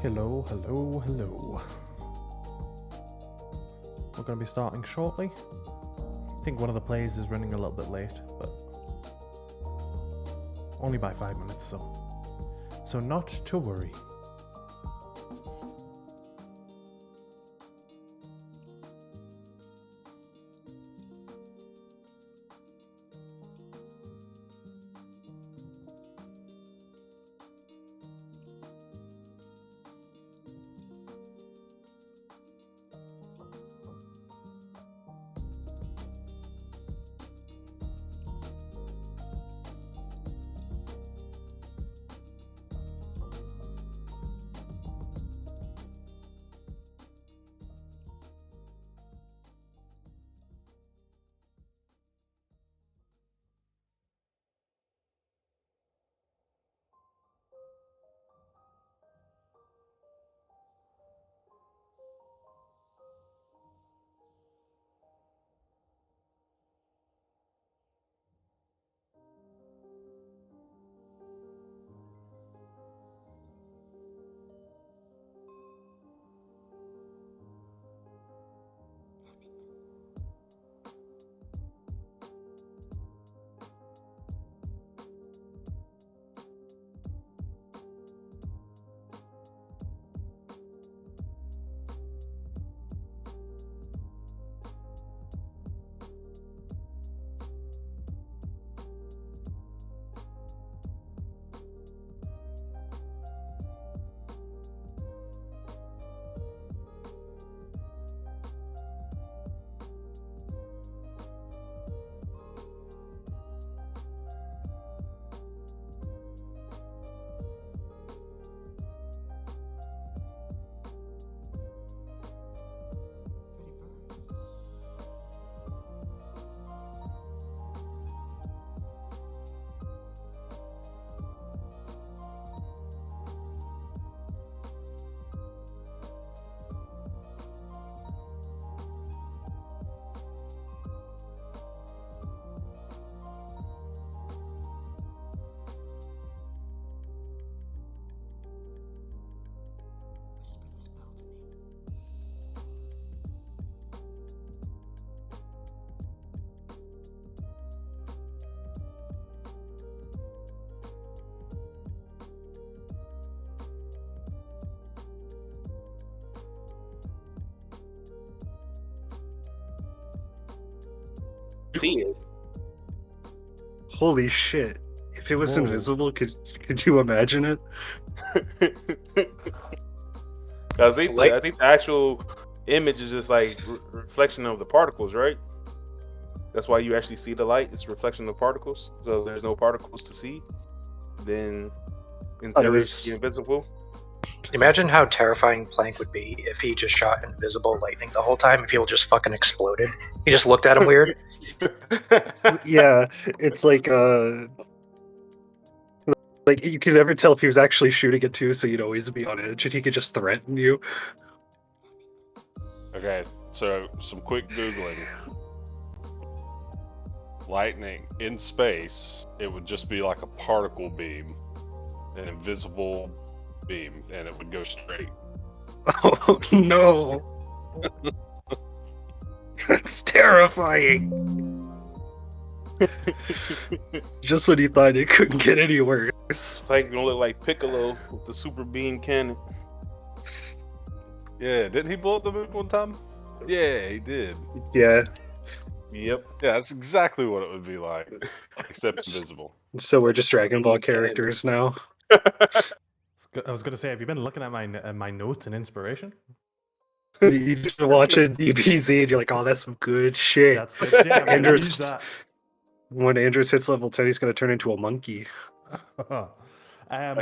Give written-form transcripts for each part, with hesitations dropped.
Hello, hello, hello. We're going to be starting shortly. I think one of the plays is running a little bit late, but only by 5 minutes, so not to worry. See it. Holy shit. If it was Whoa. invisible, could you imagine it? I think the actual image is just like reflection of the particles, right? That's why you actually see the light. It's reflection of particles. So there's no particles to see. Then in Thought it theory, was- it's invisible. Imagine how terrifying Plank would be if he just shot invisible lightning the whole time, if he just fucking exploded. He just looked at him weird. Yeah, it's like you could never tell if he was actually shooting it too, so you'd always be on edge and he could just threaten you. Okay, so some quick Googling. Lightning in space, it would just be like a particle beam, an invisible beam, and it would go straight. Oh no. That's terrifying. Just when you thought it couldn't get any worse. It's like gonna look like Piccolo with the super beam cannon. Yeah, didn't he blow up the moon one time? Yeah, he did. Yeah. Yep. Yeah, that's exactly what it would be like, except invisible. So we're just Dragon Ball characters now. I was going to say, have you been looking at my notes and inspiration? You just watch it DBZ and you're like, oh, that's some good shit. That's good shit. I'm gonna Andrew's- use that. When Andrews hits level 10, he's going to turn into a monkey. I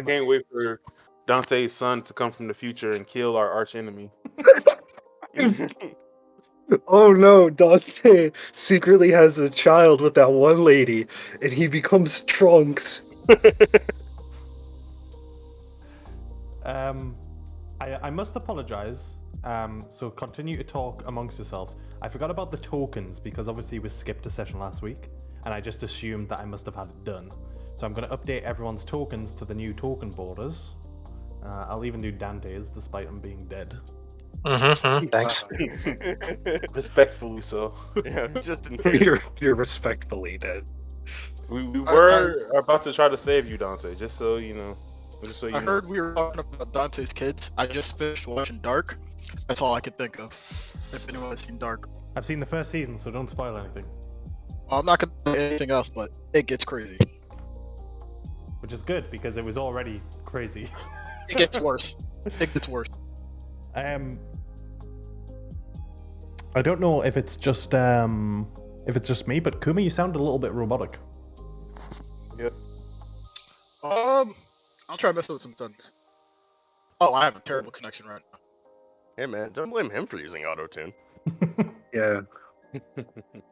can't wait for Dante's son to come from the future and kill our arch enemy. Oh no, Dante secretly has a child with that one lady, and he becomes Trunks. I must apologize. So continue to talk amongst yourselves. I forgot about the tokens because obviously we skipped a session last week, and I just assumed that I must have had it done. So I'm going to update everyone's tokens to the new token borders. I'll even do Dante's despite him being dead. Thanks. Respectfully so. Yeah, just in case. You're respectfully dead. We were about to try to save you, Dante. Just so you know. Just so you I know. heard we were talking about Dante's Kids. I just finished watching Dark. That's all I could think of. If anyone has seen Dark. I've seen the first season, so don't spoil anything. I'm not gonna say anything else, but it gets crazy. Which is good because it was already crazy. It gets worse. It gets worse. I don't know if it's just me, but Kuma, you sound a little bit robotic. Yep. I'll try messing with some buttons. Oh, I have a terrible connection right now. Hey man, don't blame him for using auto-tune. Yeah.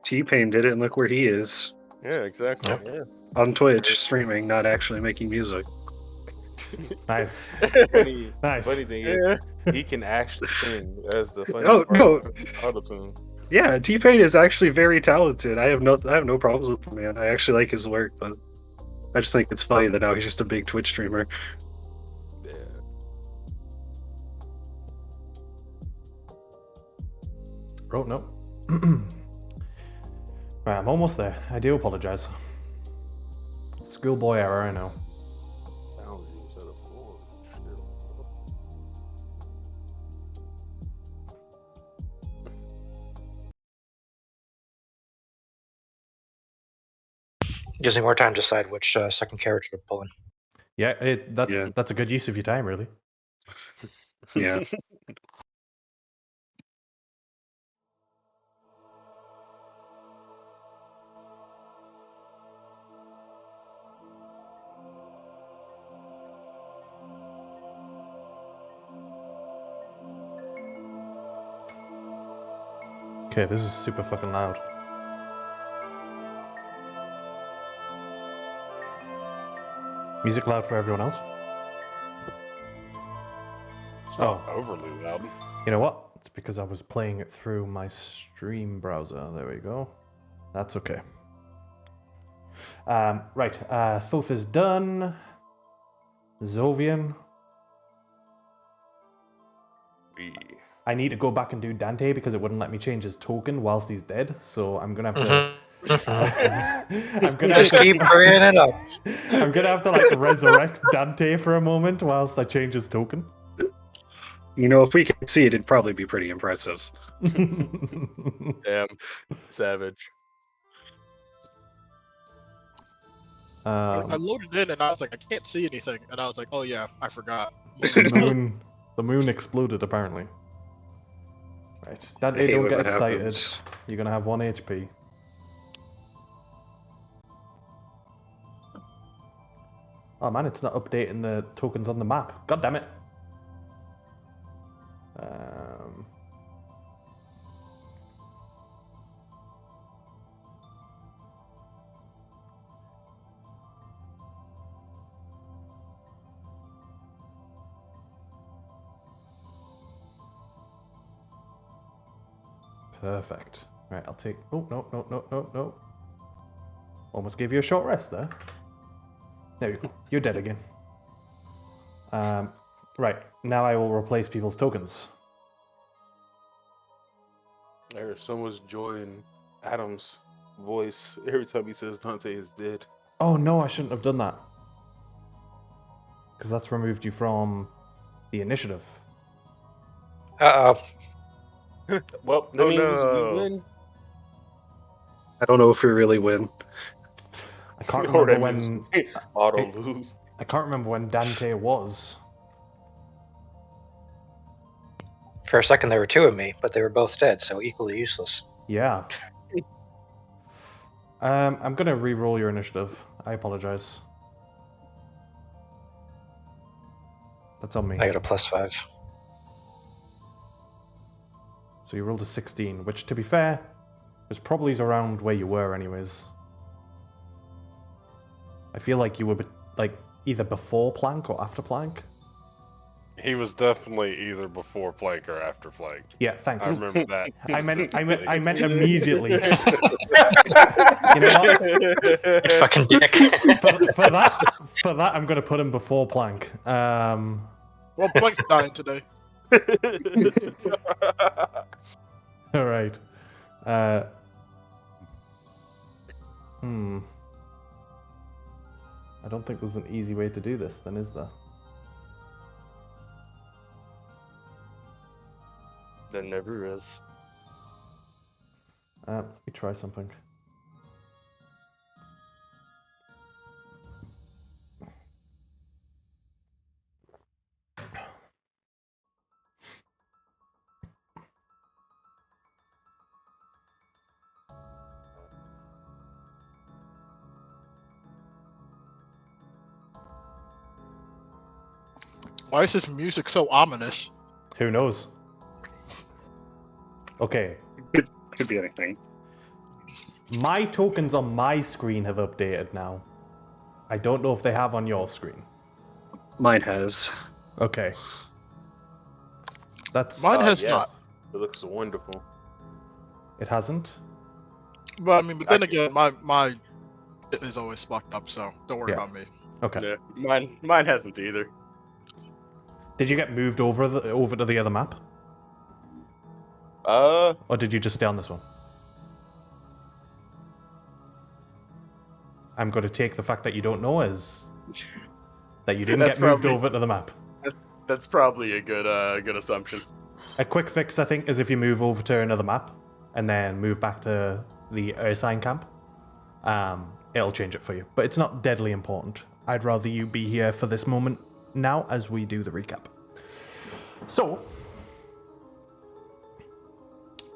T-Pain did it, and look where he is. Yeah, exactly. Yeah. On Twitch, streaming, not actually making music. Nice. Funny, Nice. funny thing is, he can actually sing. That's the funny Oh, part. no. Auto-tune. Yeah, T-Pain is actually very talented. I have no problems with the man. I actually like his work, but I just think it's funny that now he's just a big Twitch streamer. Yeah. Oh, no. Right, I'm almost there. I do apologize. Schoolboy error, I know. Boundaries of the floor. Gives me more time to decide which second character to pull in. Yeah, Yeah. that's a good use of your time, really. Yeah. Okay, this is super fucking loud. Music loud for everyone else? Oh, Overly loud. you know what? It's because I was playing it through my stream browser. There we go. That's okay. Right, Thoth is done. Zovian. I need to go back and do Dante because it wouldn't let me change his token whilst he's dead. So I'm gonna have to. I'm gonna Just have to, keep bringing it up. I'm gonna have to like resurrect Dante for a moment whilst I change his token. You know, if we could see it, it'd probably be pretty impressive. Damn, savage. I loaded in and I was like, I can't see anything, and I was like, oh yeah, I forgot. the moon exploded apparently. Right, Dante, hate don't when get that excited. happens. You're gonna have 1 HP. Oh man, it's not updating the tokens on the map. God damn it. Perfect. Right, I'll take. Oh, no. Almost gave you a short rest there. There you go. You're dead again. Right, now I will replace people's tokens. There's so much joy in Adam's voice every time he says Dante is dead. Oh no, I shouldn't have done that. Because that's removed you from the initiative. Uh-oh. Well, that Oh, means no. we win. I don't know if we really win. I can't Or remember that when. means auto lose. I can't remember when Dante was. For a second, there were two of me, but they were both dead, so equally useless. Yeah. I'm gonna re-roll your initiative. I apologize. That's on me. I got a +5. So you rolled a 16, which, to be fair, was probably around where you were, anyways. I feel like you were like either before plank or after plank. He was definitely either before flank or after flank. Yeah, thanks. I remember that. I meant immediately. You know what? You fucking dick. For that, I'm gonna put him before plank. Well, Blank's dying today. All right. I don't think there's an easy way to do this, then, is there? There never is. Let me try something. Why is this music so ominous? Who knows? Okay. Could be anything. My tokens on my screen have updated now. I don't know if they have on your screen. Mine has. Okay. That's... Mine has yes. not. It looks wonderful. It hasn't? But I mean, but then again, my it is always fucked up, so don't worry Yeah. about me. Okay. Yeah, mine hasn't either. Did you get moved over to the other map? Uh, Or did you just stay on this one? I'm going to take the fact that you don't know as that you didn't That's get moved probably- over to the map. that's probably a good assumption. A quick fix, I think, is if you move over to another map and then move back to the Ursine camp. It'll change it for you. But it's not deadly important. I'd rather you be here for this moment now as we do the recap. So,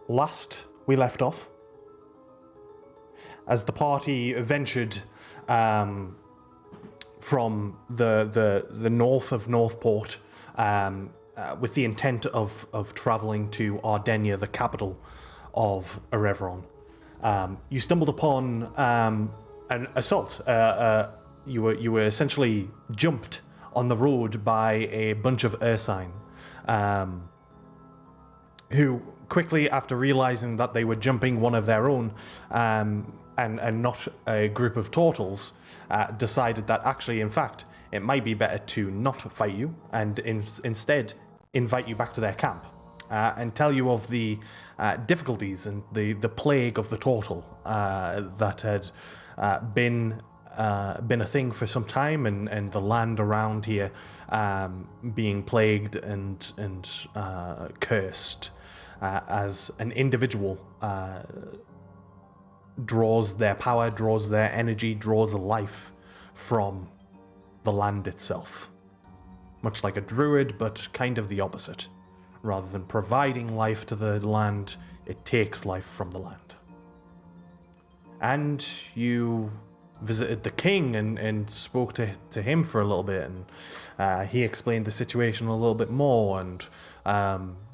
last we left off, as the party ventured from the north of Northport with the intent of traveling to Ardenia, the capital of Ereveron. You stumbled upon an assault. You were essentially jumped on the road by a bunch of Ursine, who quickly, after realizing that they were jumping one of their own, and not a group of turtles, decided that actually, in fact, it might be better to not fight you and instead invite you back to their camp and tell you of the difficulties and the plague of the turtle that had been a thing for some time, and the land around here being plagued and cursed as an individual draws their power, draws their energy, draws life from the land itself. Much like a druid, but kind of the opposite. Rather than providing life to the land, it takes life from the land. And you visited the king and spoke to him for a little bit, and he explained the situation a little bit more, and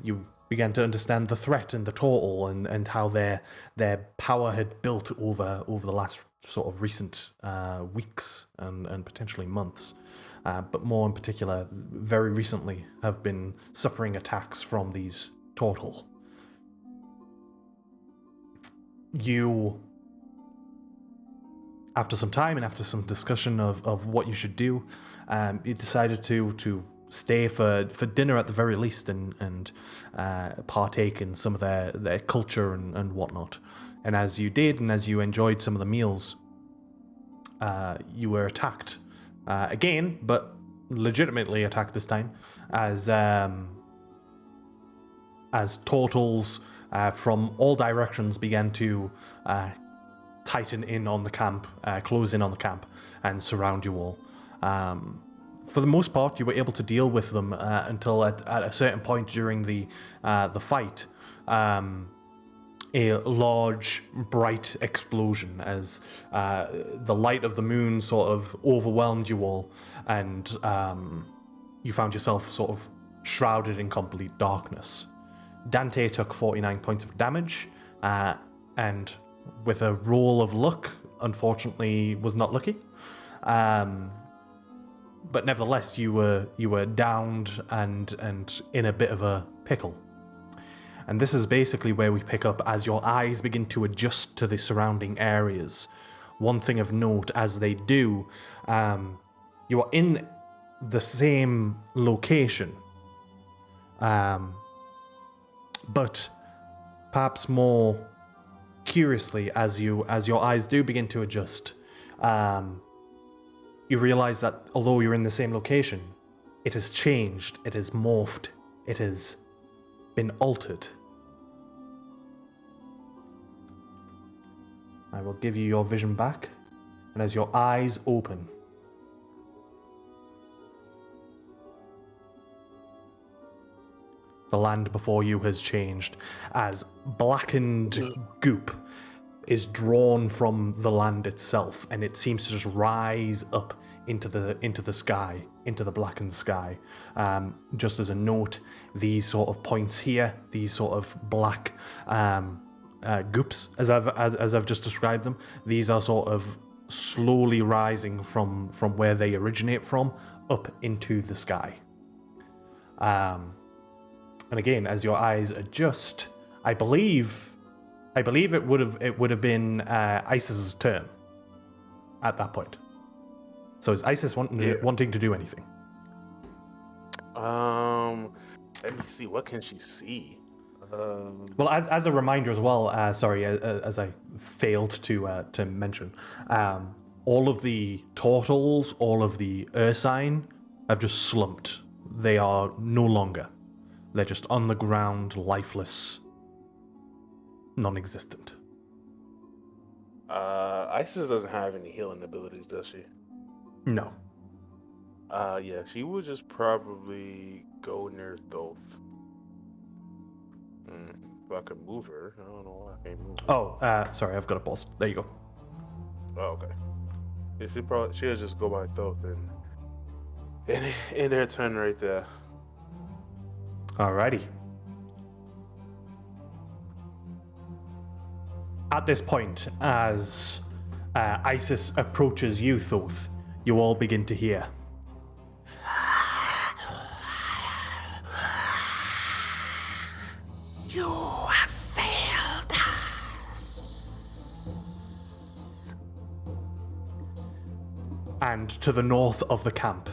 you began to understand the threat and the turtle and how their power had built over the last sort of recent weeks and potentially months. But more in particular, very recently have been suffering attacks from these turtle. You, after some time and after some discussion of what you should do, you decided to stay for dinner at the very least and partake in some of their culture and whatnot. And as you did, and as you enjoyed some of the meals, you were attacked again, but legitimately attacked this time, as turtles from all directions began to tighten in on the camp, close in on the camp, and surround you all. For the most part, you were able to deal with them until at a certain point during the fight, a large, bright explosion as the light of the moon sort of overwhelmed you all, and you found yourself sort of shrouded in complete darkness. Dante took 49 points of damage, and with a roll of luck, unfortunately was not lucky. But nevertheless, you were downed and in a bit of a pickle. And this is basically where we pick up as your eyes begin to adjust to the surrounding areas. One thing of note, as they do, you are in the same location, but perhaps more curiously, as your eyes do begin to adjust, you realize that although you're in the same location, it has changed, it has morphed, it has been altered. I will give you your vision back, and as your eyes open, the land before you has changed as blackened goop is drawn from the land itself, and it seems to just rise up into the sky, into the blackened sky. Just as a note, these sort of points here, these sort of black goops, as I've just described them, these are sort of slowly rising from where they originate from up into the sky. And again, as your eyes adjust, I believe it would have been Isis's turn at that point. So is Isis wanting to do anything? Let me see. What can she see? Well, as a reminder as well, sorry, as I failed to mention, all of the turtles, all of the Ursine have just slumped. They are no longer. They're just on the ground, lifeless, non-existent. Isis doesn't have any healing abilities, does she? No. Yeah, she would just probably go near Thoth. If I could move her, I don't know why I can't move her. Oh, sorry, I've got a pulse. There you go. Oh, okay. Yeah, she'll just go by Thoth and in their turn right there. Alrighty. At this point, as Isis approaches you, Thoth, you all begin to hear. You have failed us. And to the north of the camp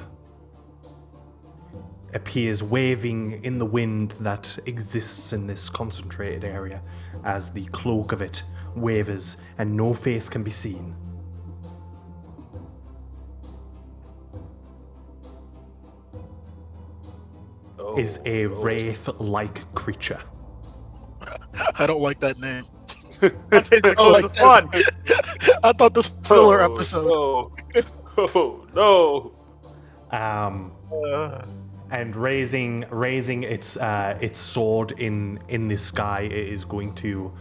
appears waving in the wind that exists in this concentrated area as the cloak of it wavers and no face can be seen. Is a wraith-like creature. I don't like that name. Fun. I thought this was a filler episode. No. And raising its sword in the sky, it is going to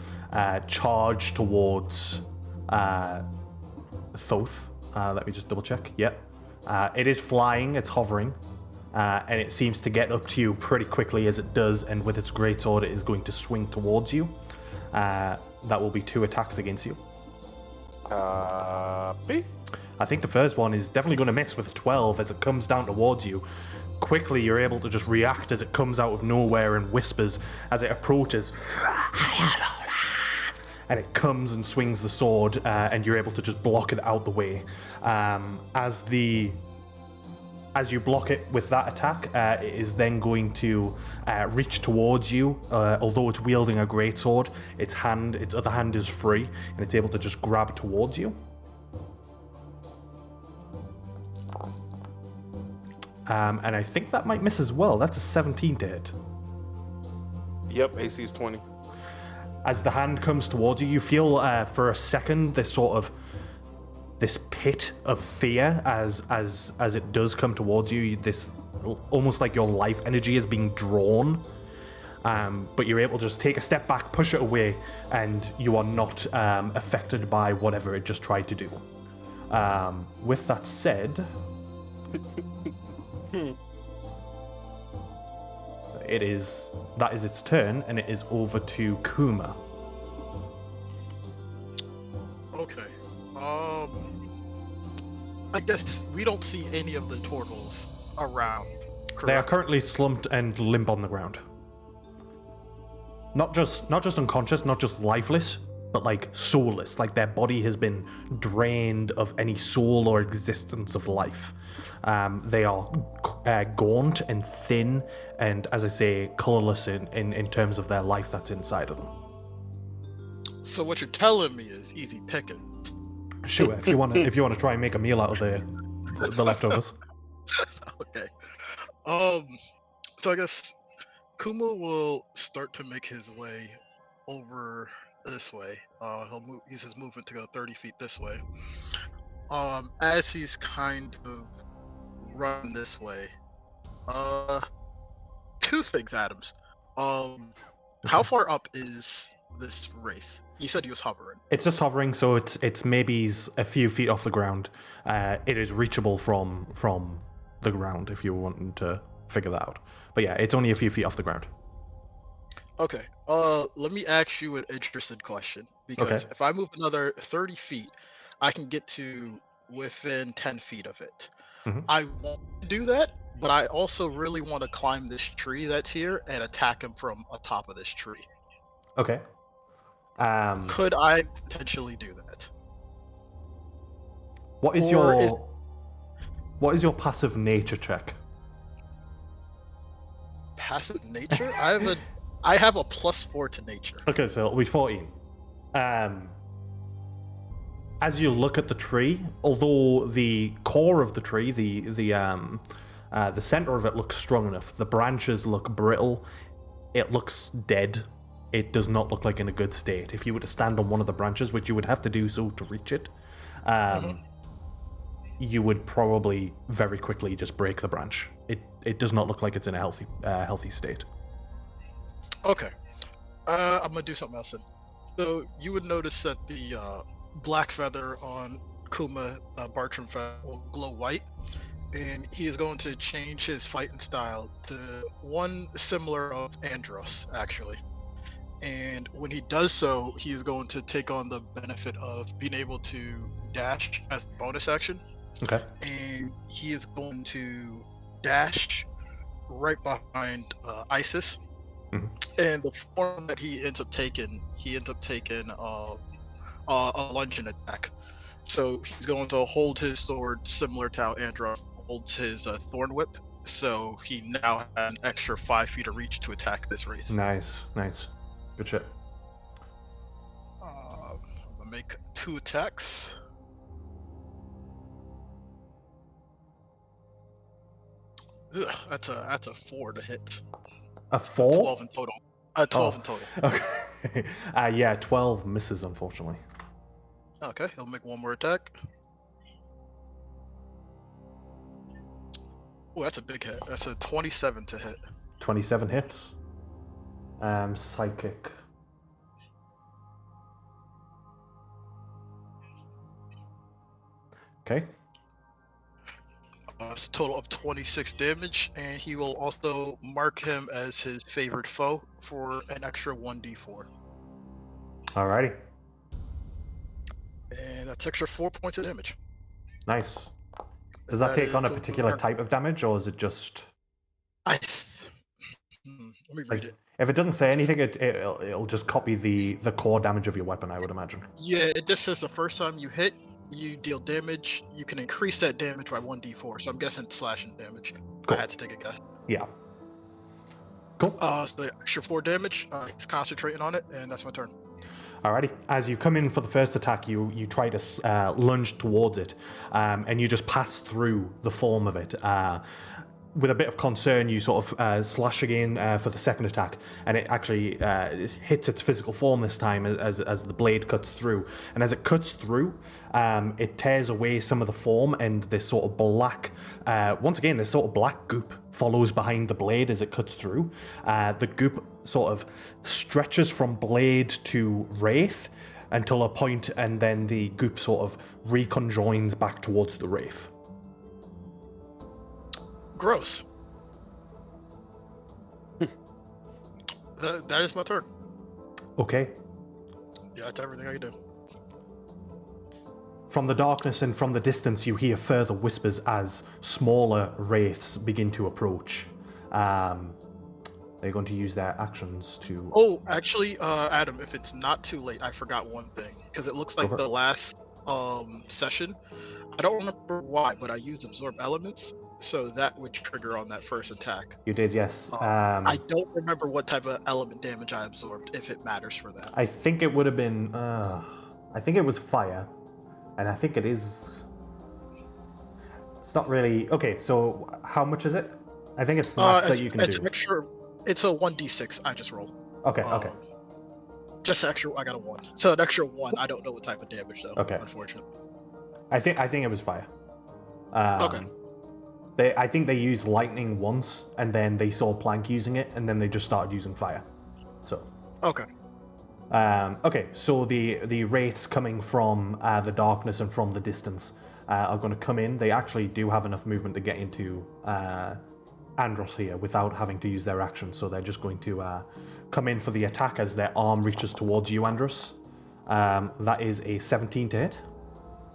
charge towards Thoth. Let me just double check. Yep. It is flying. It's hovering. And it seems to get up to you pretty quickly as it does, and with its greatsword it is going to swing towards you. That will be 2 attacks against you. I think the first one is definitely going to miss with a 12 as it comes down towards you. Quickly, you're able to just react as it comes out of nowhere and whispers as it approaches. And it comes and swings the sword, and you're able to just block it out the way. As you block it with that attack, it is then going to reach towards you. Although it's wielding a greatsword, its other hand is free, and it's able to just grab towards you. And I think that might miss as well. That's a 17 to hit. Yep, AC is 20. As the hand comes towards you, you feel for a second this pit of fear as it does come towards you. This almost like your life energy is being drawn, but you're able to just take a step back, push it away, and you are not affected by whatever it just tried to do. With that said, that is its turn, and it is over to Kuma. Okay. I guess we don't see any of the turtles around. Correct? They are currently slumped and limp on the ground. Not just unconscious, not just lifeless, but like soulless, like their body has been drained of any soul or existence of life. They are gaunt and thin, and as I say, colorless in terms of their life that's inside of them. So what you're telling me is easy picking. Sure, if you want to try and make a meal out of the leftovers. Okay. So I guess Kuma will start to make his way over this way. He'll use his movement to go 30 feet this way. As he's kind of run this way. Two things, Adams. How far up is this wraith? You said he was hovering. It's just hovering, so it's maybe a few feet off the ground. It is reachable from the ground if you were wanting to figure that out. But yeah, it's only a few feet off the ground. Okay. Let me ask you an interesting question. Because if I move another 30 feet, I can get to within 10 feet of it. Mhm. I want to do that, but I also really want to climb this tree that's here and attack him from atop of this tree. Okay. Could I potentially do that? What is Or your passive nature check? Passive nature? I have a +4 to nature. Okay, so it'll be 14. As you look at the tree, although the core of the tree, the center of it looks strong enough, the branches look brittle. It looks dead. It does not look like in a good state. If you were to stand on one of the branches, which you would have to do so to reach it, you would probably very quickly just break the branch. It does not look like it's in a healthy state. Okay. I'm gonna do something else then. So you would notice that the black feather on Kuma Bartram feather will glow white, and he is going to change his fighting style to one similar of Andros, actually. And when he does so, he is going to take on the benefit of being able to dash as a bonus action. Okay. And he is going to dash right behind Isis. Mhm. And the form that he ends up taking a lunge and attack. So he's going to hold his sword similar to how Andros holds his thorn whip. So he now has an extra 5 feet of reach to attack this wraith. Nice. Good shit. I'm gonna make 2 attacks. Ugh, that's a 4 to hit. A 4? 12 in total. 12 in total. Okay. Yeah, 12 misses, unfortunately. Okay, he'll make 1 more attack. Oh, that's a big hit. That's a 27 to hit. 27 hits. Psychic. Okay. It's a total of 26 damage, and he will also mark him as his favorite foe for an extra 1d4. Alrighty. And that's extra 4 points of damage. Nice. Does that take on a is- particular type of damage, or is it just... Let me read it. If it doesn't say anything, it'll just copy the core damage of your weapon, I would imagine. Yeah, it just says the first time you hit, you deal damage. You can increase that damage by 1d4, so I'm guessing it's slashing damage. Cool. I had to take a guess. Yeah. Cool. So the extra 4 damage, he's concentrating on it, and that's my turn. Alrighty. As you come in for the first attack, you try to lunge towards it, and you just pass through the form of it. With a bit of concern, you sort of slash again for the second attack, and it actually it hits its physical form this time as the blade cuts through. And as it cuts through, it tears away some of the form, and this sort of black, once again, this sort of black goop follows behind the blade as it cuts through. The goop sort of stretches from blade to wraith until a point, and then the goop sort of reconjoins back towards the wraith. Gross. That is my turn. Okay. Yeah, that's everything I can do. From the darkness and from the distance, you hear further whispers as smaller wraiths begin to approach. They're going to use their actions to. Oh, actually, Adam, if it's not too late, I forgot one thing because it looks like for it. the last session. I don't remember why, but I used absorb elements, so that would trigger on that first attack. You did, yes. I don't remember what type of element damage I absorbed, if it matters for that. I think it would have been. I think it was fire, and I think it is. It's not really okay. So how much is it? I think it's the max that you can it's do. an extra. It's a 1d6. I just rolled. Okay, okay. Just extra. I got a 1. So an extra 1. I don't know what type of damage though. Okay. Unfortunately. I think it was fire. Okay. I think they used lightning once, and then they saw Plank using it, and then they just started using fire. So. Okay. Okay. So the wraiths coming from the darkness and from the distance are going to come in. They actually do have enough movement to get into Andros here without having to use their action. So they're just going to come in for the attack as their arm reaches towards you, Andros. That is a 17 to hit.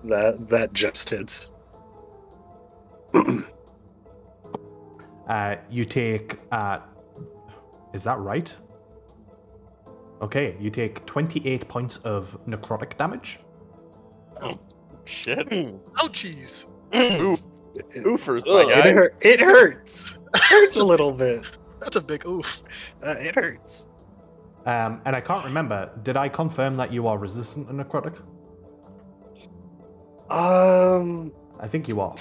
That just hits. You take. Is that right? Okay, you take 28 points of necrotic damage. Shit. Ouchies. Oof. Oofers, my guy. It hurts. It hurts a little bit. That's a big oof. It hurts. And I can't remember. Did I confirm that you are resistant to necrotic? I think you are.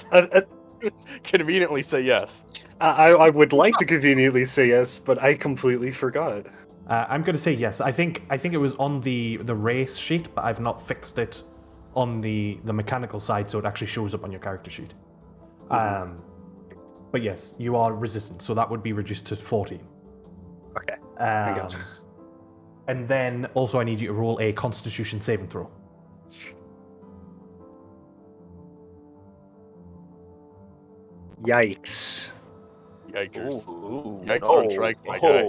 Conveniently say yes. I would like to conveniently say yes, but I completely forgot. I'm going to say yes. I think it was on the race sheet, but I've not fixed it on the mechanical side, so it actually shows up on your character sheet. But yes, you are resistant, so that would be reduced to 14. Okay. I gotcha. And then also I need you to roll a Constitution saving throw. Yikes. Yikers. Ooh, Yikes on strikes, my guy.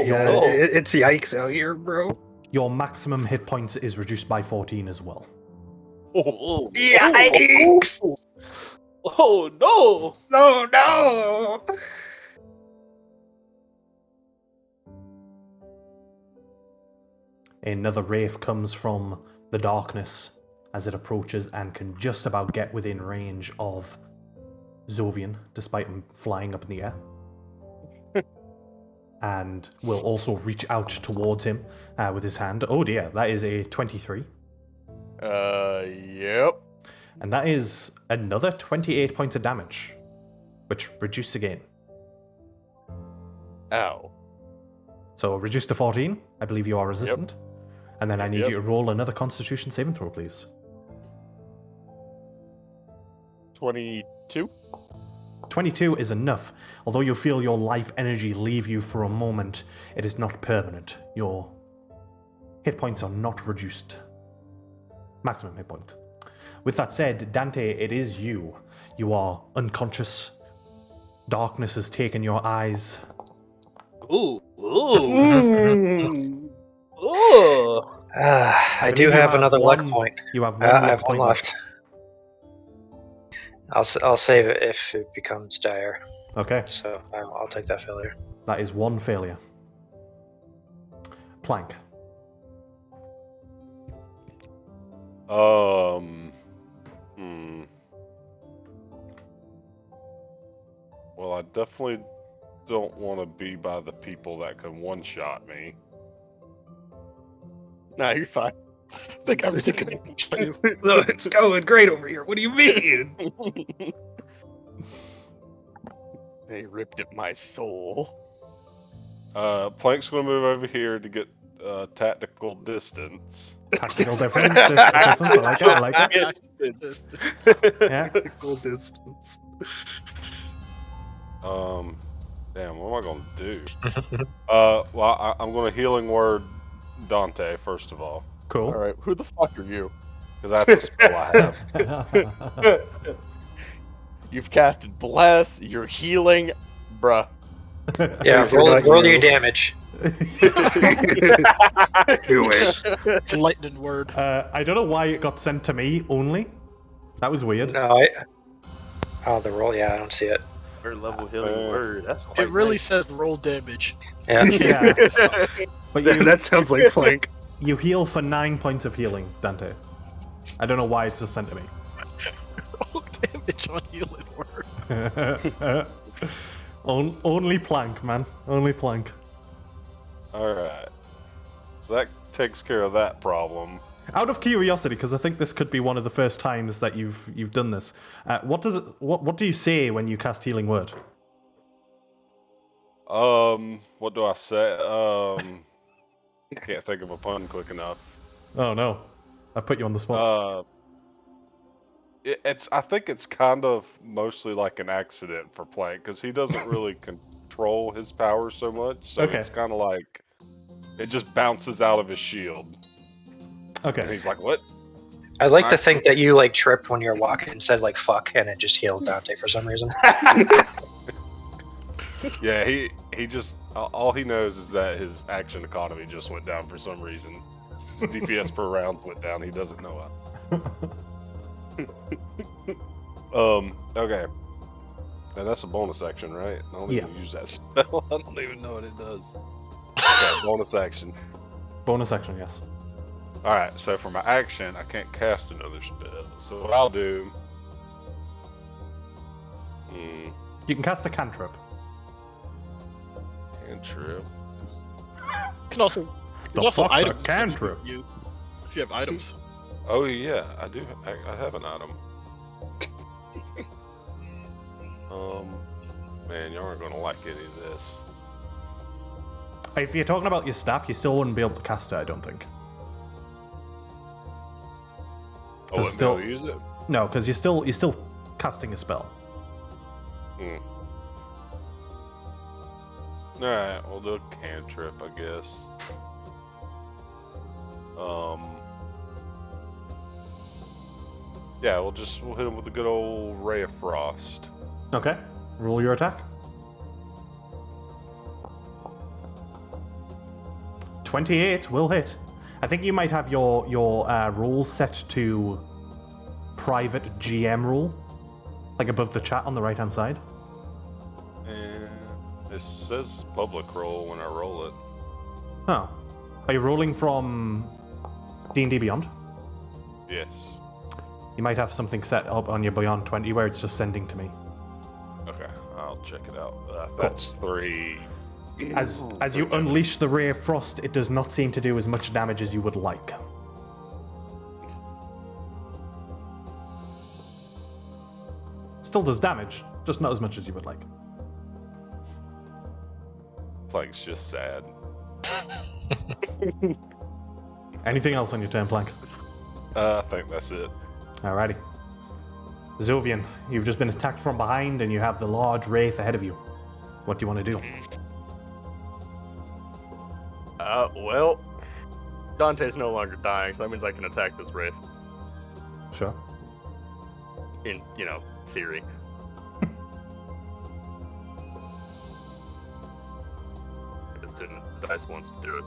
Yeah, no. it's yikes out here, bro. Your maximum hit points is reduced by 14 as well. Oh, Yikes! oh no! No! Another wraith comes from the darkness as it approaches and can just about get within range of Zovian, despite him flying up in the air. And will also reach out towards him with his hand. Oh dear, that is a 23. Yep. And that is another 28 points of damage, which reduced again. Ow. So reduced to 14. I believe you are resistant. And then I need Yep. you to roll another Constitution saving throw, please. 22? 22 is enough. Although you feel your life energy leave you for a moment, it is not permanent. Your hit points are not reduced. Maximum hit point. With that said, Dante, it is you. You are unconscious. Darkness has taken your eyes. Ooh, ooh, Mm. ooh. I do believe you have another luck one- point. You have one I luck have one point left. I'll save it if it becomes dire. Okay, So I'll take that failure. that is one failure. Plank. Well, I definitely don't want to be by the people that can one-shot me. Nah, you're fine. I think everything can you. No, it's going great over here. What do you mean? They ripped at my soul. Plank's going to move over here to get tactical distance. Tactical difference. Distance. I like it. I like it. Yeah. Equal distance. Damn, what am I going to do? Well, I'm going to healing word Dante first of all, Cool. All right, who the fuck are you? because that's a spell I have. You've casted Bless, you're healing, bruh. Yeah, If you're not roll you. your damage. Do it. It's a lightning word. I don't know why it got sent to me only. That was weird. No, oh, the roll. Yeah, I don't see it. Third level healing word. That's quite It really nice. says roll damage. Yeah. Yeah. But That sounds like Plank. you heal for 9 points of healing, Dante. I don't know why it's just sent to me. Roll damage on healing word. Only Plank, man. Only Plank. Alright. So that takes care of that problem. Out of curiosity, because I think this could be one of the first times that you've done this. What do you say when you cast Healing Word? What do I say? Can't think of a pun quick enough. Oh no, I've put you on the spot. I think it's kind of mostly like an accident for Plank, because he doesn't really control his powers so much, so Okay. it's kind of like it just bounces out of his shield. And Okay. he's like, what? I'd like to think that you like tripped when you were walking and said like fuck, and it just healed Dante for some reason. Yeah, he just, all he knows is that his action economy just went down for some reason. His DPS per round went down, he doesn't know it. Okay. And that's a bonus action, right? I don't even use that spell. I don't even know what it does. Okay, bonus action. Bonus action, yes. Alright, so for my action, I can't cast another spell. So what I'll do... You can cast a cantrip. Cantrip. You can also. The There's also fuck's a items that cantrip? If you have items. Oh yeah, I do. I have an item. Man, y'all aren't gonna like any of this. If you're talking about your staff, you still wouldn't be able to cast it, I don't think. Oh, what, still use it? No, because you're still casting a spell. Alright, we'll do a cantrip, I guess. Yeah, we'll hit him with a good old Ray of Frost. Okay. Roll your attack. 28 will hit. I think you might have your rules set to private GM rule, like above the chat on the right hand side. And it says public roll when I roll it. Oh, are you rolling from D&D Beyond? Yes. You might have something set up on your Beyond 20 where it's just sending to me. Okay, I'll check it out. That's 3. As you unleash the Ray of Frost, it does not seem to do as much damage as you would like. Still does damage, just not as much as you would like. Plank's just sad. Anything else on your turn, Plank? I think that's it. Alrighty. Zovian, you've just been attacked from behind and you have the large wraith ahead of you. What do you want to do? Well, Dante's no longer dying, so that means I can attack this wraith. Sure. In, theory. The dice wants to do it.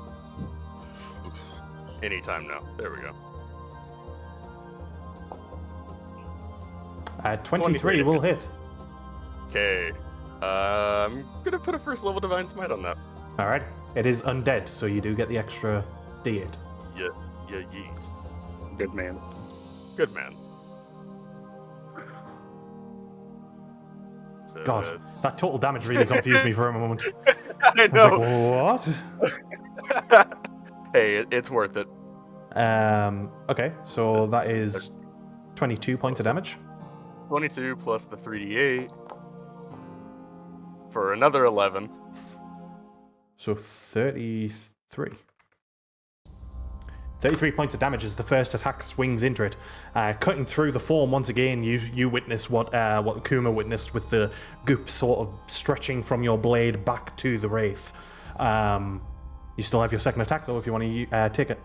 Anytime now. There we go. 23 will hit. Okay. I'm gonna put a first level Divine Smite on that. Alright. It is undead, so you do get the extra D8. Yeah, yeet. Good man. Good man. So God, that's- that total damage really confused me for a moment. I I know. was like, what? Hey, it's worth it. Okay, so that is 22 points of damage. 22 plus the 3d8 for another 11. So 33. 33 points of damage as the first attack swings into it. Cutting through the form once again, you witness what Kuma witnessed with the goop sort of stretching from your blade back to the wraith. You still have your second attack though if you want to take it.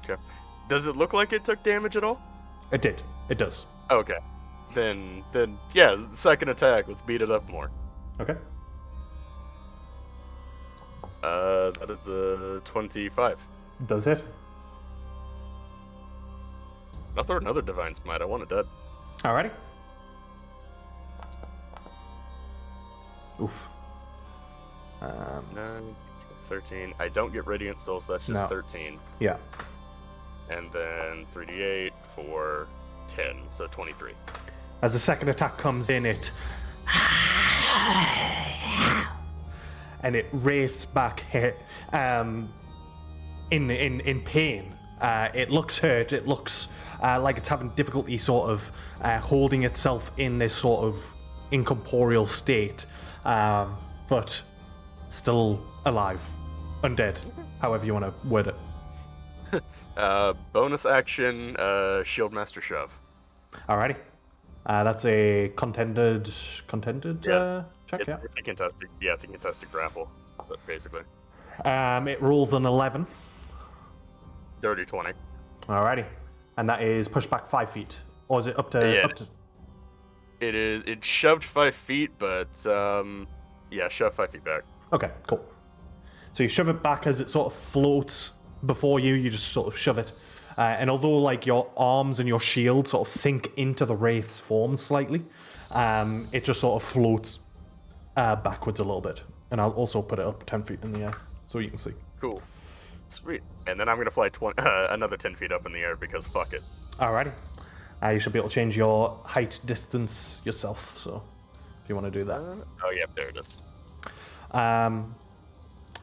Okay. Does it look like it took damage at all? It did. It does. Okay. Then yeah, second attack. Let's beat it up more. Okay. That is a 25. Does hit. I'll throw another Divine Smite. I want it dead. Alrighty. Oof. 9, 13. I don't get Radiant Soul, so that's just No. 13. Yeah. And then 3d8 for 10, so 23. As the second attack comes in, it and it wraiths back in pain. It looks hurt. It looks like it's having difficulty sort of holding itself in this sort of incorporeal state, but still alive, undead, however you want to word it. Bonus action, Shieldmaster Shove. Alrighty. That's a contended Yeah. check, yeah. It's a contested, it's a contested grapple, so basically. It rolls an 11. Dirty 20. Alrighty. And that is pushed back 5 feet. Or is it up to... Yeah. Up to... It's shoved 5 feet, but, shoved 5 feet back. Okay, cool. So you shove it back as it sort of floats before you. You just sort of shove it. And although, like, your arms and your shield sort of sink into the wraith's form slightly, it just sort of floats backwards a little bit. And I'll also put it up 10 feet in the air so you can see. Cool. Sweet. And then I'm going to fly another 10 feet up in the air because fuck it. Alrighty. You should be able to change your height distance yourself, so if you want to do that. There it is.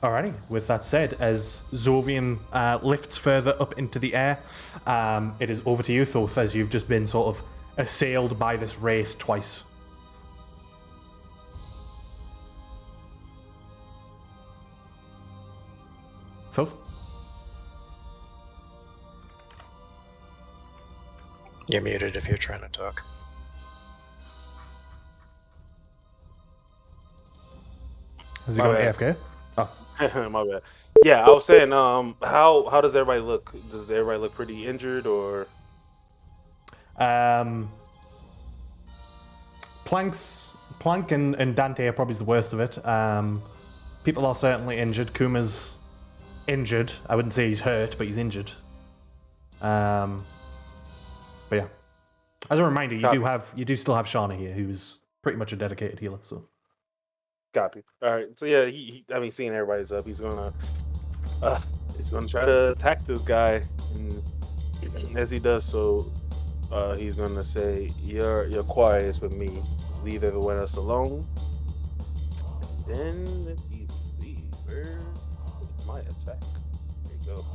Alrighty, with that said, as Zovian lifts further up into the air, it is over to you, Thoth, as you've just been sort of assailed by this wraith twice. Thoth? You're muted if you're trying to talk. Has he My gone bad. AFK? Oh. My bad. Yeah, I was saying, how does everybody look? Does everybody look pretty injured, or? Plank and Dante are probably the worst of it. People are certainly injured. Kuma's injured. I wouldn't say he's hurt, but he's injured. But yeah. As a reminder, you do still have Shauna here, who's pretty much a dedicated healer. So. Copy. All right. So yeah, seeing everybody's up, he's gonna try to attack this guy, and as he does so, he's gonna say, "You're quiet with me. Leave everyone else alone." And then let me see where is my attack. There you go.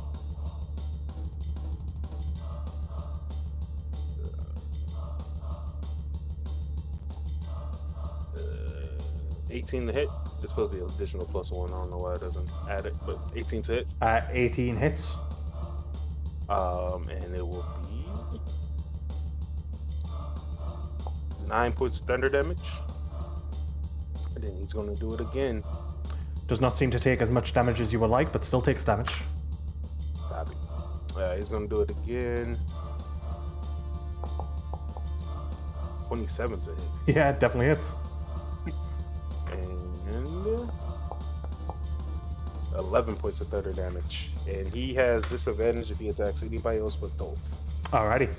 18 to hit. It's supposed to be an additional +1. I don't know why it doesn't add it, but 18 to hit. 18 hits. And it will be 9 points of thunder damage. And then he's gonna do it again. Does not seem to take as much damage as you would like, but still takes damage. Copy. He's gonna do it again. 27 to hit. Yeah, it definitely hits. And 11 points of thunder damage. And he has disadvantage if he attacks anybody else but Thoth. Alrighty.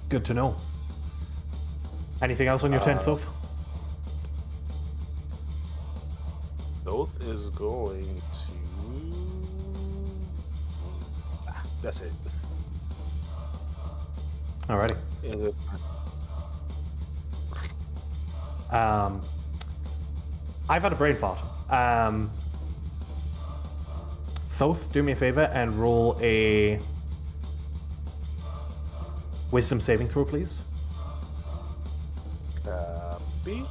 Good to know. Anything else on your turn, Thoth? Thoth is going to... That's it. Alrighty. And it- I've had a brain fart. Thoth, do me a favor and roll a wisdom saving throw, please. Copy.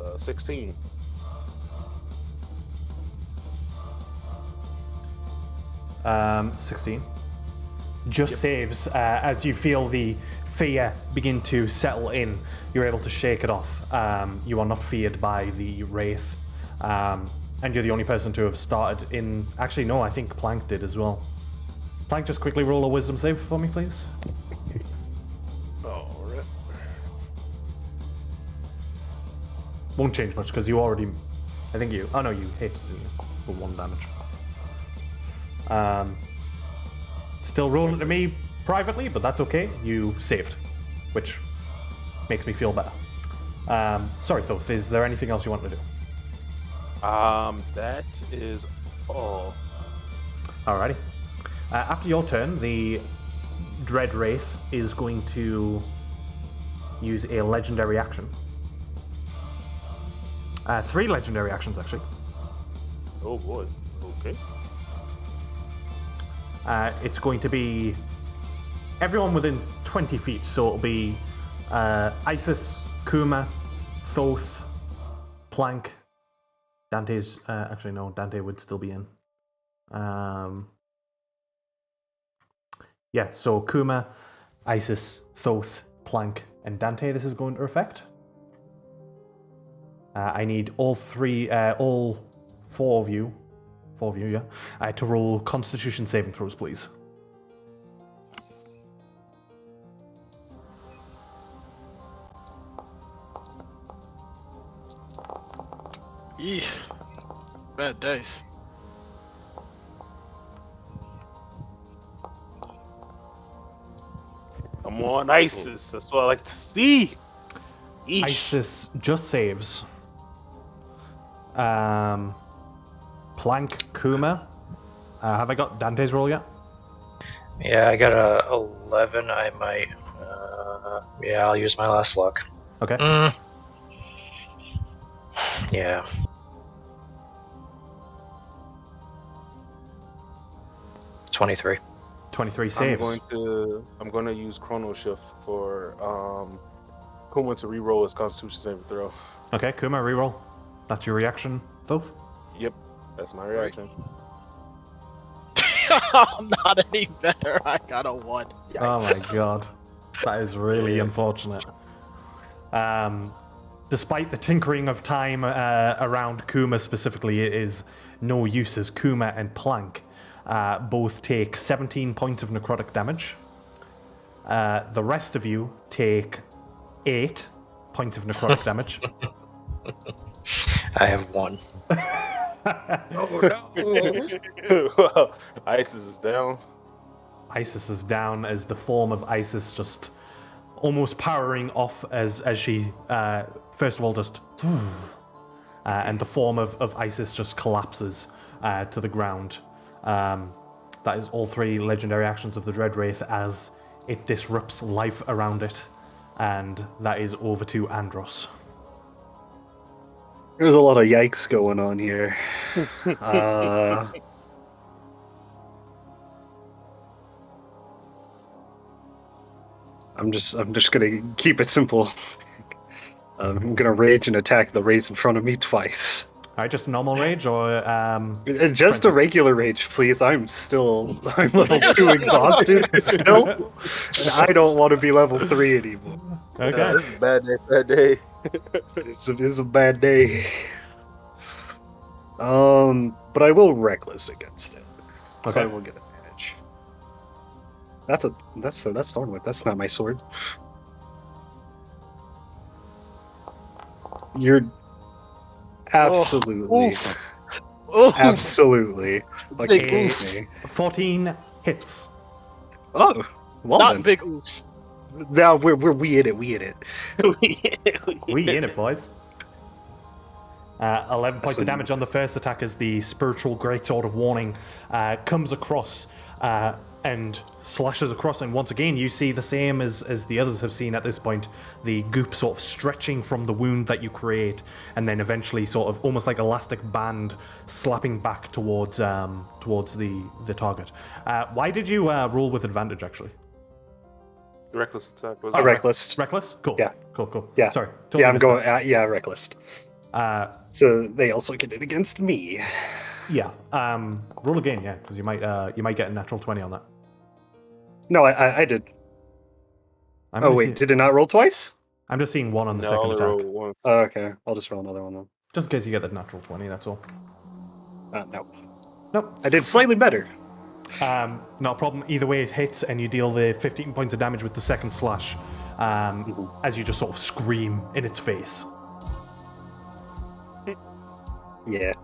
Uh, 16. Um, 16. Just saves as you feel the fear begin to settle in. You're able to shake it off. You are not feared by the wraith. And you're the only person to have started in... Actually, no, I think Plank did as well. Plank, just quickly roll a wisdom save for me, please. Alright. Won't change much because you already... I think you... Oh no, you hit, didn't you? For 1 damage. Still rolling to me, privately, but that's okay. You saved, which makes me feel better. Sorry, Thoth, is there anything else you want to do? That is all. Alrighty. After your turn, the Dread Wraith is going to use a legendary action. 3 legendary actions, actually. Oh boy. Okay. It's going to be everyone within 20 feet, so it'll be Isis, Kuma, Thoth, Plank. Dante's actually no, Dante would still be in. Yeah, so Kuma, Isis, Thoth, Plank, and Dante. This is going to affect. I need all 4 of you, yeah, to roll Constitution saving throws, please. Eeh. Bad days. I'm on ISIS. That's what I like to see. Eesh. Isis just saves. Plank, Kuma. Have I got Dante's roll yet? Yeah, I got a 11. I might. Yeah, I'll use my last luck. Okay. Yeah. $23. 23 saves. I'm going to use Chrono Shift for Kuma to reroll his Constitution saving throw. Okay, Kuma, reroll. That's your reaction, Thoth? Yep, that's my reaction. I'm not any better. I got a 1. Oh my god. That is really unfortunate. Despite the tinkering of time around Kuma specifically, it is no use as Kuma and Plank both take 17 points of necrotic damage. The rest of you take 8 points of necrotic damage. I have 1. Oh no! Well, Isis is down. Isis is down as the form of Isis just almost powering off as she first of all just and the form of Isis just collapses to the ground. That is all 3 legendary actions of the Dread Wraith as it disrupts life around it, and that is over to Andros. There's a lot of yikes going on here. I'm just gonna keep it simple. I'm gonna rage and attack the wraith in front of me twice. Alright, just a normal rage or just a regular rage, please. I'm level 2 exhausted still. And I don't want to be level 3 anymore. Okay. This is a bad day. It's a bad day. But I will reckless against it. So Okay. I will get advantage. That's Thornwood. That's not my sword. You're absolutely, absolutely Big kidding oof. me. 14 hits. Oh, well Not then. big oofs. Now we in it. We in it. We in it, boys. 11 points of Excellent. damage on the first attack as the spiritual greatsword of warning comes across and slashes across, and once again you see the same as the others have seen at this point, the goop sort of stretching from the wound that you create and then eventually sort of almost like elastic band slapping back towards the target. Why did you roll with advantage actually? Reckless attack was Reckless. Reckless? Cool. Yeah. Cool. Yeah. Sorry. Yeah, I'm missed going. that. Yeah, reckless. So they also get it against me. Yeah. Roll again, yeah, because you might get a natural 20 on that. No, I did. I'm Oh only wait, seeing- did it not roll twice? I'm just seeing 1 on the No, second I'll attack. roll 1. Oh, okay, I'll just roll another one then. Just in case you get the natural 20, that's all. No. Nope. I did slightly better. Not a problem. Either way, it hits, and you deal the 15 points of damage with the second slash as you just sort of scream in its face. Yeah.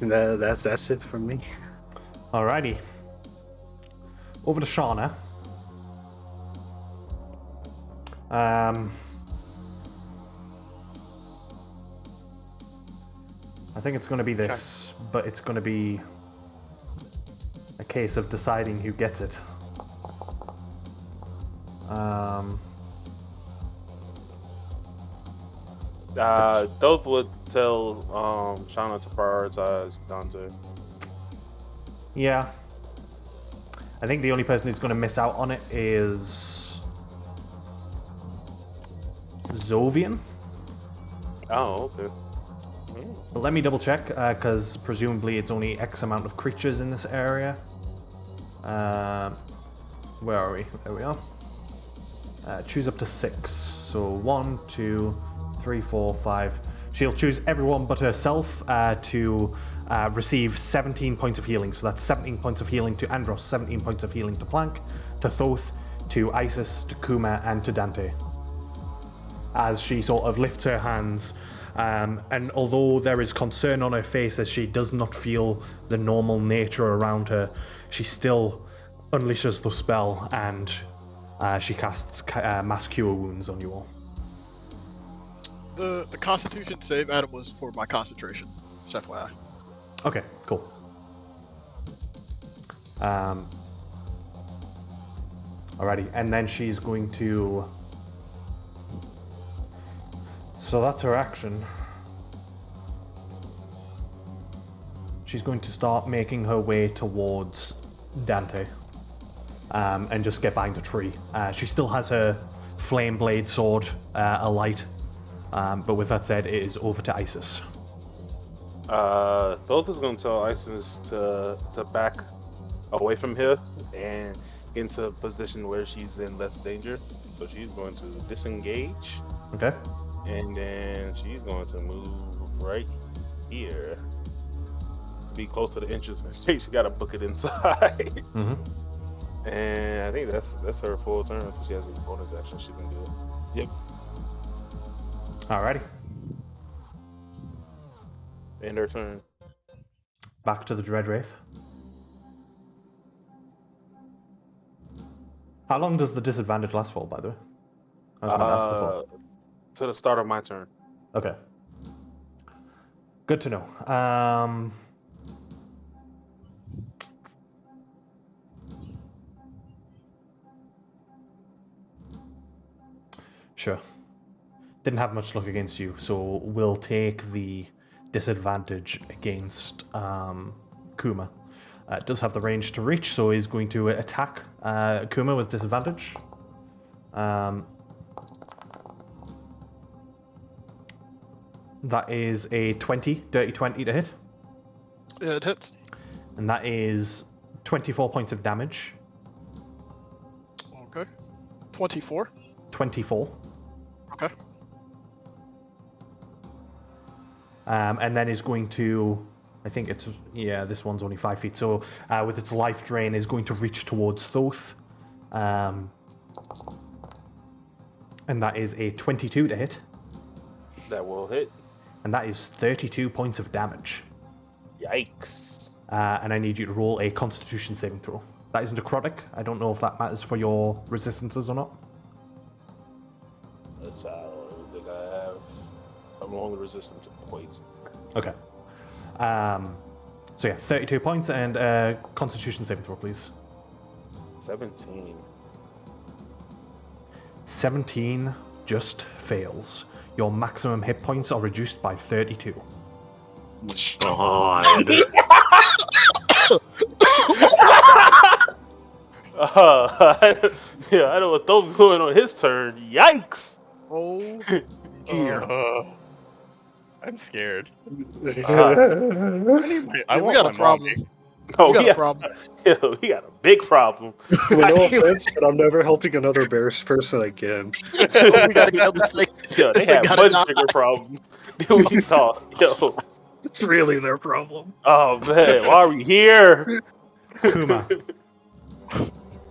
That's it from me. Alrighty. Over to Shauna. I think it's going to be this, but it's going to be a case of deciding who gets it. Thoth would tell Shauna to prioritize Dante. Yeah. I think the only person who's going to miss out on it is Zovian. Oh, okay. But let me double check, because presumably it's only X amount of creatures in this area. Where are we? There we are. Choose up to 6. So 1, 2, 3, 4, 5. She'll choose everyone but herself to receive 17 points of healing. So that's 17 points of healing to Andros, 17 points of healing to Plank, to Thoth, to Isis, to Kuma, and to Dante. As she sort of lifts her hands, and although there is concern on her face as she does not feel the normal nature around her, she still unleashes the spell and she casts Mass Cure Wounds on you all. The Constitution save, Adam, was for my concentration. Just FYI. Okay, cool. Alrighty, and then she's going to... So that's her action. She's going to start making her way towards Dante. And just get behind a tree. She still has her flame blade sword alight. But with that said, it is over to Isis. Thoth is going to tell Isis to back away from here and get into a position where she's in less danger. So she's going to disengage. Okay. And then she's going to move right here to be close to the entrance. She got to book it inside. Mm-hmm. And I think that's her full turn. If she has a bonus action, she can do it. Yep. Alrighty. End her turn. Back to the Dread Wraith. How long does the disadvantage last for, by the way? I was going to ask before. To the start of my turn. Okay. Good to know. Sure. Didn't have much luck against you, so we'll take the disadvantage against Kuma. Does have the range to reach, so he's going to attack Kuma with disadvantage. That is a 20, dirty 20 to hit. Yeah, it hits. And that is 24 points of damage. Okay. 24. 24. Okay. And then is going to, I think it's, yeah, this one's only 5 feet. So with its life drain, is going to reach towards Thoth. And that is a 22 to hit. That will hit. And that is 32 points of damage. Yikes. And I need you to roll a Constitution saving throw. That is necrotic. I don't know if that matters for your resistances or not. That's I don't think I have. I'm only resistant to poison. Okay. So yeah, 32 points and Constitution saving throw, please. 17. 17 just fails. Your maximum hit points are reduced by 32. God. Yeah, I know what those going on his turn. Yikes! Oh, dear. I'm scared. we got a problem. Oh, We got a problem. Yo, he got a big problem. Well, no offense, but I'm never helping another Bears person again. We gotta kill this thing. Yo, they This thing have gotta much die. bigger problems than we thought. Yo, It's really their problem. oh man, why are we here? Kuma,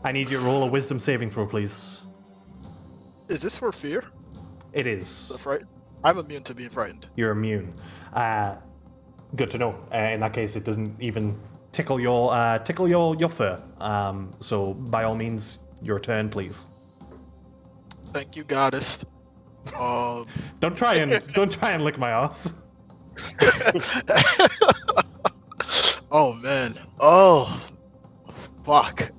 I need you to roll a Wisdom saving throw, please. Is this for fear? It is. The fright? I'm immune to being frightened. You're immune. Good to know. In that case, it doesn't even tickle your fur. So by all means, your turn, please. Thank you, goddess. Don't try and lick my ass. Oh man. Oh, fuck.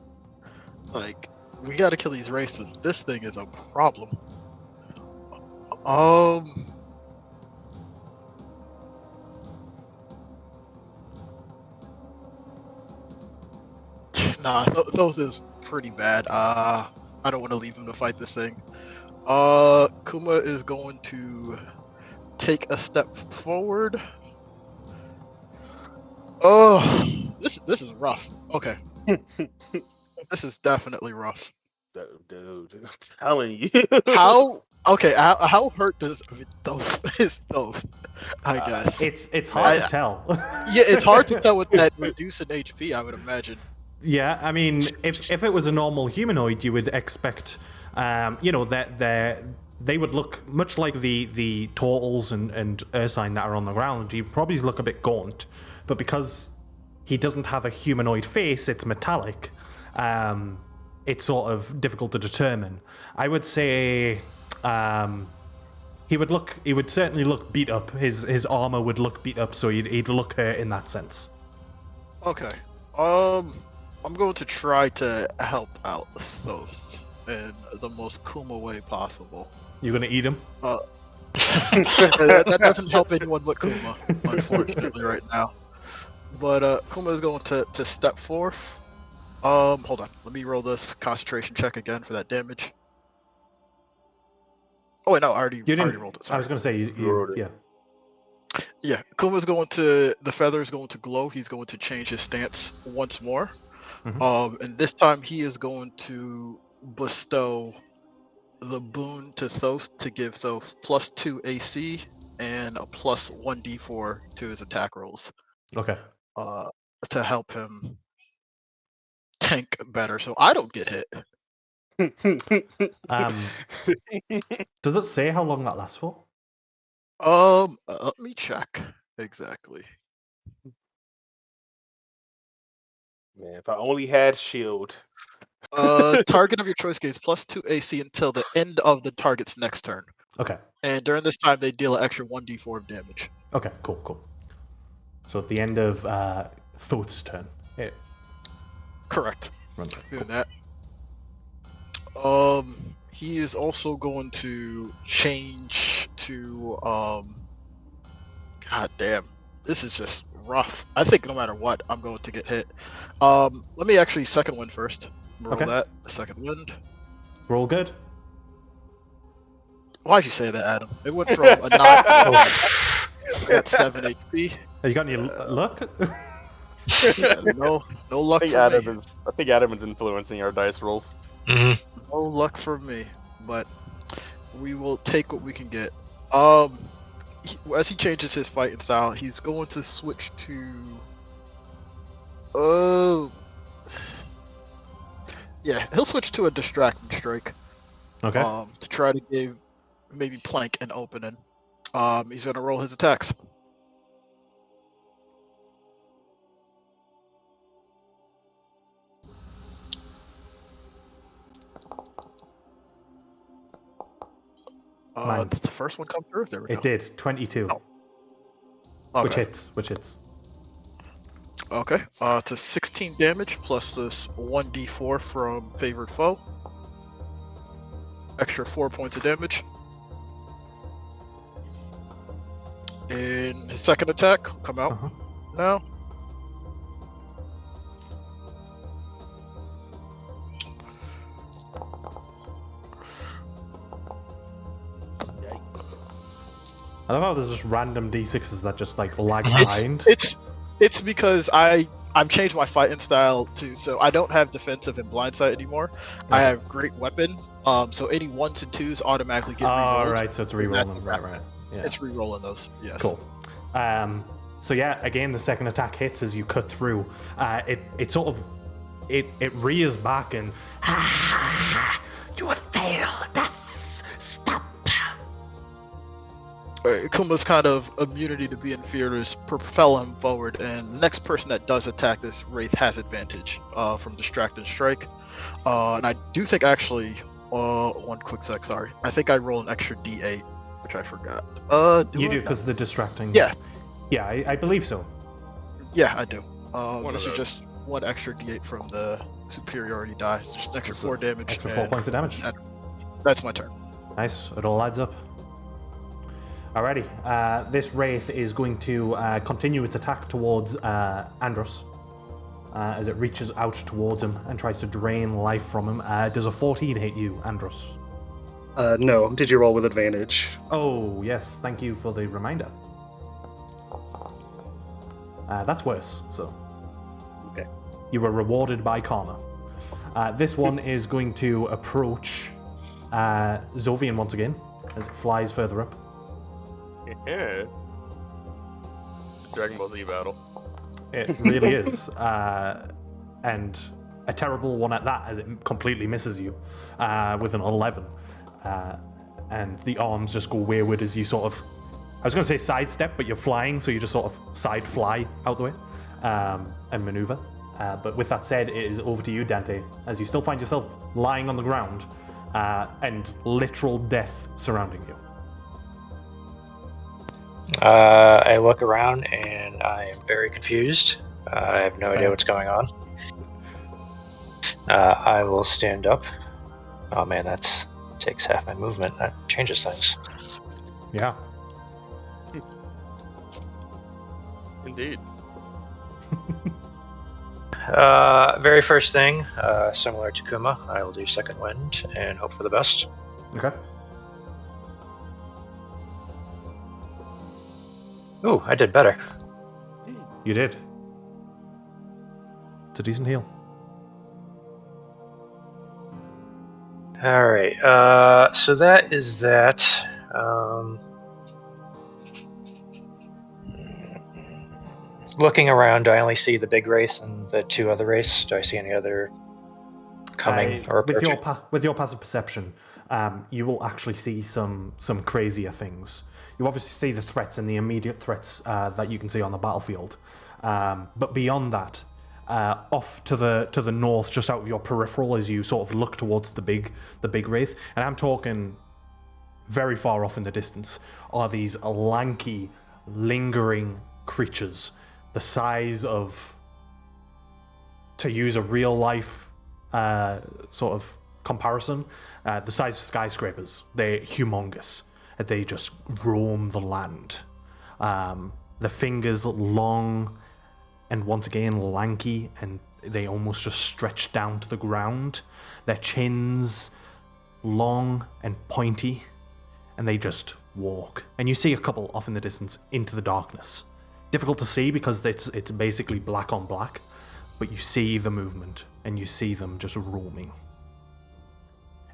Like, we gotta kill these wraiths, but this thing is a problem. Nah, those is pretty bad. I don't want to leave him to fight this thing. Kuma is going to take a step forward. Oh, this is rough. Okay. This is definitely rough. Dude, I'm telling you. How hurt is Thoth? I guess. It's hard to tell. Yeah, it's hard to tell with that reduce in HP, I would imagine. Yeah, I mean, if it was a normal humanoid, you would expect, that they would look much like the turtles and Ursine that are on the ground. He'd probably look a bit gaunt, but because he doesn't have a humanoid face, it's metallic. It's sort of difficult to determine. I would say he would certainly look beat up. His armor would look beat up, so he'd look hurt in that sense. Okay. I'm going to try to help out Thoth in the most Kuma way possible. You're gonna eat him? That doesn't help anyone but Kuma, unfortunately, right now. But Kuma is going to step forth. Hold on. Let me roll this concentration check again for that damage. Oh wait, no, I already rolled it. Sorry. I was gonna say you rolled it. Yeah. Yeah, Kuma's the feather is going to glow. He's going to change his stance once more. Mhm. And this time he is going to bestow the boon to Thoth to give Thoth +2 AC and a +1 D4 to his attack rolls. Okay. To help him tank better, so I don't get hit. Does it say how long that lasts for? Let me check exactly. Man, if I only had shield. Target of your choice gains +2 AC until the end of the target's next turn. Okay. And during this time, they deal an extra 1 D4 of damage. Okay, cool. So at the end of Thoth's turn. Correct. Run. Doing that. He is also going to change to God damn, this is just rough. I think no matter what, I'm going to get hit. Let me actually second wind first. Roll Okay. that. Second wind. Roll good. Why'd you say that, Adam? It went from a 9 to at 7 HP. Have you got any luck? No luck I for me. think Adam is influencing our dice rolls. Mm-hmm. No luck for me, but we will take what we can get. As he changes his fighting style, he's going to switch to. Yeah, he'll switch to a distracting strike. Okay. To try to give maybe Plank an opening. He's gonna roll his attacks. Did the first one come through? There we go. It did. 22. Oh. Okay. Which hits. Okay. To 16 damage plus this 1d4 from favored foe. Extra 4 points of damage. And his second attack will come out now. I love how there's just random D6s that just like lag behind. It's because I've changed my fighting style too, so I don't have defensive and blindside anymore. I have great weapon, so any 1s and 2s automatically get rerolled. Oh, right, so it's rerolling. Right. Yeah. It's rerolling those. Yes. Cool. So yeah, again, the second attack hits as you cut through. It sort of it rears back and you have failed us. Stop. Kuma's kind of immunity to being feared is propel him forward, and the next person that does attack this wraith has advantage from distract and strike. And I do think actually, one quick sec, sorry. I think I roll an extra D8, which I forgot. You do because the distracting. Yeah. Yeah, I believe so. Yeah, I do. One This of is those. just one extra D8 from the superiority die. It's just an extra 4 damage. Extra 4 and points of damage. That's my turn. Nice. It all adds up. Alrighty. This wraith is going to continue its attack towards Andros as it reaches out towards him and tries to drain life from him. Does a 14 hit you, Andros? No. Did you roll with advantage? Oh, yes. Thank you for the reminder. That's worse, so. Okay. You were rewarded by karma. This one is going to approach Zovian once again as it flies further up. Yeah. It's a Dragon Ball Z battle. It really is. And a terrible one at that, as it completely misses you with an 11. And the arms just go wayward as you sort of, I was going to say sidestep, but you're flying, so you just sort of side fly out the way and maneuver. But with that said, it is over to you, Dante, as you still find yourself lying on the ground and literal death surrounding you. I look around and I am very confused. I have no idea what's going on. I will stand up. Oh man, that takes half my movement. That changes things. Yeah. Indeed. Very first thing, similar to Kuma, I will do second wind and hope for the best. Okay. Ooh, I did better. You did. It's a decent heal. All right. So that is that. Looking around, do I only see the big wraith and the two other wraiths? Do I see any other coming or with approaching? with your passive perception, you will actually see some crazier things. You obviously see the threats and the immediate threats that you can see on the battlefield, but beyond that, off to the north, just out of your peripheral, as you sort of look towards the big wraith, and I'm talking very far off in the distance, are these lanky, lingering creatures, the size of, to use a real life sort of comparison, the size of skyscrapers. They're humongous. They just roam the land. The fingers long and once again lanky, and they almost just stretch down to the ground. Their chins long and pointy, and they just walk. And you see a couple off in the distance into the darkness. Difficult to see because it's basically black on black, but you see the movement and you see them just roaming.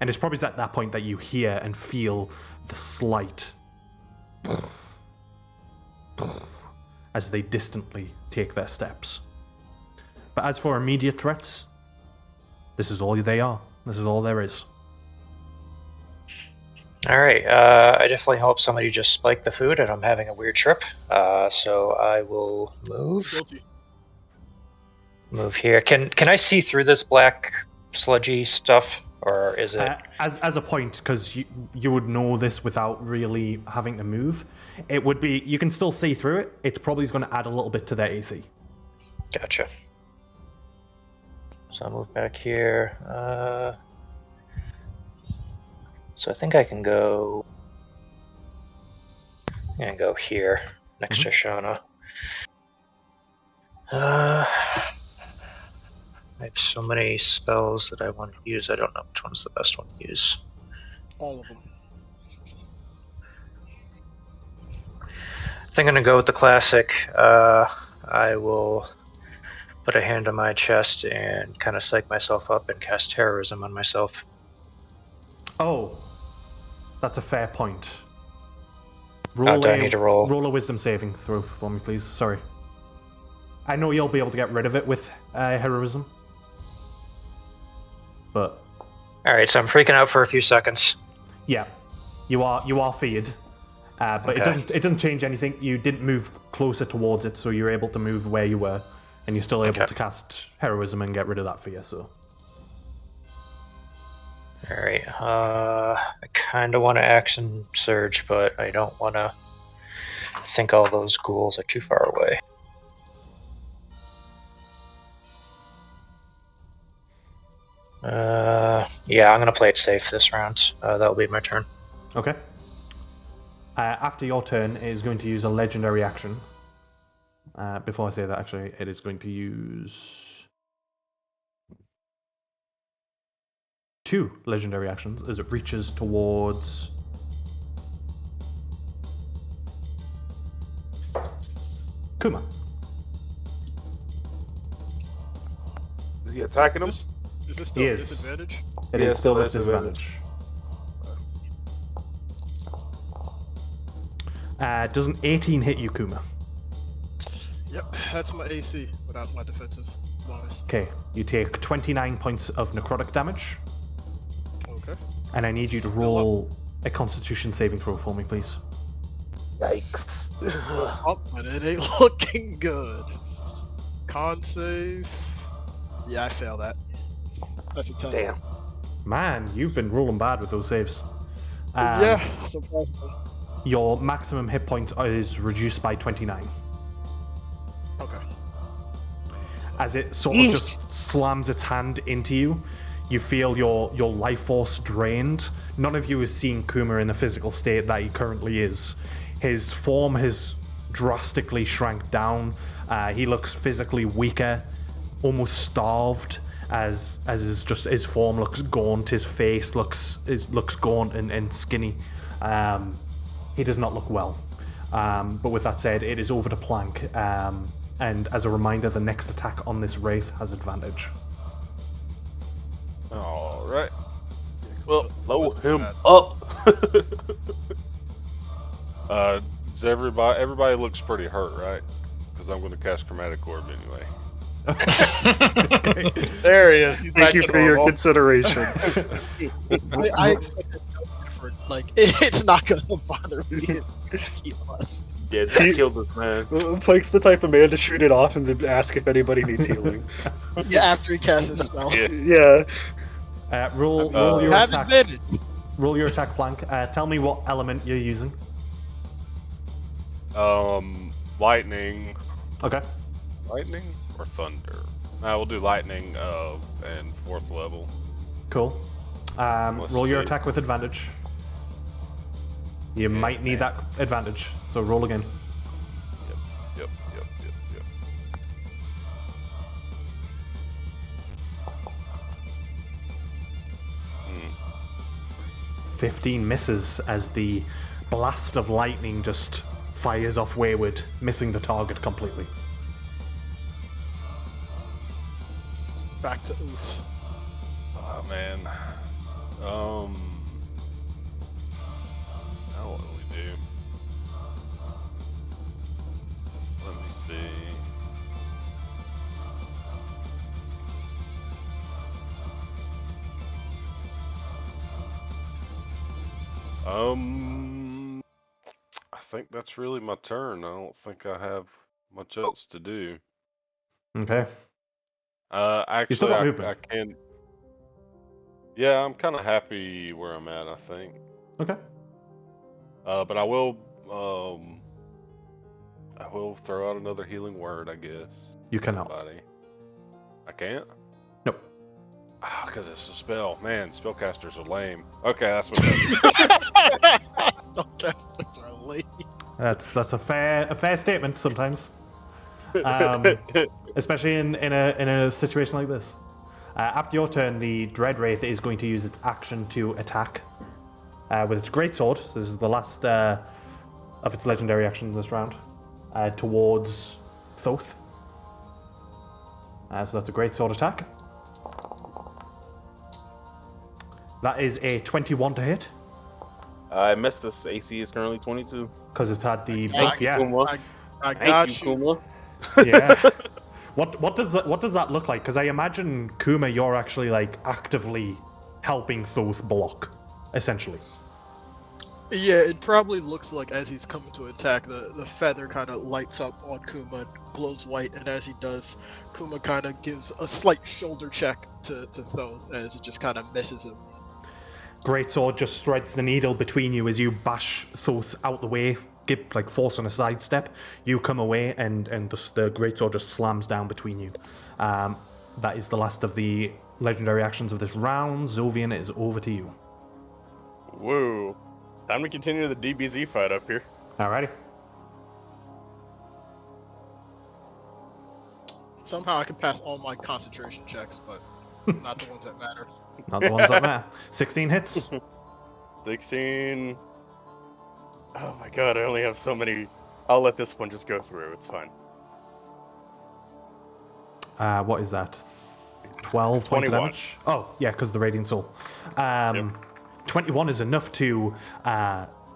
And it's probably at that point that you hear and feel the slight as they distantly take their steps. But as for immediate threats, this is all they are. This is all there is. All right. I definitely hope somebody just spiked the food and I'm having a weird trip. So I will move. Guilty. Move here. Can I see through this black sludgy stuff, or is it? As a point, because you would know this without really having to move, it would be, you can still see through it. It's probably going to add a little bit to their AC. Gotcha. So I'll move back here. So I think I can go. I'm gonna go here next to Shauna. I have so many spells that I want to use. I don't know which one's the best one to use. All of them. I think I'm gonna go with the classic. I will put a hand on my chest and kind of psych myself up and cast terrorism on myself. Oh, that's a fair point. Do I need to roll? Roll a wisdom saving throw for me, please. Sorry. I know you'll be able to get rid of it with heroism, but All right, so I'm freaking out for a few seconds. yeah, you are feared, But Okay. it doesn't change anything. You didn't move closer towards it, so you're able to move where you were, and you're still able Okay. to cast heroism and get rid of that fear. So All right. I kind of want to action surge, but I don't want to. I think all those ghouls are too far away. Yeah, I'm gonna play it safe this round. That'll be my turn. okay. After your turn, it is going to use a legendary action. Before I say that, actually, it is going to use 2 legendary actions as it reaches towards Kuma. Is he attacking him? Is this still He a is. disadvantage? It Yeah, is still still with disadvantage. Doesn't 18 hit you, Kuma? Yep, that's my AC without my defensive bonus. Okay, you take 29 points of necrotic damage, Okay. and I need you to Still roll a Constitution saving throw for me, please. Yikes. Oh, but it ain't looking good. Con save. Yeah, I fail that. That's a 10. Damn. Man, you've been rolling bad with those saves. Yeah, surprisingly. Your maximum hit point is reduced by 29. Okay. As it sort of just slams its hand into you, you feel your life force drained. None of you has seen Kuma in the physical state that he currently is. His form has drastically shrank down. He looks physically weaker, almost starved, as his form looks gaunt. His face looks gaunt and skinny. He does not look well. But with that said, it is over to Plank. And as a reminder, the next attack on this Wraith has advantage. All right. Well, blow him Bad. up. So everybody looks pretty hurt, right? Because I'm going to cast Chromatic Orb anyway. There he is. He's Thank back you to for your normal. consideration. I expected no effort. Like, it's not gonna bother me to heal us. Yeah, that killed this man. Plake's the type of man to shoot it off and then ask if anybody needs healing. Yeah, after he casts his spell. Yeah. Yeah. Roll You your have attack. advantage. Roll your attack, Plank. Tell me what element you're using. Lightning. Okay. Lightning or thunder? We'll do lightning and 4th level. Cool. Let's Roll your see. attack with advantage. You might need that advantage, so roll again. Yep. 15 misses as the blast of lightning just fires off wayward, missing the target completely. Back to Oos. Oh man. Now what do we do? Let me see. I think that's really my turn. I don't think I have much else to do. Okay. You still Actually, got I movement. can. Yeah, I'm kind of happy where I'm at, I think. Okay. But I will throw out another healing word, I guess. You cannot. Somebody. I can't? Nope. Because it's a spell. Man, spellcasters are lame. Okay, that's what Spellcasters are late. That's a fair statement sometimes. Especially in a situation like this. After your turn, the Dread Wraith is going to use its action to attack with its greatsword. This is the last of its legendary actions this round. Towards Thoth. So that's a greatsword attack. That is a 21 to hit I missed this. AC is currently 22. because it's had the Thank buff. Yeah, Kuma. I Thank got you, you. Kuma. yeah. What does that look like? Because I imagine Kuma, you're actually like actively helping Thoth block, essentially. Yeah, it probably looks like as he's coming to attack, the feather kind of lights up on Kuma and glows white, and as he does, Kuma kind of gives a slight shoulder check to Thoth as it just kind of misses him. Greatsword just threads the needle between you as you bash Thoth out the way, force on a sidestep. You come away, and the Greatsword just slams down between you. That is the last of the legendary actions of this round. Zovian, it is over to you. Woo. Time to continue the DBZ fight up here. Alrighty. Somehow I can pass all my concentration checks, but not the ones that matter. Not the ones that matter. 16 hits. 16. Oh my god, I only have so many. I'll let this one just go through. It's fine. What is that? 12 points of 21. damage? Oh, yeah, because the Radiant Soul. 21 is enough to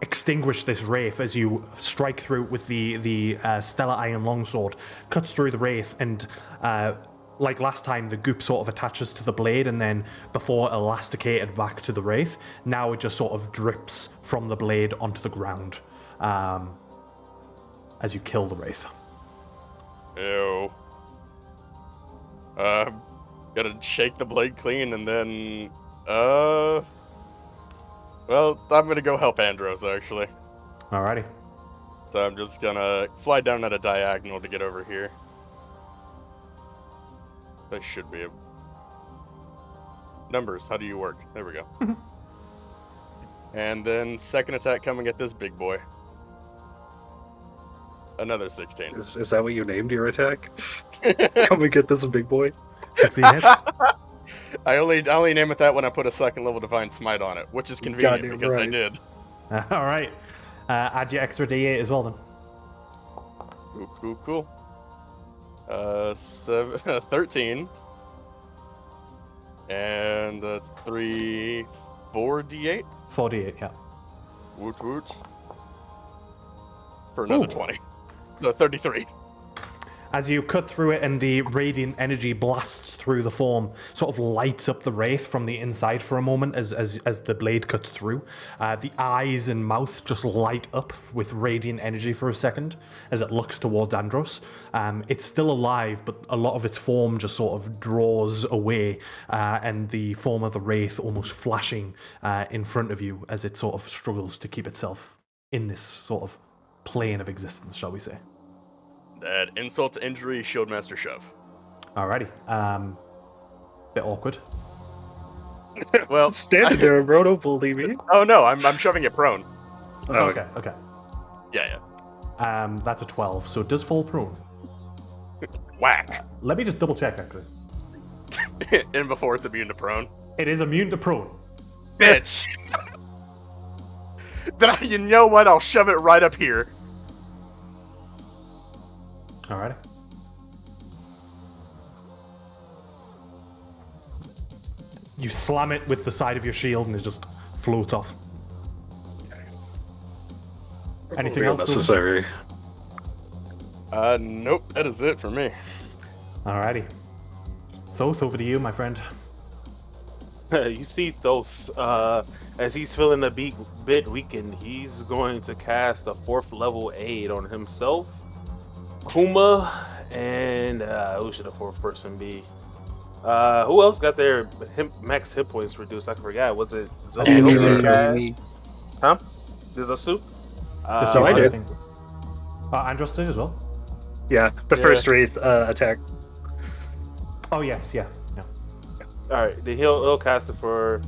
extinguish this wraith as you strike through with the Stellar Iron Longsword. Cuts through the wraith, and like last time, the goop sort of attaches to the blade, and then before elasticated back to the wraith, now it just sort of drips from the blade onto the ground as you kill the wraith. Ew. Gotta shake the blade clean and then, well, I'm gonna go help Andros, actually. Alrighty. So I'm just gonna fly down at a diagonal to get over here. That should be a... Numbers, how do you work? There we go. And then second attack coming at this big boy. Another 16. Is that what you named your attack? Come and get this big boy. 16 hits. I only name it that when I put a second level Divine Smite on it, which is convenient Goddamn because I right. did. Alright. Add your extra D8 as well then. Cool. 13. And that's 4d8? 4d8, yeah. Woot. For another 20. So 33. As you cut through it and the radiant energy blasts through the form, sort of lights up the wraith from the inside for a moment as the blade cuts through. The eyes and mouth just light up with radiant energy for a second as it looks towards Andros. It's still alive, but a lot of its form just sort of draws away, and the form of the wraith almost flashing in front of you as it sort of struggles to keep itself in this sort of plane of existence, shall we say. That insult to injury, Shieldmaster shove. Alrighty. Bit awkward. Well, Stand there, bro. Don't bully me. Oh no, I'm shoving it prone. Oh, Okay. Yeah. That's a 12, so it does fall prone. Whack. Let me just double check, actually. And before it's immune to prone. It is immune to prone. Bitch. You know what? I'll shove it right up here. Alrighty. You slam it with the side of your shield and it just floats off. Anything else? Necessary. Nope. That is it for me. Alrighty. Thoth, over to you, my friend. You see Thoth, as he's feeling a bit weakened, he's going to cast a 4th level aid on himself, Kuma, and who should a 4th person be? Who else got their max hit points reduced? I forgot. Was it Andros. Huh? Is that Soup? So I did. Andros did as well. Yeah, the Yeah. first wraith attack. Oh, yes, yeah. Alright, he'll cast it for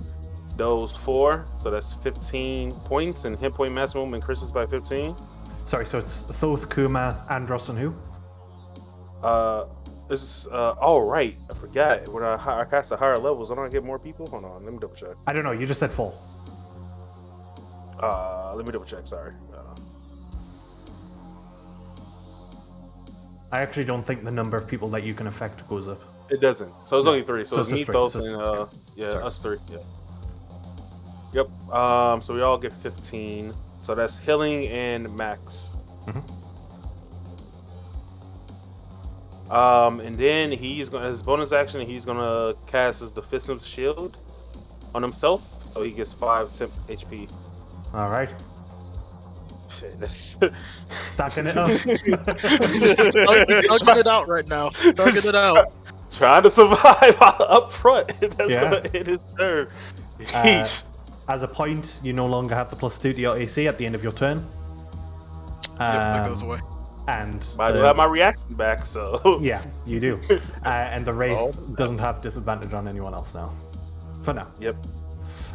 those 4, so that's 15 points, and hit point maximum increases by 15. Sorry, so it's Thoth, Kuma, Andros, and who? This is, oh right, I forgot. When I cast at higher levels, don't I get more people? Hold on, let me double check. I don't know, you just said 4. Let me double check, sorry. I actually don't think the number of people that you can affect goes up. It doesn't. So it's No. only 3. So, So it's it's me, just Thoth, three. and Sorry. us 3. Yeah. Yep. So we all get 15. So that's healing and max. And then he's gonna, his bonus action, he's gonna cast his defensive shield on himself, so he gets 5 temp HP. Alright. Stacking it up. Thugging it out right now. Thugging it out. Trying to survive up front. That's Yeah. gonna hit his turn. As a point, you no longer have the +2 to your AC at the end of your turn. Yep, that goes away. And I do have my reaction back, so yeah, you do. And the Wraith doesn't have disadvantage on anyone else now. For now. Yep.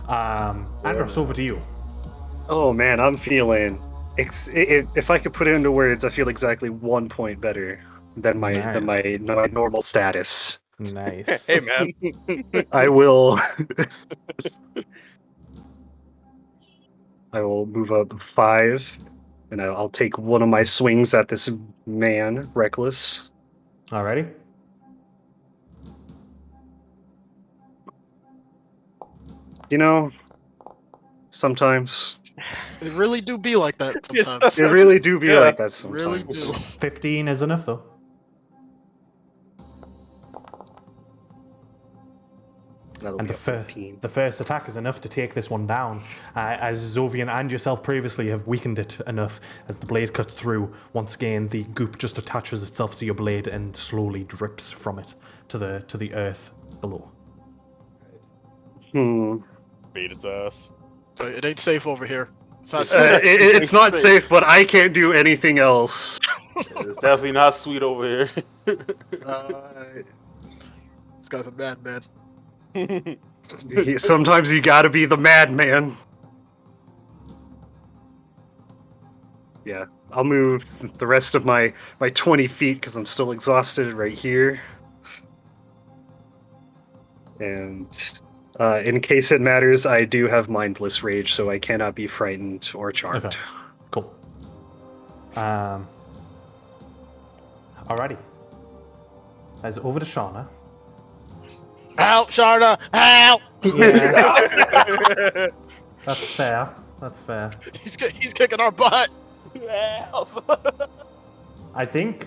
Andros, over to you. Oh man, I'm feeling. If I could put it into words, I feel exactly 1 point better than my normal status. Nice. Hey man. I will. I will move up 5, and I'll take one of my swings at this man, Reckless. Alrighty. You know, sometimes It really do be like that sometimes. it really do be Yeah, like that. Really Sometimes. do. 15 is enough, though. That'll And be the, a 15. the first attack is enough to take this one down, as Zovian and yourself previously have weakened it enough. As the blade cuts through, once again the goop just attaches itself to your blade and slowly drips from it to the earth below. Beat its ass. So it ain't safe over here. It's not safe. It's not safe, but I can't do anything else. It's definitely not sweet over here. This guy's a madman. Sometimes you gotta be the madman. Yeah, I'll move the rest of my 20 feet because I'm still exhausted right here. And in case it matters, I do have mindless rage, so I cannot be frightened or charmed. Okay. Cool. Alrighty. As over to Shauna. Help, Sharda! Help! Yeah. That's fair. That's fair. He's kicking our butt. I think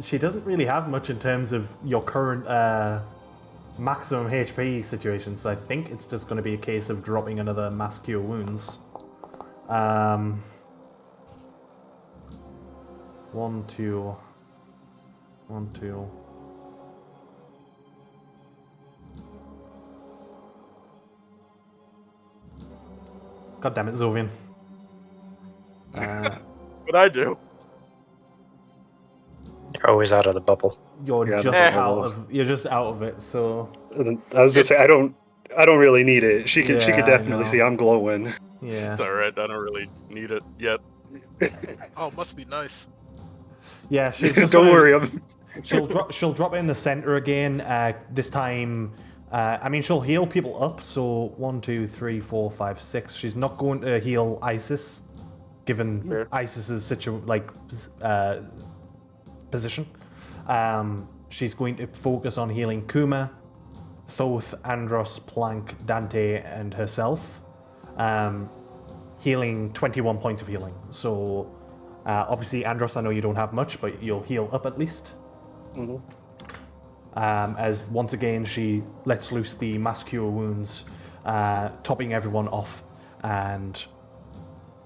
she doesn't really have much in terms of your current maximum HP situation, so I think it's just going to be a case of dropping another Mass Cure Wounds. 1, 2. 1, 2. God damn it, Zovian. What'd I do? You're always out of the bubble. You're Yeah, just that's out all. of it. So I was just saying, I don't really need it. She could Yeah, I definitely know. see I'm glowing. yeah, It's alright, I don't really need it yet. Oh, must be nice. yeah. She's just Don't gonna- worry, She'll drop it in the center again. This time, I mean, she'll heal people up. So 1, 2, 3, 4, 5, 6. She's not going to heal Isis, given Fair. Isis's position. She's going to focus on healing Kuma, Thoth, Andros, Plank, Dante, and herself. Healing 21 points of healing. So obviously, Andros, I know you don't have much, but you'll heal up at least. As once again she lets loose the Mass Cure Wounds, topping everyone off, and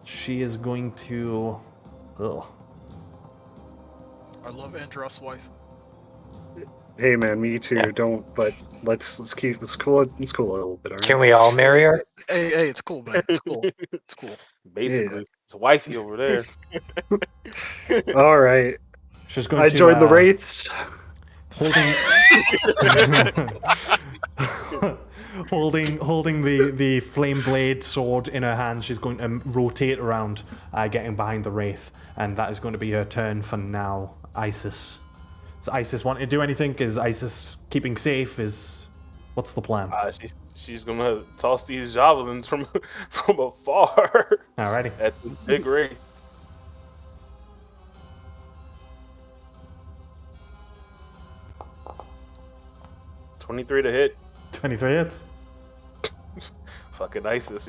she is going to. Ugh. I love Andros' wife. Hey man, me too. Yeah. Don't. But let's cool a little bit. All right? Can we all marry her? Hey, it's cool, man. It's cool. It's cool. Basically, it's a wifey over there. All right. She's going I to joined the wraiths. holding the flame blade sword in her hand. She's going to rotate around, getting behind the wraith, and that is going to be her turn for now. Isis. Does Isis want to do anything? Is Isis keeping safe? What's the plan? She's gonna toss these javelins from afar Alrighty. at this big ring. $23 to hit. 23 hits. Fucking Isis.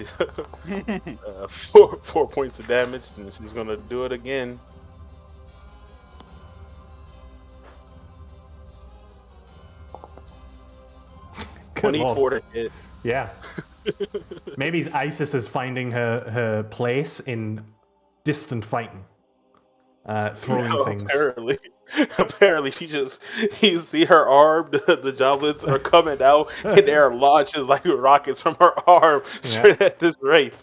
4 points of damage, and she's gonna do it again. Good 24 lord. to hit. Yeah. Maybe Isis is finding her place in distant fighting, throwing things. Apparently, you see her arm. The javelins are coming out, and they are launches like rockets from her arm straight at this wraith.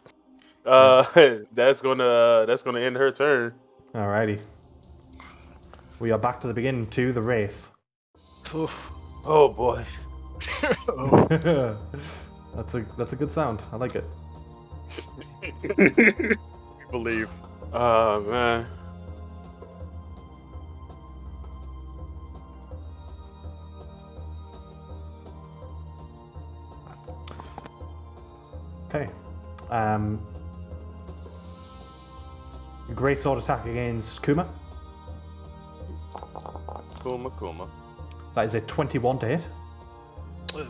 That's gonna end her turn. Alrighty. We are back to the beginning to the wraith. Oof. Oh boy. Oh, That's a good sound. I like it. We believe. Oh man. Okay. Great sword attack against Kuma. Kuma. That is a 21 to hit,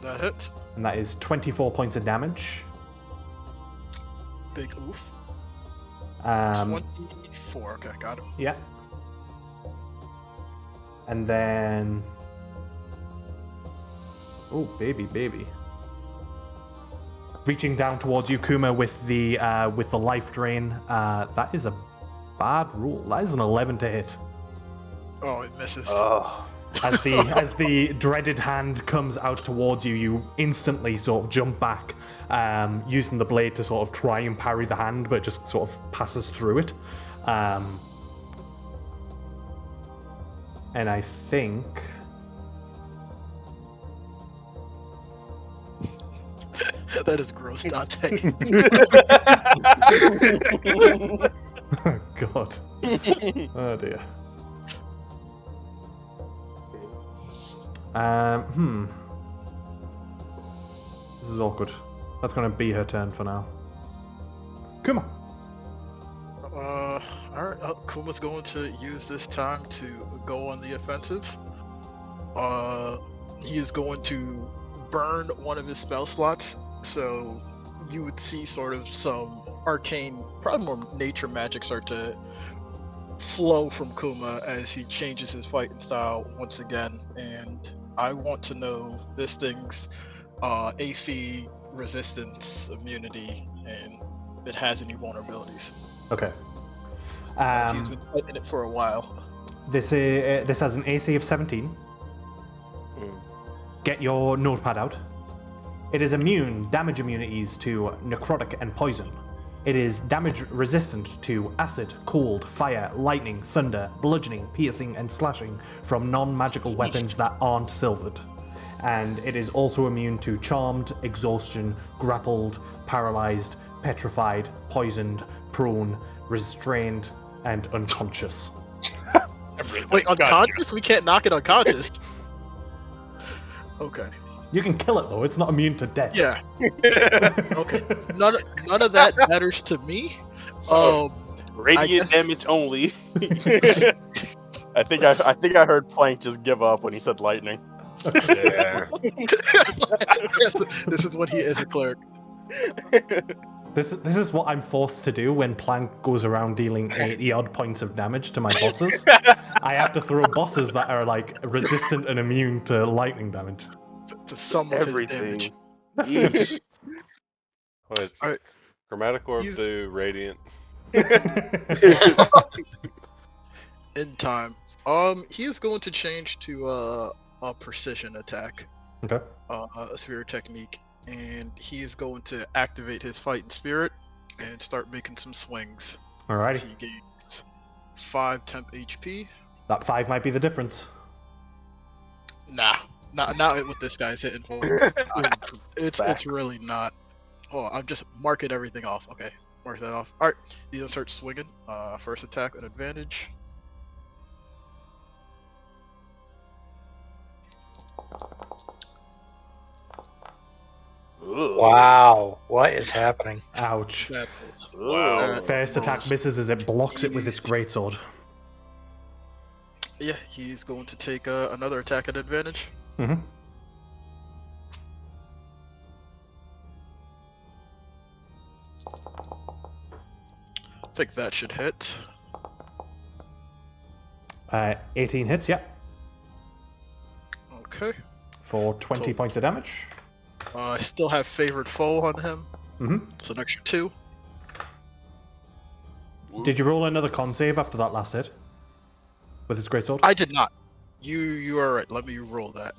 that hits. and that is 24 points of damage. Big oof. 24. Okay, got him. Yeah. And then... Oh, baby. Reaching down towards you, Kuma, with the life drain. That is a bad roll. That is an 11 to hit. Oh, it misses. As the dreaded hand comes out towards you, you instantly sort of jump back, using the blade to sort of try and parry the hand, but it just sort of passes through it. And I think... That is gross, Dante. Oh, God. Oh, dear. This is awkward. That's going to be her turn for now. Kuma. Alright, Kuma's going to use this time to go on the offensive. He is going to burn one of his spell slots, so you would see sort of some arcane, probably more nature magic start to flow from Kuma as he changes his fighting style once again, and I want to know this thing's AC resistance, immunity, and if it has any vulnerabilities. Okay. He's been fighting it for a while. This has an AC of 17. Get your notepad out. It is damage immunities to necrotic and poison. It is damage resistant to acid, cold, fire, lightning, thunder, bludgeoning, piercing, and slashing from non-magical weapons that aren't silvered. And it is also immune to charmed, exhaustion, grappled, paralyzed, petrified, poisoned, prone, restrained, and unconscious. Wait, unconscious? We can't knock it unconscious. Okay. You can kill it though, it's not immune to death. Yeah. Okay. None of that matters to me. Radiant damage only. I think I heard Plank just give up when he said lightning. Yeah. This is what he is, a cleric. This is what I'm forced to do when Plank goes around dealing 80 odd points of damage to my bosses. I have to throw bosses that are like resistant and immune to lightning damage. To some of his damage. Yeesh. What? Alright. Chromatic Orb to Radiant. In time. He is going to change to a precision attack. Okay. A spirit technique. And he is going to activate his fighting spirit and start making some swings. Alrighty. He gains 5 temp HP. That 5 might be the difference. Nah, not what this guy's hitting for. It's really not. Hold on, I'm just marking everything off. Okay, mark that off. All right, he's gonna start swinging. First attack at advantage. Wow, what is happening? Ouch. That is, Wow. First attack misses as it blocks it with its greatsword. yeah, he's going to take another attack at advantage. Mm-hmm. I think that should hit. 18 hits, yeah. Okay. For 20 So- points of damage. I still have favored foe on him. Mm-hmm. So an extra 2. Did you roll another con save after that last hit? With his greatsword? I did not. You are right. Let me roll that.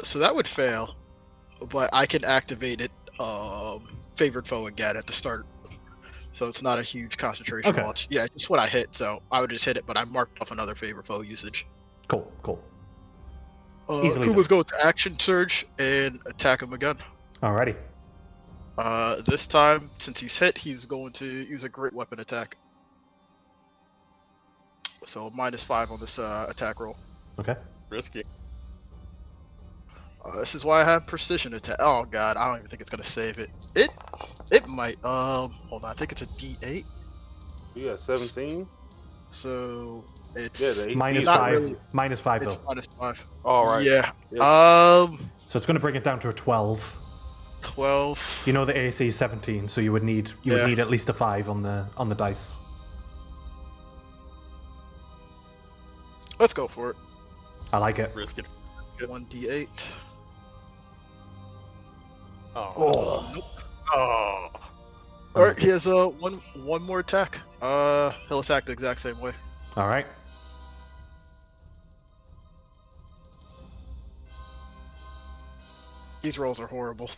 So that would fail, but I can activate it. Favored foe again at the start, so it's not a huge concentration Okay. loss. Yeah, just what I hit. So I would just hit it, but I marked off another favored foe usage. Cool. Easily Kuma's going to action surge and attack him again. Alrighty. This time, since he's hit, he's going to use a great weapon attack. So -5 on this attack roll. Okay. Risky. This is why I have precision attack. Oh god, I don't even think it's gonna save it. It might. Hold on. I think it's a D8. You got 17. So it's Yeah, the 18. Minus not 5. really- Minus 5 it's though. -5. All right. Yeah. Yeah. So it's going to bring it down to a 12. 12. You know the AC is 17, so you would need Yeah. at least a 5 on the dice. Let's go for it. I like it. Risk it. 1d8. Oh. Nope. Oh. Alright, he has one more attack. He'll attack the exact same way. All right. These rolls are horrible.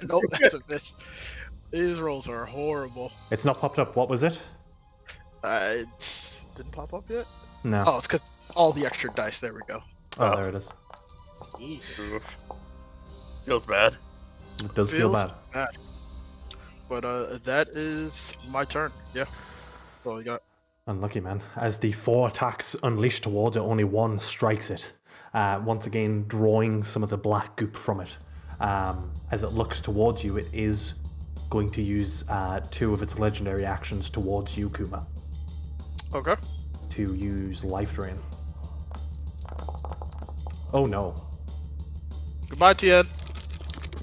Nope, that's a miss. These rolls are horrible. It's not popped up. What was it? It didn't pop up yet? No. Oh, it's because all the extra dice. There we go. Oh, there it is. Oof. Feels bad. It does feel Feels bad. But that is my turn. Yeah. That's all you got. Unlucky, man. As the 4 attacks unleashed towards it, only one strikes it. Once again, drawing some of the black goop from it. As it looks towards you, it is going to use 2 of its legendary actions towards you, Kuma. Okay. To use Life Drain. Oh no. Goodbye, Tien.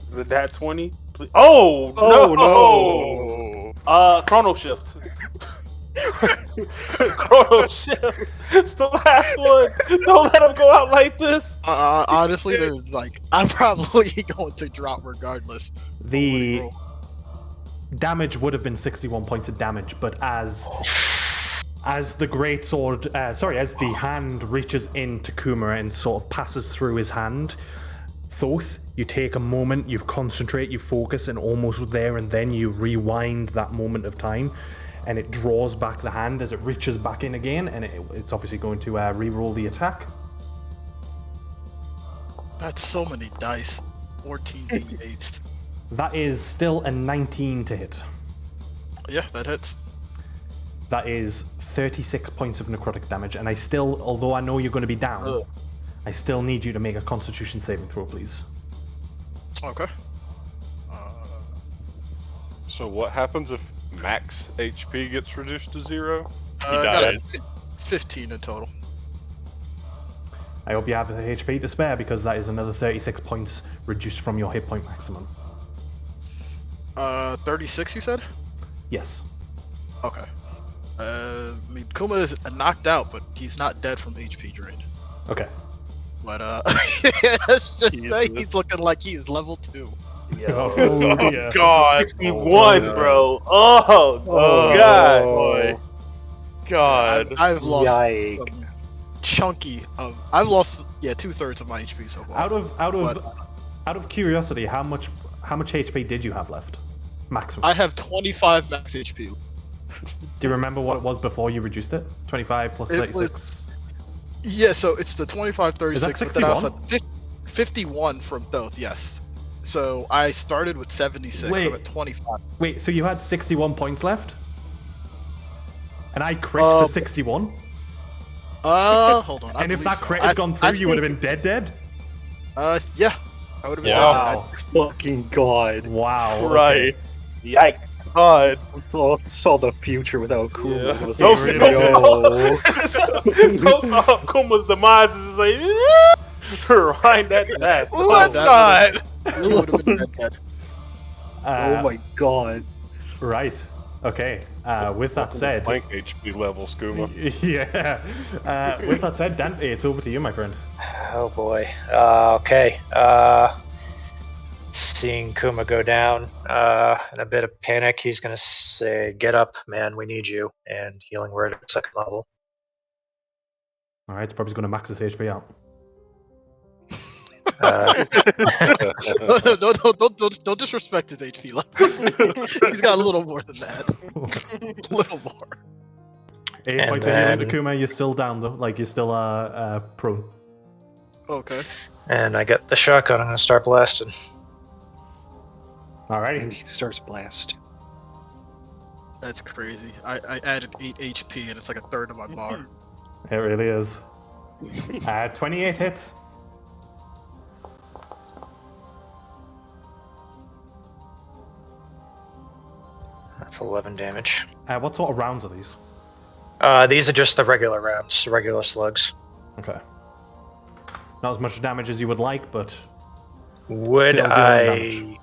Is it that 20? Please. Oh no! no! Chrono Shift. Chrono Shift. It's the last one. Don't let him go out like this. Honestly, there's I'm probably going to drop regardless. The Roll. damage would have been 61 points of damage, but as the great sword, as the hand reaches into Kuma and sort of passes through his hand, Thoth, you take a moment, you concentrate, you focus, and almost there and then you rewind that moment of time, and it draws back the hand as it reaches back in again, and it's obviously going to re-roll the attack. That's so many dice. 14 d8s. That is still a 19 to hit. Yeah, that hits. That is 36 points of necrotic damage, and I still, although I know you're going to be down, I still need you to make a Constitution saving throw, please. Okay. So what happens if max HP gets reduced to 0? Got a 15 in total. I hope you have the HP to spare, because that is another 36 points reduced from your hit point maximum. 36 you said? Yes. Okay. I mean, Kuma is knocked out, but he's not dead from HP drain. Okay. But let's just say Jesus. he's looking like he's level 2. Oh, dear. God. 61, no. bro. Oh, God. Boy. God. I've lost Yikes. some chunky of. I've lost 2/3 of my HP so far. Out of curiosity, how much HP did you have left? Maximum. I have 25 max HP. Do you remember what it was before you reduced it? 25 plus It 36. Yeah, so it's the 25, 36, that but then I also 61? had 51 from Thoth, yes. So I started with 76, Wait. I'm at 25. Wait, so you had 61 points left? And I crit for 61? Hold on. I And if believe that so. crit had gone through, I you would have think- been dead? Yeah. I would have been Wow. Fucking God. Wow. okay. Right. Yikes. God. Saw the future without Kuma. Yeah. It was Those- like, those- no. Those are Kuma's demise is like, rewind that to that. Let's that not. You would have been dead. Oh my God. Right. Okay. With that said, Blank HP level, Skooma. yeah. With that said, Dante, it's over to you, my friend. Oh boy. Okay. Seeing Kuma go down, in a bit of panic, he's going to say, "Get up, man, we need you." And healing word at 2nd level. All right, it's probably going to max his HP out. Don't disrespect his HP level. He's got a little more than that. A little more. 8 And points of healing to then- Kuma. You're still down though, like you're still prone. Okay. And I got the shotgun. I'm going to start blasting. And Alrighty. he starts blast. That's crazy. I added 8 HP and it's like a third of my bar. It really is. 28 hits. That's 11 damage. What sort of rounds are these? These are just the regular rounds, regular slugs. Okay. Not as much damage as you would like, but Would Still dealing I? damage.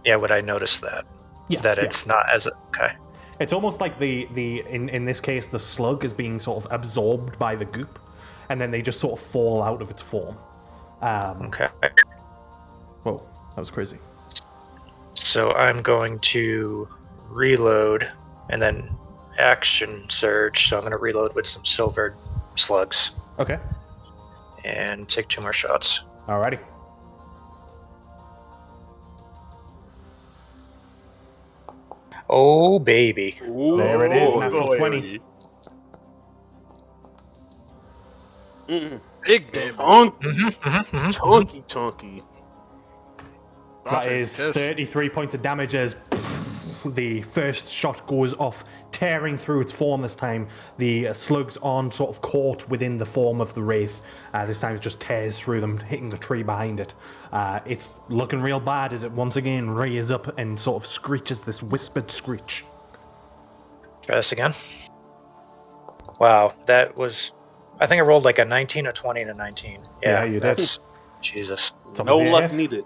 Yeah, would I notice that? yeah, That yeah. it's not as okay. It's almost like in this case the slug is being sort of absorbed by the goop, and then they just sort of fall out of its form. Okay. Whoa, that was crazy. So I'm going to reload and then action surge. So I'm going to reload with some silver slugs Okay. and take 2 more shots. Alrighty. Oh baby. There it is, natural boy. 20. Big damage. Chunky. That Dante's is pissed. 33 points of damage as the first shot goes off, tearing through its form this time. The slugs aren't sort of caught within the form of the wraith. This time it just tears through them, hitting the tree behind it. It's looking real bad as it once again rears up and sort of screeches this whispered screech. Try this again. Wow, that was. I think I rolled like a 19, a 20, and a 19. Yeah, you did. that's- Jesus. It's No obviously a luck hit. needed.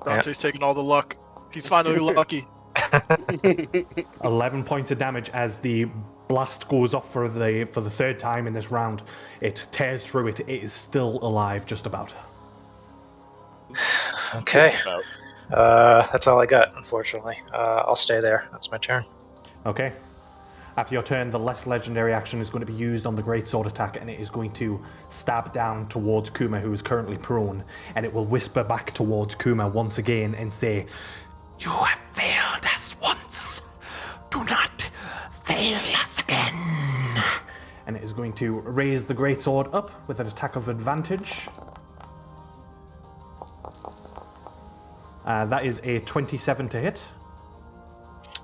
Dante's taking all the luck. He's finally lucky. 11 points of damage as the blast goes off for the third time in this round. It tears through it. It is still alive, just about. Okay. About. That's all I got, unfortunately. I'll stay there. That's my turn. Okay. After your turn, the less legendary action is going to be used on the great sword attack, and it is going to stab down towards Kuma, who is currently prone, and it will whisper back towards Kuma once again and say, "You have failed us once. Do not fail us again." And it is going to raise the great sword up with an attack of advantage. That is a 27 to hit.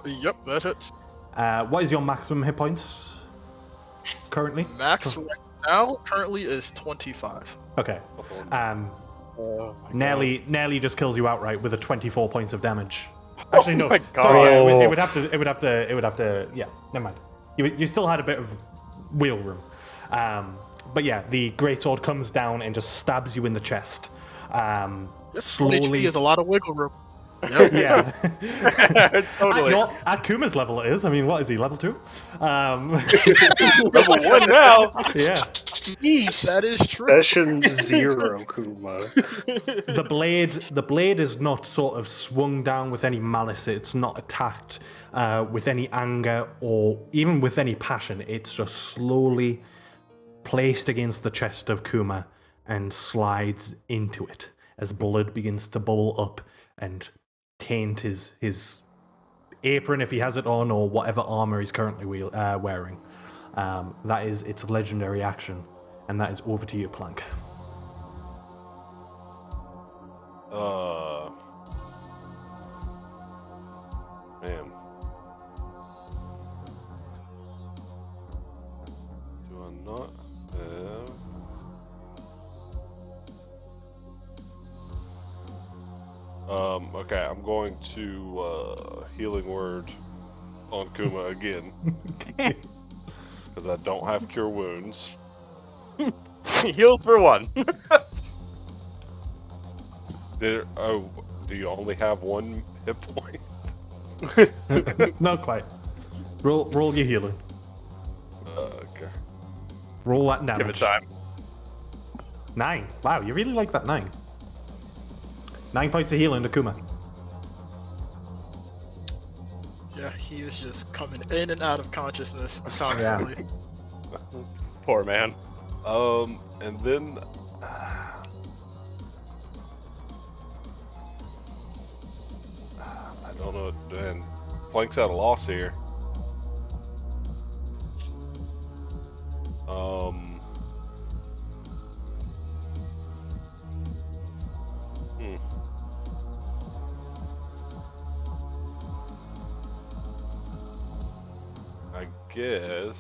Yep, that hits. What is your maximum hit points currently? Max right now currently is 25. Okay. Nearly just kills you outright with a 24 points of damage. Actually, no. my God. Sorry, it would have to. Yeah, never mind. You still had a bit of wheel room. But yeah, the greatsword comes down and just stabs you in the chest. Yep, Slowly. HP is a lot of wiggle room. Yep. Yeah. Totally. At Kuma's level, it is. I mean, what is he, level 2? Level 1 now. Yeah. That is true. Session 0, Kuma. The blade is not sort of swung down with any malice. It's not attacked with any anger or even with any passion. It's just slowly placed against the chest of Kuma and slides into it as blood begins to bubble up and taint his apron if he has it on, or whatever armor he's currently wearing. That is its legendary action, and that is over to you, Plank. Man. Do I not have... Okay, I'm going to healing word on Kuma again. Because I don't have cure wounds. Heal for 1. Do you only have 1 hit point? Not quite. Roll your healing. Okay. Roll that damage. Give it time. 9. Wow, you really like that 9. 9 points of healing to Kuma. Yeah, he is just coming in and out of consciousness constantly. Poor man. And then I don't know. Man, Plank's at a loss here. I guess.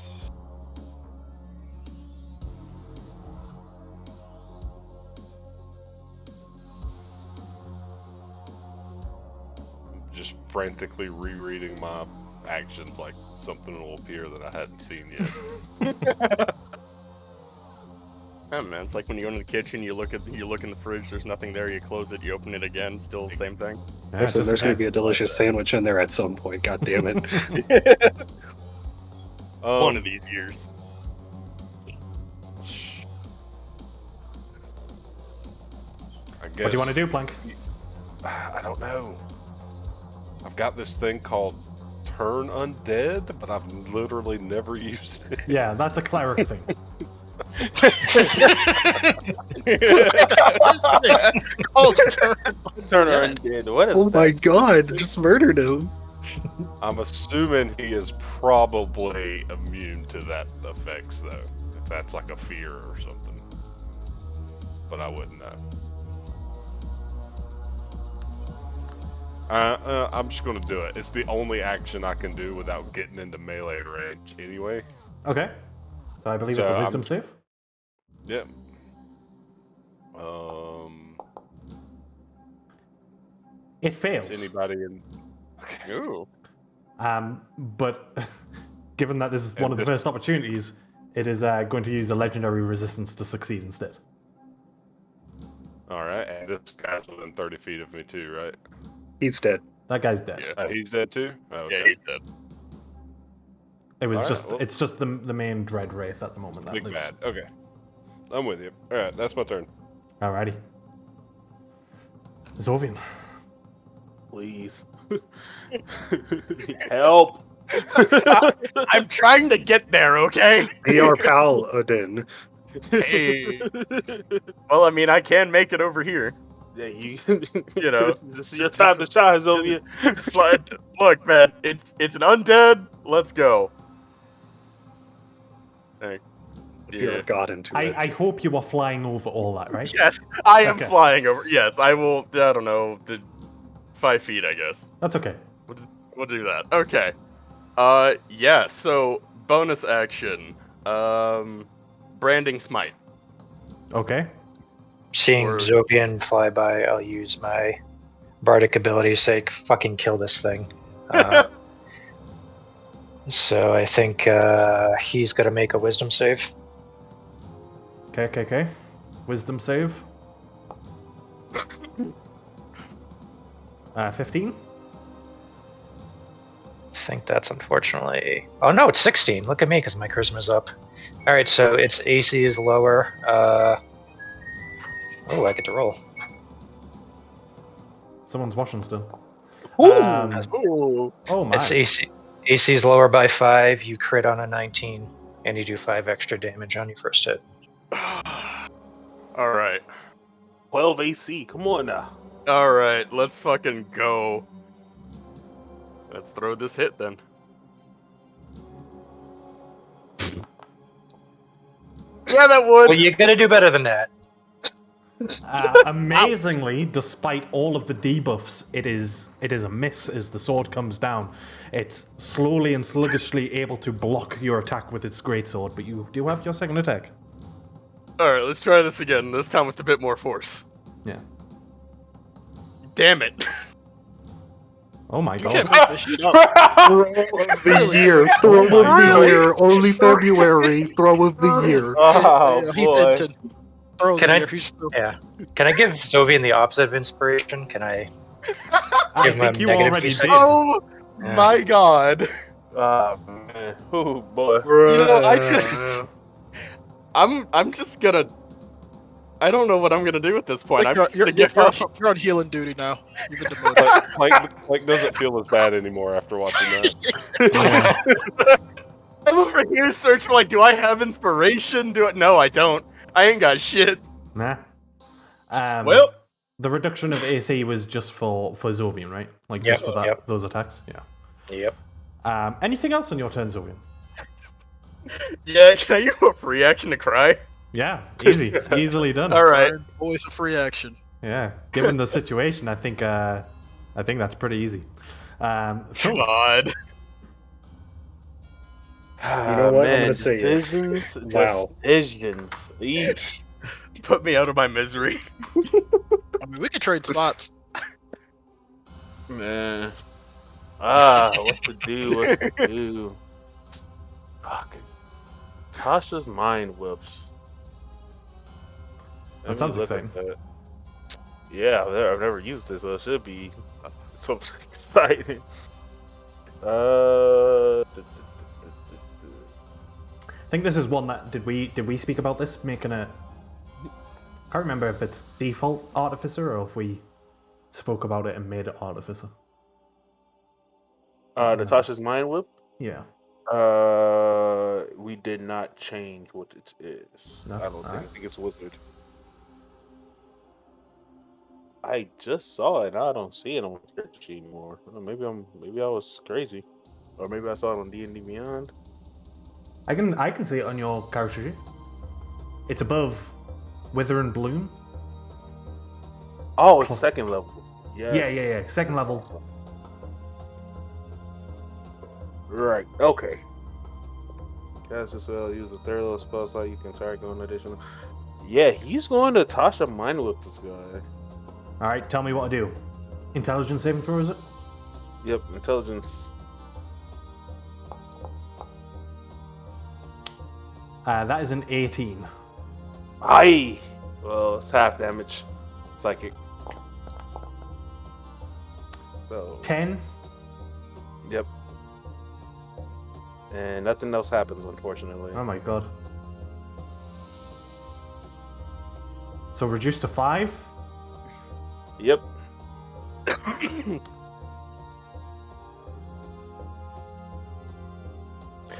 Just frantically rereading my actions like something will appear that I hadn't seen yet. Oh man, it's like when you go into the kitchen, you look in the fridge, there's nothing there, you close it, you open it again, still the same thing. Yeah, So there's going to be a delicious sandwich in there at some point. God damn it! One of these years. I guess. What do you want to do, Plank? I don't know. I've got this thing called Turn Undead, but I've literally never used it. Yeah, that's a cleric thing. Turner Undead. What is Oh my god! Just murdered him. I'm assuming he is probably immune to that effects, though. If that's like a fear or something. But I wouldn't know. I'm just gonna do it. It's the only action I can do without getting into melee range anyway. Okay. So I believe So it's a wisdom save. Yep. It fails. Is anybody in? Okay. Ooh. But given that this is one of the first opportunities, it is going to use a legendary resistance to succeed instead. All right, and this guy's within 30 feet of me too, right? He's dead. That guy's dead. Yeah. He's dead too. Oh, okay. Yeah, he's dead. It was Alright, just well- it's just the main dread wraith at the moment that Big lives. bad. Okay, I'm with you. All right, that's my turn. Alrighty. Zovian. Please. Help. I'm trying to get there, okay? Be our pal, Odin. Hey. Well, I mean, I can make it over here. Yeah, you You know, this is your time to shine, Zovia. It's like, look, man, it's an undead. Let's go. Hey. Fear Yeah. of God into it. I hope you are flying over all that, right? Yes, I am Okay. flying over. Yes, I will. I don't know, 5 feet, I guess. That's okay. We'll do that. Okay. Yeah. So bonus action. Branding smite. Okay. Seeing Or- Zovian fly by, I'll use my bardic ability to say, fucking kill this thing. So I think he's going to make a wisdom save. Okay. Wisdom save. 15. I think that's unfortunately... Oh no, it's 16. Look at me, because my charisma's up. Alright, so its AC is lower. Oh, I get to roll. Someone's watching still. Ooh. Oh my. Its AC is lower by 5. You crit on a 19, and you do 5 extra damage on your first hit. All right. 12 AC. Come on now. All right. Let's fucking go. Let's throw this hit then. Yeah, that would. Well, you're going to do better than that. Amazingly, despite all of the debuffs, it is a miss as the sword comes down. It's slowly and sluggishly able to block your attack with its greatsword, but you do have your second attack. All right, let's try this again. This time with a bit more force. Yeah. Damn it. Oh my You god. can't make this shit up. Throw of the year. Throw of the year. Only February. Throw of the year. Oh Yeah, he's boy. into throws Can I- here. He's still... Yeah. Can I give Zovian the opposite of inspiration? Can I? I Give him think a you negative already D6. did. Oh Yeah. my god. Oh man. Oh boy. You know, I just I'm just gonna I don't know what I'm gonna do at this point. Like I'm just gonna give her. you're on healing duty now. You've been demoted. Plank doesn't feel as bad anymore after watching that. Yeah. I'm over here searching, like, do I have inspiration? No, I don't. I ain't got shit. Nah. Well. The reduction of AC was just for Zovian, right? Like Yep, just for that yep. those attacks. Yeah. Yep. Anything else on your turn, Zovian? Yeah, can I use a free action to cry? Yeah, easy, easily done. All right. Always a free action. Yeah, given the situation, I think that's pretty easy. Phil, God. You know what? I'm gonna say it. decisions. Wow. Decisions. Each. Put me out of my misery. I mean, we could trade spots. Man. What to do? What to do? Fucking. Tasha's mind whips. Let me sounds look at exciting. that. Yeah, I've never used this, so it should be something exciting. I think this is one that did we speak about this making a. I can't remember if it's default artificer or if we spoke about it and made it artificer. Natasha's mind whip. Yeah. We did not change what it is. No? I don't Alright. think it's wizard. I just saw it. I don't see it on my character sheet anymore. Maybe I was crazy, or maybe I saw it on D&D Beyond. I can see it on your character sheet. It's above Wither and Bloom. Oh, it's second level. Yes. Yeah. Second level. Right. Okay. Cast as well. Use a third level spell slot. You can target one additional. Yeah, he's going to Tasha mind whip this guy. All right, tell me what to do. Intelligence saving throw, is it? Yep, intelligence. That is an 18. Aye. Well, it's half damage. Psychic. So. 10. Yep. And nothing else happens, unfortunately. Oh my god. So reduced to 5. Yep.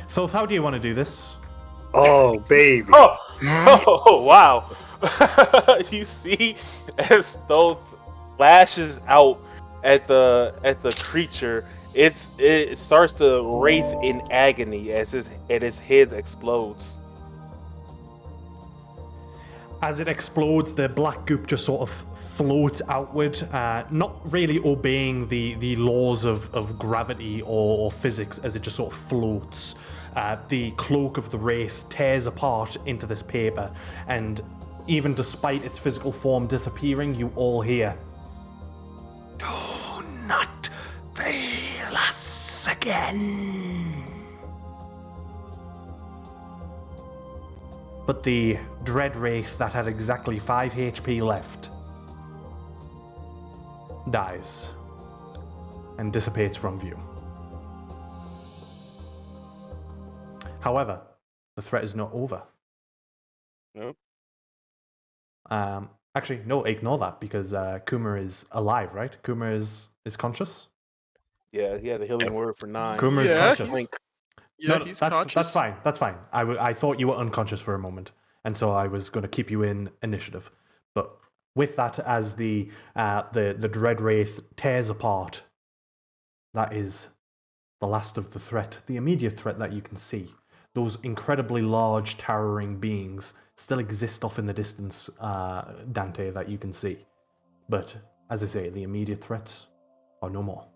Phil, how do you want to do this? Oh, baby. Oh, wow. You see, as Thoth lashes out at the creature, it starts to wraith in agony as his head explodes. As it explodes, the black goop just sort of floats outward, not really obeying the laws of gravity or physics, as it just sort of floats. The cloak of the wraith tears apart into this paper, and even despite its physical form disappearing, you all hear, "Do not fail us again." But the dread wraith that had exactly 5 HP left dies and dissipates from view. However, the threat is not over. Nope. Actually, no, ignore that, because Kuma is alive, right? Kuma is conscious? Yeah, he had a healing word for 9. Kuma is Yeah, conscious. he's- No, he's that's conscious. fine. That's fine. I thought you were unconscious for a moment, and so I was going to keep you in initiative. But with that, as the dread wraith tears apart, that is the last of the threat, the immediate threat that you can see. Those incredibly large, towering beings still exist off in the distance, Dante, that you can see. But as I say, the immediate threats are no more.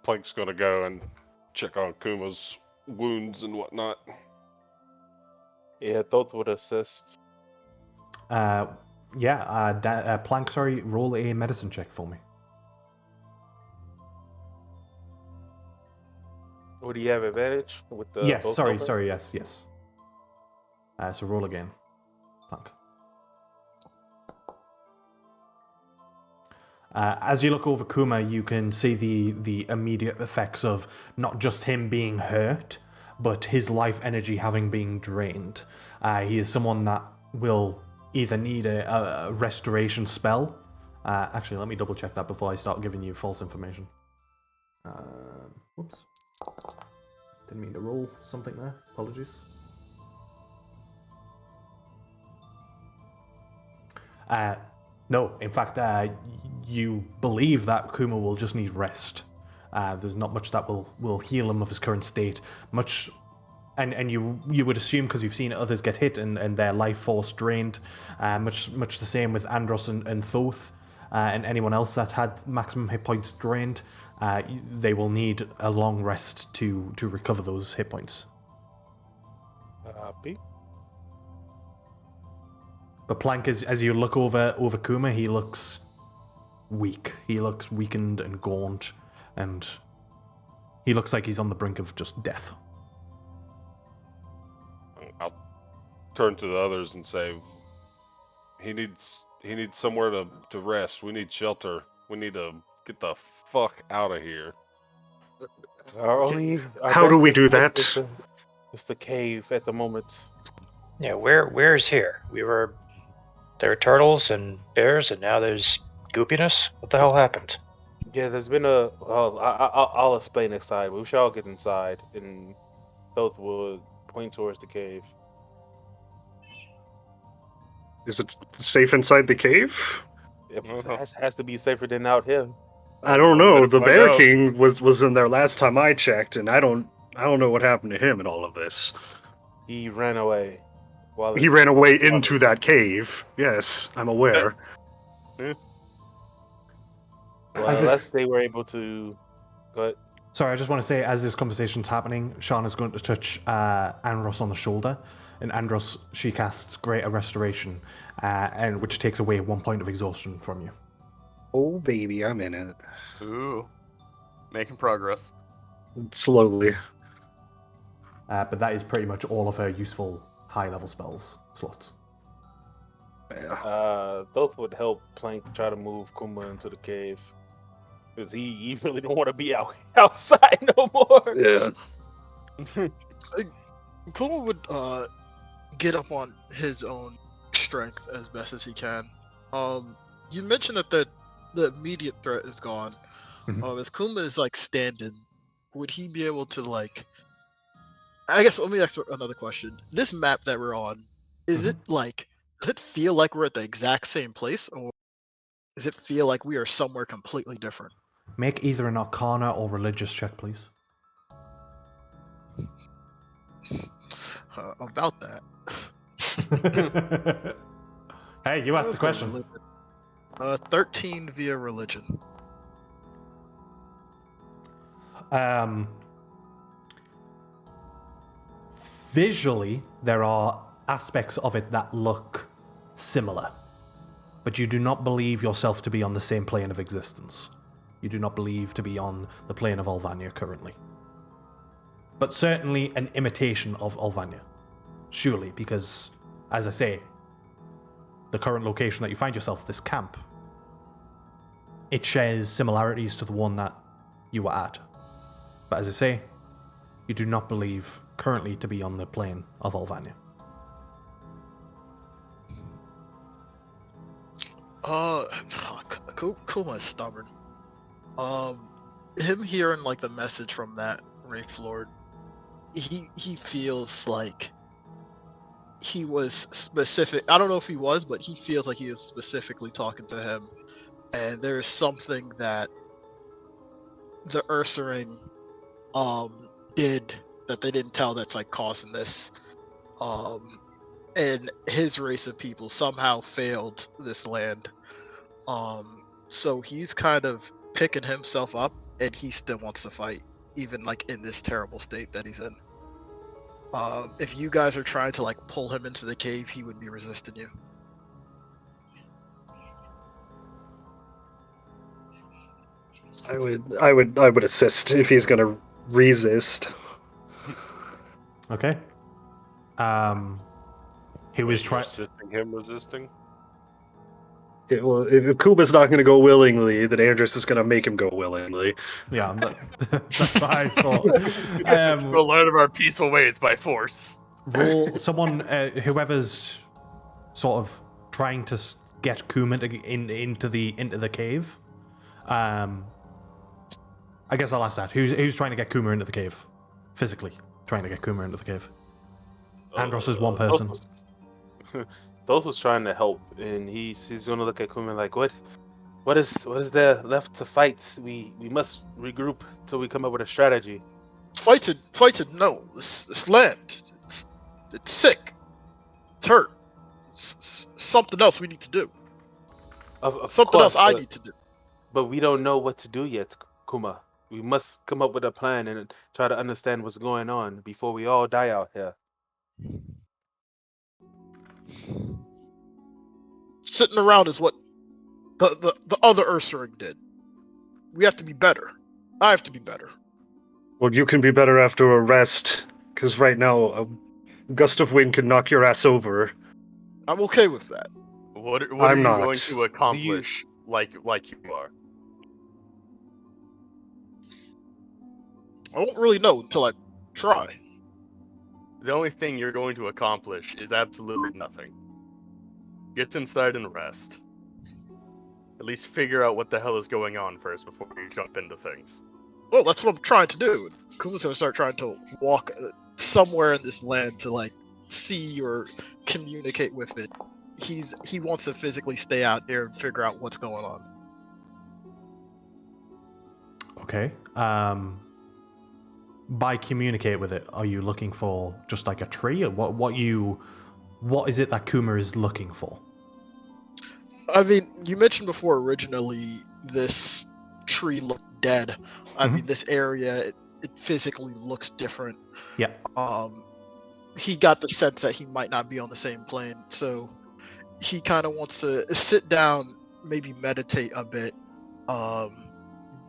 Plank's gonna go and check on Kuma's wounds and whatnot. Yeah, Thoth would assist. Plank, sorry, roll a medicine check for me. Would he have advantage with the? Yes, both sorry, helper? yes. So roll again. Plank. As you look over Kuma, you can see the immediate effects of not just him being hurt, but his life energy having been drained, he is someone that will either need a restoration spell. Actually, let me double check that before I start giving you false information. Whoops. Didn't mean to roll something there. Apologies. No, in fact, you believe that Kuma will just need rest. There's not much that will heal him of his current state. Much, and you would assume, because you've seen others get hit and their life force drained, much the same with Andros and Thoth, and anyone else that had maximum hit points drained. They will need a long rest to recover those hit points. Pete? But Plank, as you look over Kuma, he looks weak. He looks weakened and gaunt, and he looks like he's on the brink of just death. I'll turn to the others and say, he needs somewhere to rest. We need shelter. We need to get the fuck out of here. How do we do that? It's the cave at the moment. Yeah, where's here? There were turtles and bears, and now there's goopiness? What the hell happened? Yeah, there's been I'll explain inside. We shall get inside, and both will point towards the cave. Is it safe inside the cave? It has to be safer than out here. I don't know. The Find Bear out. King was in there last time I checked, and I don't know what happened to him in all of this. He ran away. He ran away into that cave. Yes, I'm aware. Well, As unless this- they were able to. But Sorry, I just want to say, as this conversation's happening, Sean is going to touch Andros on the shoulder, and Andros, she casts Greater Restoration, and which takes away 1 point of exhaustion from you. Oh baby, I'm in it. Ooh. Making progress. Slowly. But that is pretty much all of her useful high-level spells slots. Yeah. those would help Plank try to move Kuma into the cave. Because he really don't want to be outside no more. Yeah. Kuma would get up on his own strength as best as he can. You mentioned that the immediate threat is gone. Mhm. As Kuma is like standing, would he be able to like? I guess let me ask another question. This map that we're on, is it like? Does it feel like we're at the exact same place, or does it feel like we are somewhere completely different? Make either an Arcana or Religious check, please. About that. Hey, you asked the Let's go question. religion. 13 via religion. Visually, there are aspects of it that look similar, but you do not believe yourself to be on the same plane of existence. You do not believe to be on the plane of Alvania currently. But certainly an imitation of Alvania. Surely, because, as I say, the current location that you find yourself, this camp, it shares similarities to the one that you were at. But as I say, you do not believe currently to be on the plane of Alvania. Kuma is stubborn. Him hearing like the message from that Wraith Lord, he feels like he was specific. I don't know if he was, but he feels like he is specifically talking to him, and there's something that the Ursaring did that they didn't tell that's like causing this. And his race of people somehow failed this land. So he's kind of picking himself up, and he still wants to fight, even like in this terrible state that he's in. If you guys are trying to like pull him into the cave, he would be resisting you. I would assist if he's gonna resist. Okay. He was trying. Assisting him resisting? if Kuba's not going to go willingly, then Andrus is going to make him go willingly. Yeah, that's what I thought. We'll learn of our peaceful ways by force. Roll someone, whoever's sort of trying to get Kuma into the cave. I guess I'll ask that. Who's trying to get Kuma into the cave? Physically trying to get Kuma into the cave. Andros is one person. Thoth was trying to help, and he's gonna look at Kuma like, what is there left to fight? We must regroup till we come up with a strategy. Fight it, no. This land, it's sick. It's hurt. It's something else we need to do. Of Something course, else I need to do. But we don't know what to do yet, Kuma. We must come up with a plan and try to understand what's going on before we all die out here. Sitting around is what the other Ursaring did. We have to be better. I have to be better. Well, you can be better after a rest, because right now, a gust of wind can knock your ass over. I'm okay with that. What are I'm you not. going to accomplish like you are? I won't really know until I try. The only thing you're going to accomplish is absolutely nothing. Get inside and rest. At least figure out what the hell is going on first before you jump into things. Well, that's what I'm trying to do. Kuma's gonna start trying to walk somewhere in this land to like see or communicate with it. He wants to physically stay out there and figure out what's going on. Okay. By communicate with it, are you looking for just like a tree, or what is it that Kuma is looking for? I mean, you mentioned before originally this tree looked dead. I mean, this area it physically looks different. Yeah. He got the sense that he might not be on the same plane, so he kind of wants to sit down, maybe meditate a bit,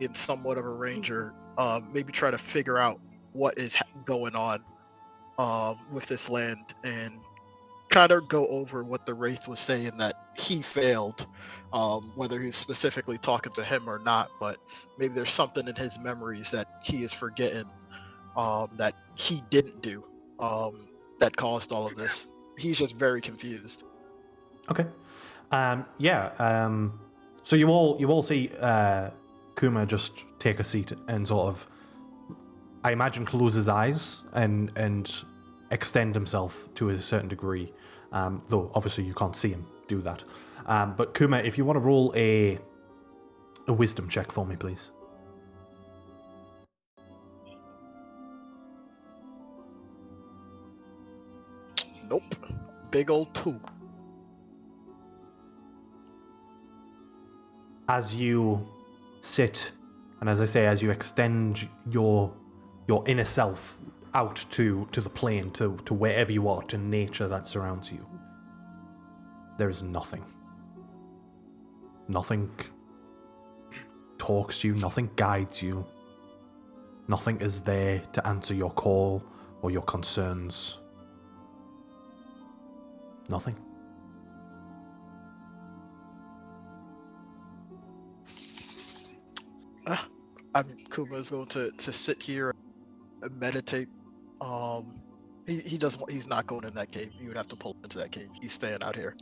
in somewhat of a ranger, maybe try to figure out what is going on with this land, and kind of go over what the Wraith was saying that he failed, whether he's specifically talking to him or not, but maybe there's something in his memories that he is forgetting, that he didn't do, that caused all of this. He's just very confused. Okay. So you all see Kuma just take a seat and sort of, I imagine, close his eyes and extend himself to a certain degree, though obviously you can't see him do that. But Kuma, if you want to roll a wisdom check for me, please. Nope. Big old 2. As you sit, and as I say, as you extend your inner self out to the plane, to wherever you are, to nature that surrounds you, there is nothing. Nothing talks to you, nothing guides you. Nothing is there to answer your call or your concerns. Nothing. Kuma's going to sit here and meditate. He doesn't. He's not going in that cave. You would have to pull him into that cave. He's staying out here.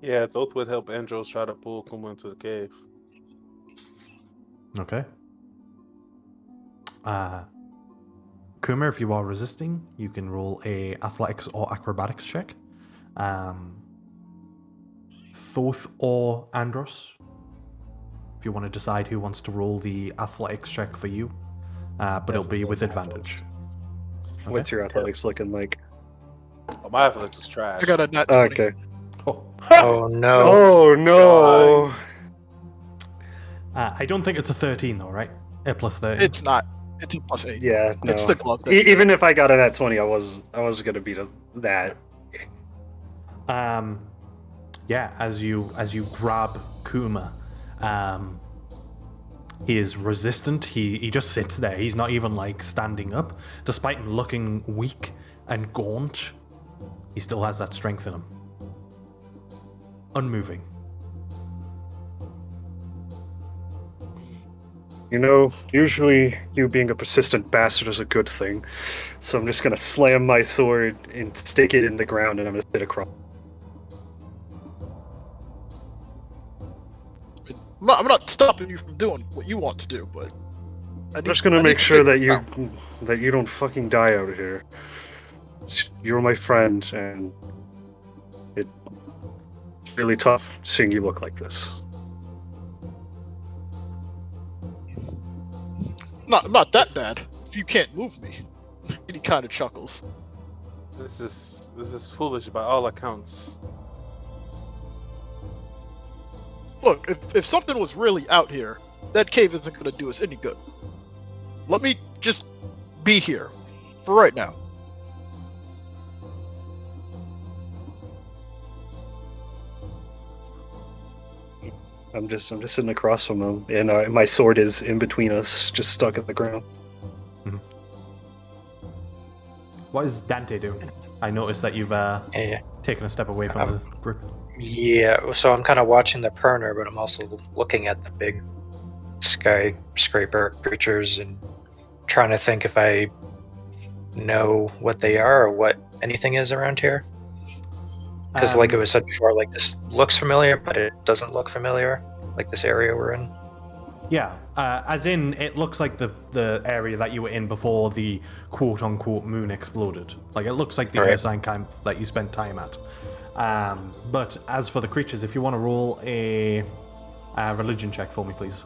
Yeah, Thoth would help Andros try to pull Kuma into the cave. Okay. Kuma, if you are resisting, you can roll a athletics or acrobatics check. Thoth or Andros, if you want to decide who wants to roll the athletics check for you, but it'll be with advantage. Okay. What's your athletics looking like? Oh, my athletics is trash. I got a nat 20. Okay. Oh no. Oh no! I don't think it's a 13 though, right? A plus 13. It's not. It's a +8. Yeah, no. It's the glove. Even if I got it at 20, I wasn't gonna beat that. Yeah, as you grab Kuma, He is resistant. He just sits there. He's not even like standing up. Despite him looking weak and gaunt, he still has that strength in him. Unmoving. You know, usually you being a persistent bastard is a good thing. So I'm just gonna slam my sword and stick it in the ground, and I'm gonna sit across. I'm not stopping you from doing what you want to do, but I'm just gonna make sure that you don't fucking die out here. You're my friend, and it's really tough seeing you look like this. Not that bad. If you can't move me, and he kind of chuckles. This is foolish by all accounts. Look, if something was really out here, that cave isn't gonna do us any good. Let me just be here for right now. I'm just sitting across from him, and my sword is in between us, just stuck in the ground. Mm-hmm. What is Dante doing? I noticed that you've taken a step away from the group. Yeah, so I'm kind of watching the Perner, but I'm also looking at the big skyscraper creatures and trying to think if I know what they are or what anything is around here. Because like it was said before, like this looks familiar, but it doesn't look familiar, like this area we're in. Yeah, as in, it looks like the area that you were in before the quote-unquote moon exploded. Like, it looks like the Ursine camp that you spent time at. But as for the creatures, if you want to roll a religion check for me, please.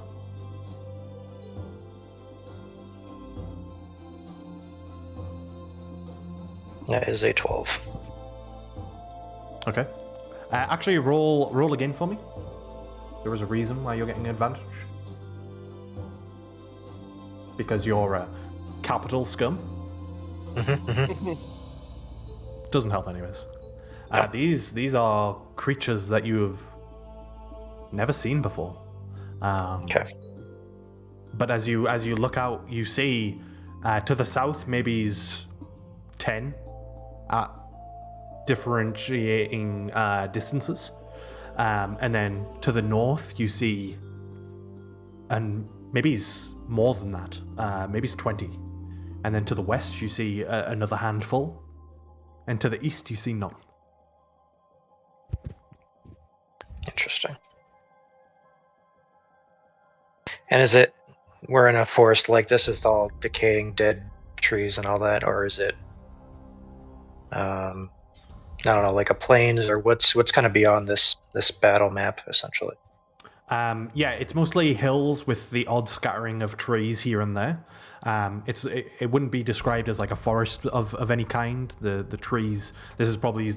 That is a 12. Okay. Actually, roll again for me. There is a reason why you're getting an advantage. Because you're a capital scum. Doesn't help anyways. No. These are creatures that you have never seen before. Okay. But as you look out, you see to the south maybe 10 at differentiating distances, and then to the north you see, and maybe more than that, maybe 20, and then to the west you see another handful, and to the east you see none. Interesting. And is it, we're in a forest like this with all decaying dead trees and all that, or is it, I don't know, like a plains, or what's kind of beyond this battle map, essentially? Yeah, it's mostly hills with the odd scattering of trees here and there. It wouldn't be described as like a forest of any kind. The trees. This is probably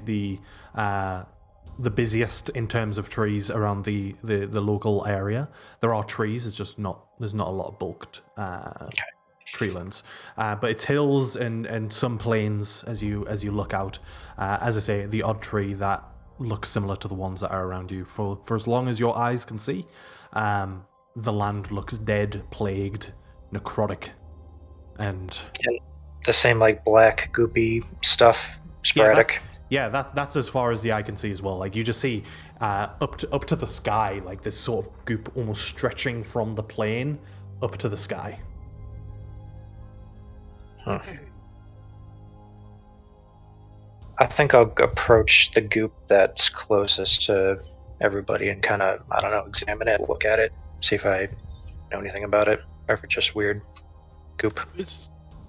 the busiest in terms of trees around the local area. There are trees. It's just there's not a lot of bulked treelands. But it's hills and some plains as you look out. As I say, the odd tree that looks similar to the ones that are around you. For as long as your eyes can see, the land looks dead, plagued, necrotic, and the same like black goopy stuff, sporadic. That's as far as the eye can see as well. Like you just see up to the sky, like this sort of goop almost stretching from the plain up to the sky. Huh. I think I'll approach the goop that's closest to everybody and kind of, I don't know, examine it, look at it, see if I know anything about it, or if it's just weird goop.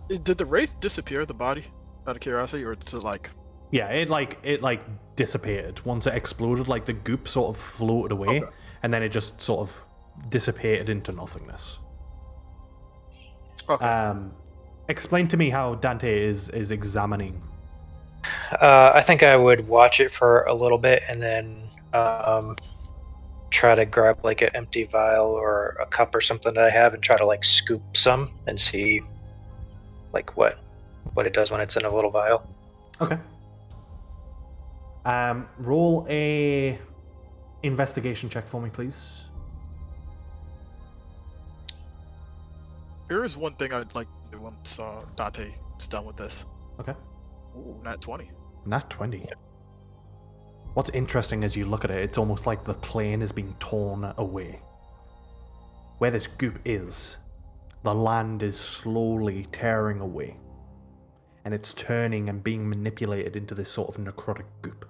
Did the wraith disappear, the body, out of curiosity, or is it like... Yeah, it dissipated. Once it exploded, like the goop sort of floated away, and then it just sort of dissipated into nothingness. Okay. Explain to me how Dante is examining. I think I would watch it for a little bit and then try to grab like an empty vial or a cup or something that I have and try to like scoop some and see like what it does when it's in a little vial. Okay. Roll a investigation check for me, please. Here is one thing I'd like to do once Dante is done with this. Okay. Ooh, nat 20. Nat 20. What's interesting as you look at it, it's almost like the plane is being torn away. Where this goop is, the land is slowly tearing away. And it's turning and being manipulated into this sort of necrotic goop.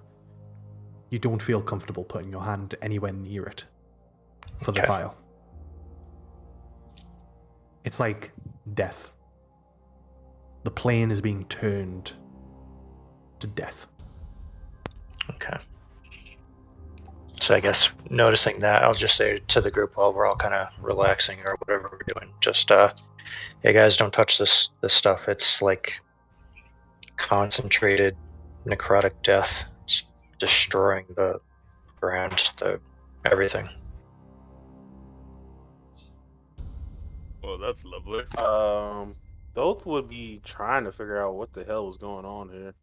You don't feel comfortable putting your hand anywhere near it for the vial. It's like death. The plane is being turned to death. Okay. So I guess noticing that, I'll just say to the group while we're all kind of relaxing or whatever we're doing, just, hey guys, don't touch this stuff. It's like concentrated necrotic death. It's destroying the ground, everything. Well, that's lovely. Both would be trying to figure out what the hell was going on here.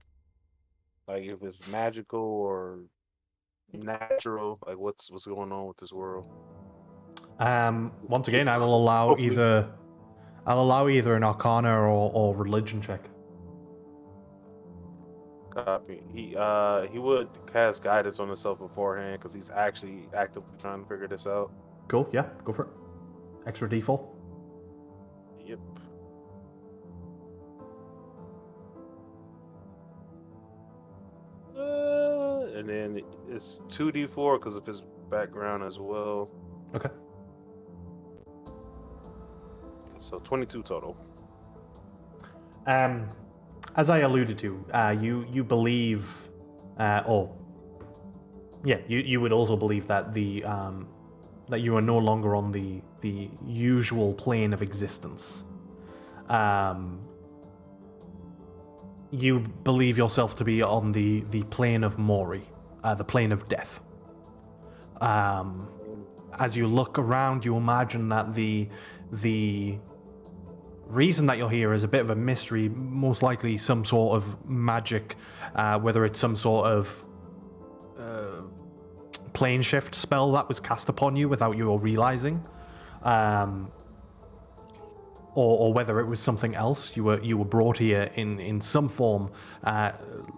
Like if it's magical or natural, like what's going on with this world. Once again, I will allow either an Arcana or religion check. Copy. He would cast guidance on himself beforehand because he's actually actively trying to figure this out. Cool, yeah, go for it. Extra D4. Yep. And then it's 2d4 because of his background as well. Okay. So 22 total. As I alluded to, you believe, you would also believe that that you are no longer on the usual plane of existence. You believe yourself to be on the plane of Mori, the plane of death. As you look around, you imagine that the reason that you're here is a bit of a mystery, most likely some sort of magic, whether it's some sort of plane shift spell that was cast upon you without you realizing, or whether it was something else. You were brought here in some form,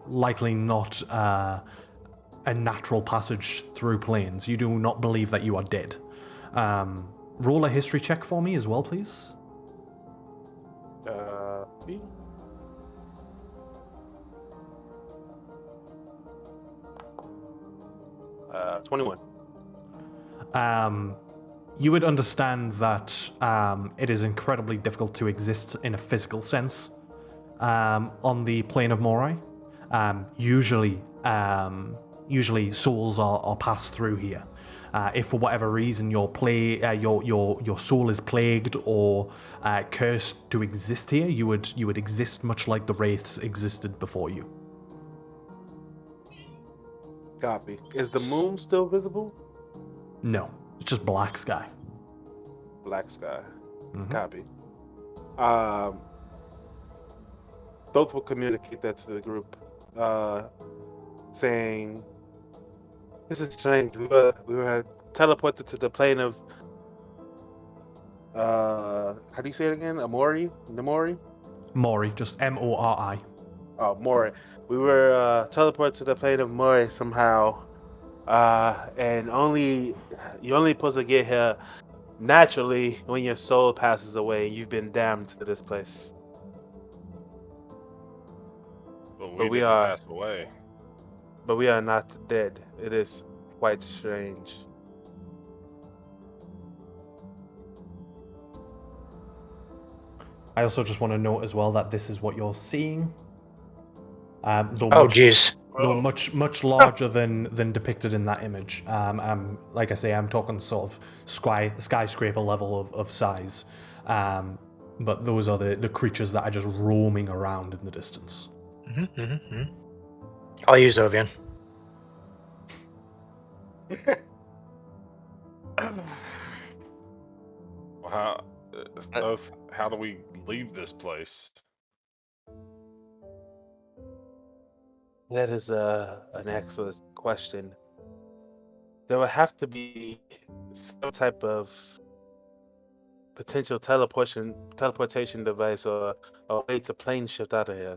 likely not a natural passage through planes. You do not believe that you are dead. Roll a history check for me as well, please. 21. You would understand that it is incredibly difficult to exist in a physical sense on the plane of Morai. Usually souls are passed through here. If for whatever reason your soul is plagued or cursed to exist here, you would exist much like the wraiths existed before you. Copy. Is the moon still visible? No, it's just black sky. Black sky. Mm-hmm. Copy. Both will communicate that to the group, saying, "This is strange. We were teleported to the plane of how do you say it again? Amori? Namori? Mori, just Mori. Oh, Mori. We were teleported to the plane of Mori somehow, and you're only supposed to get here naturally when your soul passes away. You've been damned to this place. But But we didn't are- pass away. But we are not dead. It is quite strange." I also just want to note as well that this is what you're seeing. Though much larger than depicted in that image. Like I say, I'm talking sort of skyscraper level of size. But those are the creatures that are just roaming around in the distance. Mm-hmm, mm-hmm, mm-hmm. I'll use Ovian. Well, how do we leave this place? That is an excellent question. There would have to be some type of potential teleportation device or a way to plane shift out of here.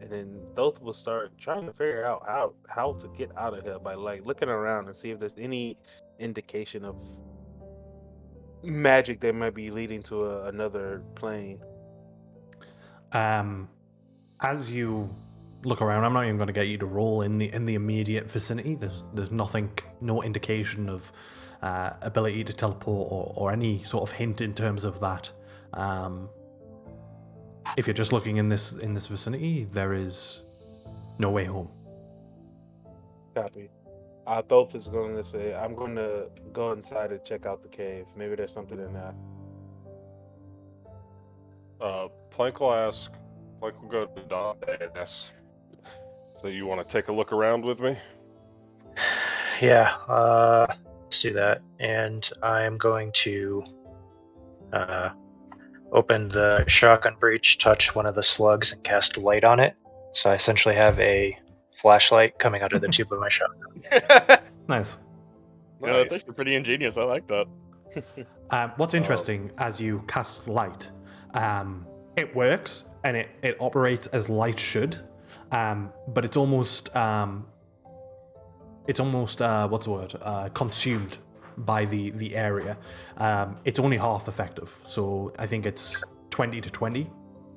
And then Thoth will start trying to figure out how to get out of here by like looking around and see if there's any indication of magic that might be leading to another plane. As you look around, I'm not even going to get you to roll in the immediate vicinity. There's nothing, no indication of ability to teleport or any sort of hint in terms of that. If you're just looking in this vicinity, there is no way home. Copy. Thoth is going to say, I'm going to go inside and check out the cave. Maybe there's something in there. Plank will go to Dante and ask, so you want to take a look around with me? Yeah, let's do that. And I'm going to open the shotgun breech, touch one of the slugs, and cast light on it. So I essentially have a flashlight coming out of the tube of my shotgun. Nice. Yeah, that's actually pretty ingenious. I like that. What's interesting, as you cast light, it works and it operates as light should, but it's almost what's the word? Consumed by the area. It's only half effective, so I think it's 20 to 20.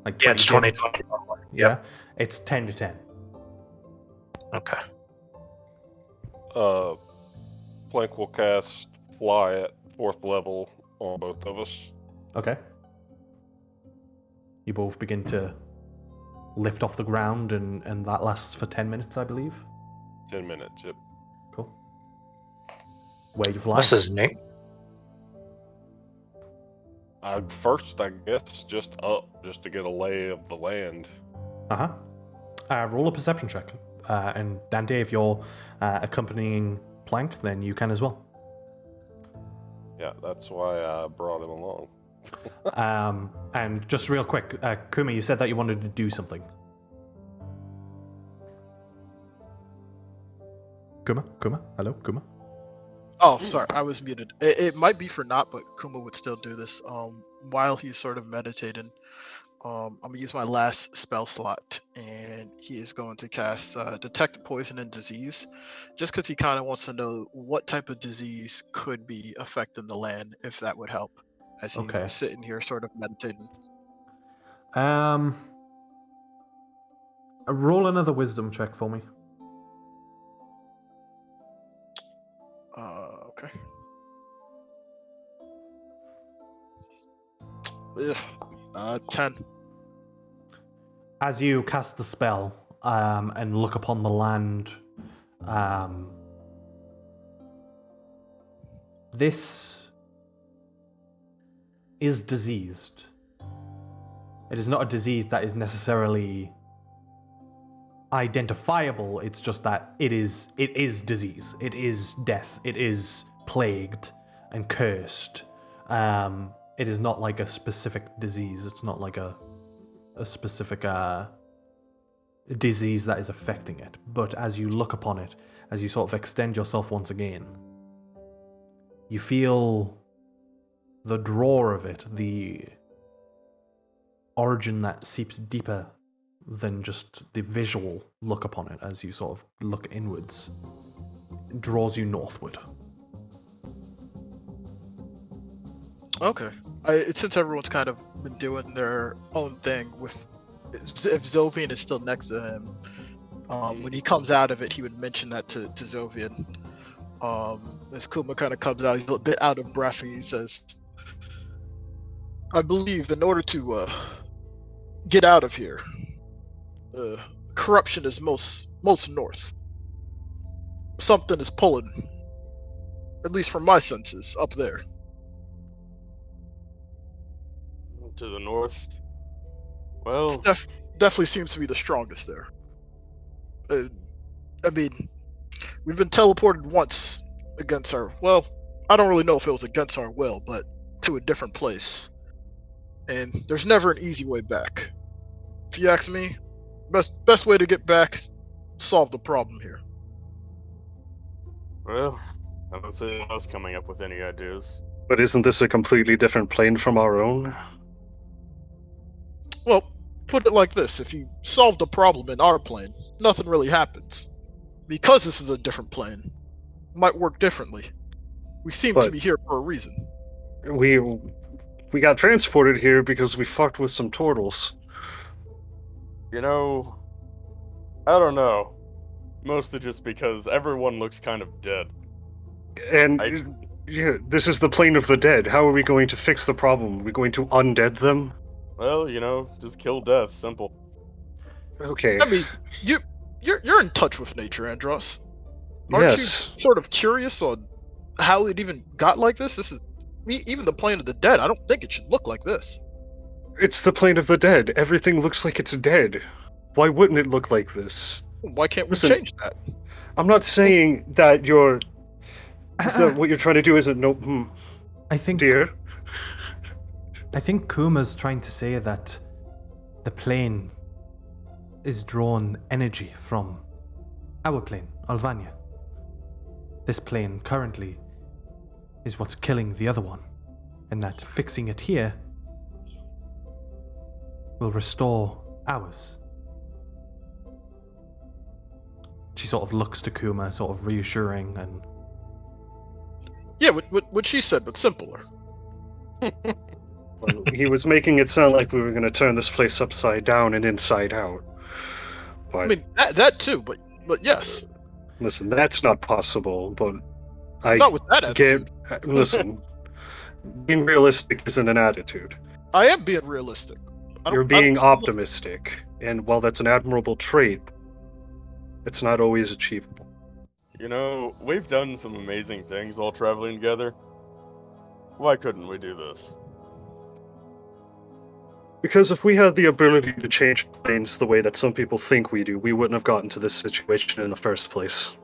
Like 20 Yeah, it's 20 20. Yeah, it's 10 to 10. Okay. Plank will cast Fly at 4th level on both of us. Okay. You both begin to lift off the ground, and that lasts for 10 minutes, I believe. 10 minutes, yep. Cool. Where you fly? What's his name? First, I guess, just up, just to get a lay of the land. Roll a perception check. And Dante, if you're accompanying Plank, then you can as well. Yeah, that's why I brought him along. And just real quick, Kuma, you said that you wanted to do something. Kuma? Hello, Kuma? Oh, sorry, I was muted. It might be for naught, but Kuma would still do this. While he's sort of meditating, I'm gonna use my last spell slot, and he is going to cast Detect Poison and Disease, just because he kind of wants to know what type of disease could be affecting the land, if that would help, as he's sitting here sort of meditating. Roll another wisdom check for me. Okay. 10. As you cast the spell and look upon the land, this is diseased. It is not a disease that is necessarily identifiable. It's just that it is disease. It is death. It is plagued and cursed. It is not like a specific disease. It's not like a specific disease that is affecting it. But as you look upon it, as you sort of extend yourself once again, you feel the draw of it, the origin that seeps deeper than just the visual look upon it. As you sort of look inwards, it draws you northward. Okay. Since everyone's kind of been doing their own thing, if Zovian is still next to him, when he comes out of it, he would mention that to Zovian. As Kuma kind of comes out, he's a bit out of breath, and he says, I believe in order to get out of here, corruption is most north. Something is pulling, at least from my senses, up there. To the north. Well, definitely seems to be the strongest there. I mean, we've been teleported once against our, well, I don't really know if it was against our will, but to a different place. And there's never an easy way back. If you ask me, best way to get back, solve the problem here. Well, I don't see us coming up with any ideas. But isn't this a completely different plane from our own? Well, put it like this: if you solved a problem in our plane, nothing really happens. Because this is a different plane, it might work differently. We seem to But- be here for a reason. We got transported here because we fucked with some turtles. You know, I don't know. Mostly just because everyone looks kind of dead. And yeah, this is the plane of the dead. How are we going to fix the problem? Are we going to undead them? Well, just kill death. Simple. Okay. I mean, you're in touch with nature, Andros. Aren't Yes. you sort of curious on how it even got like this? This is even the plane of the dead. I don't think it should look like this. It's the plane of the dead. Everything looks like it's dead. Why wouldn't it look like this? Why can't we Listen, change that? I'm not saying that what you're trying to do isn't I think dear. I think Kuma's trying to say that the plane is drawn energy from our plane, Alvania. This plane currently is what's killing the other one, and that fixing it here will restore ours. She sort of looks to Kuma, sort of reassuring, and Yeah, what she said, but simpler. Well, he was making it sound like we were going to turn this place upside down and inside out. But I mean, that too, but yes, listen, that's not possible. But not with that attitude. listen, being realistic isn't an attitude. I am being realistic. You're being optimistic, and while that's an admirable trait, it's not always achievable. We've done some amazing things while traveling together. Why couldn't we do this? Because if we had the ability to change planes the way that some people think we do, we wouldn't have gotten to this situation in the first place.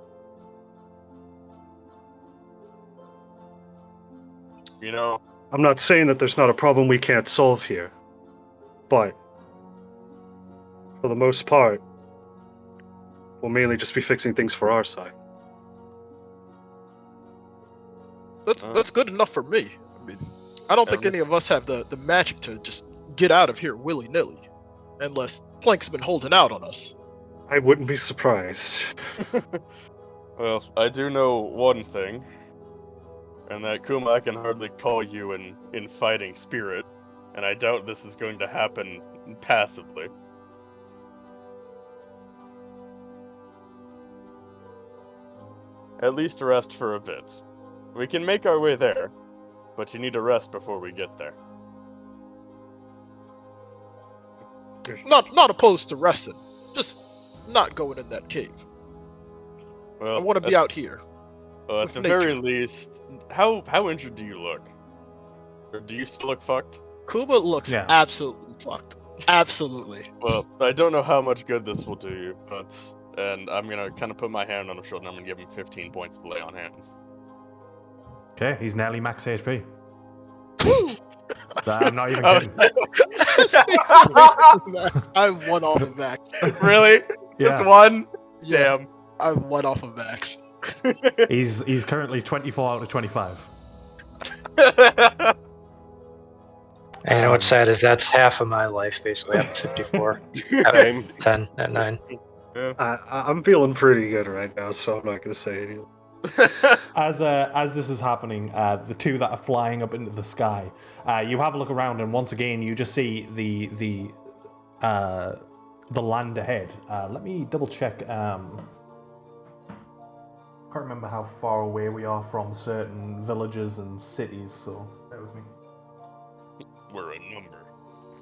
I'm not saying that there's not a problem we can't solve here, but for the most part, we'll mainly just be fixing things for our side. That's good enough for me. I mean, I don't think any of us have the magic to just get out of here willy-nilly, unless Plank's been holding out on us. I wouldn't be surprised. Well, I do know one thing, and that Kuma, I can hardly call you in fighting spirit, and I doubt this is going to happen passively. At least rest for a bit. We can make our way there, but you need to rest before we get there. Not opposed to resting, just not going in that cave. Well, I want to be out here. Well, at with the nature. very least, how injured do you look? Or do you still look fucked? Kuma looks absolutely fucked. Absolutely. Well, I don't know how much good this will do you, and I'm gonna kind of put my hand on his shoulder and I'm gonna give him 15 points of lay on hands. okay, he's nearly max HP. I'm not even Oh, kidding. I'm one off of max. Really? Yeah. Just one? Yeah, Damn. I'm one off of max. He's currently 24 out of 25. And you know what's sad is that's half of my life, basically. I'm 54. Same. 10 at 9. I'm feeling pretty good right now, so I'm not going to say anything. As this is happening, the two that are flying up into the sky, you have a look around, and once again you just see the land ahead. Let me double check. Can't remember how far away we are from certain villages and cities, so bear with me. We're a number.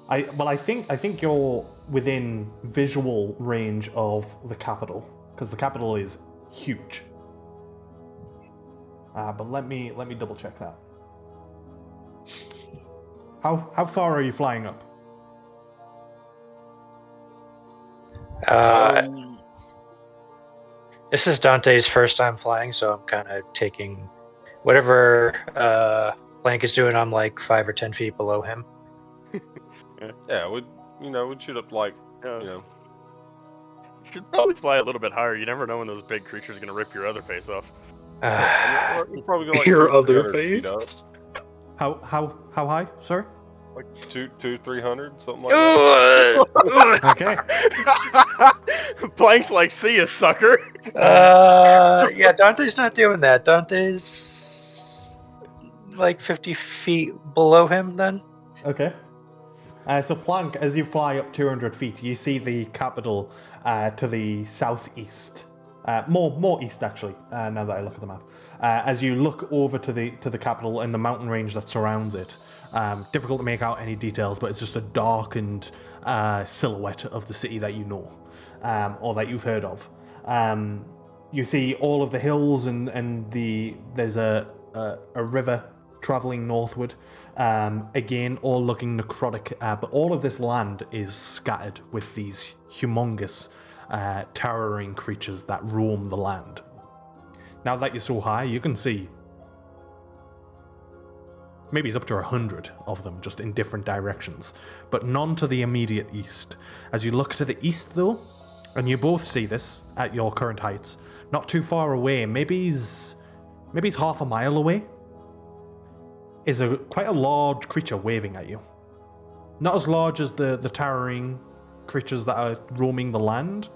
I think you're within visual range of the capital, because the capital is huge. But let me double check that. How far are you flying up? This is Dante's first time flying, so I'm kind of taking whatever Blank is doing. I'm like 5 or 10 feet below him. Yeah, we'd shoot up like, You should probably fly a little bit higher. You never know when those big creatures are gonna rip your other face off. we're probably going like Your 200 other feet face? up. How high? Sorry. Like 300, something like that. Okay. Blank's like, see ya, sucker. Yeah, Dante's not doing that. Dante's like 50 feet below him then. Okay. So Plank, as you fly up 200 feet, you see the capital to the southeast. More east, actually, now that I look at the map. As you look over to the capital and the mountain range that surrounds it, difficult to make out any details, but it's just a darkened silhouette of the city that you know, or that you've heard of. You see all of the hills and there's a river traveling northward. Again, all looking necrotic, but all of this land is scattered with these humongous, towering creatures that roam the land. Now that you're so high, you can see maybe it's up to 100 of them, just in different directions, but none to the immediate east. As you look to the east, though, and you both see this at your current heights, not too far away, maybe he's half a mile away, is quite a large creature waving at you. Not as large as the towering creatures that are roaming the land.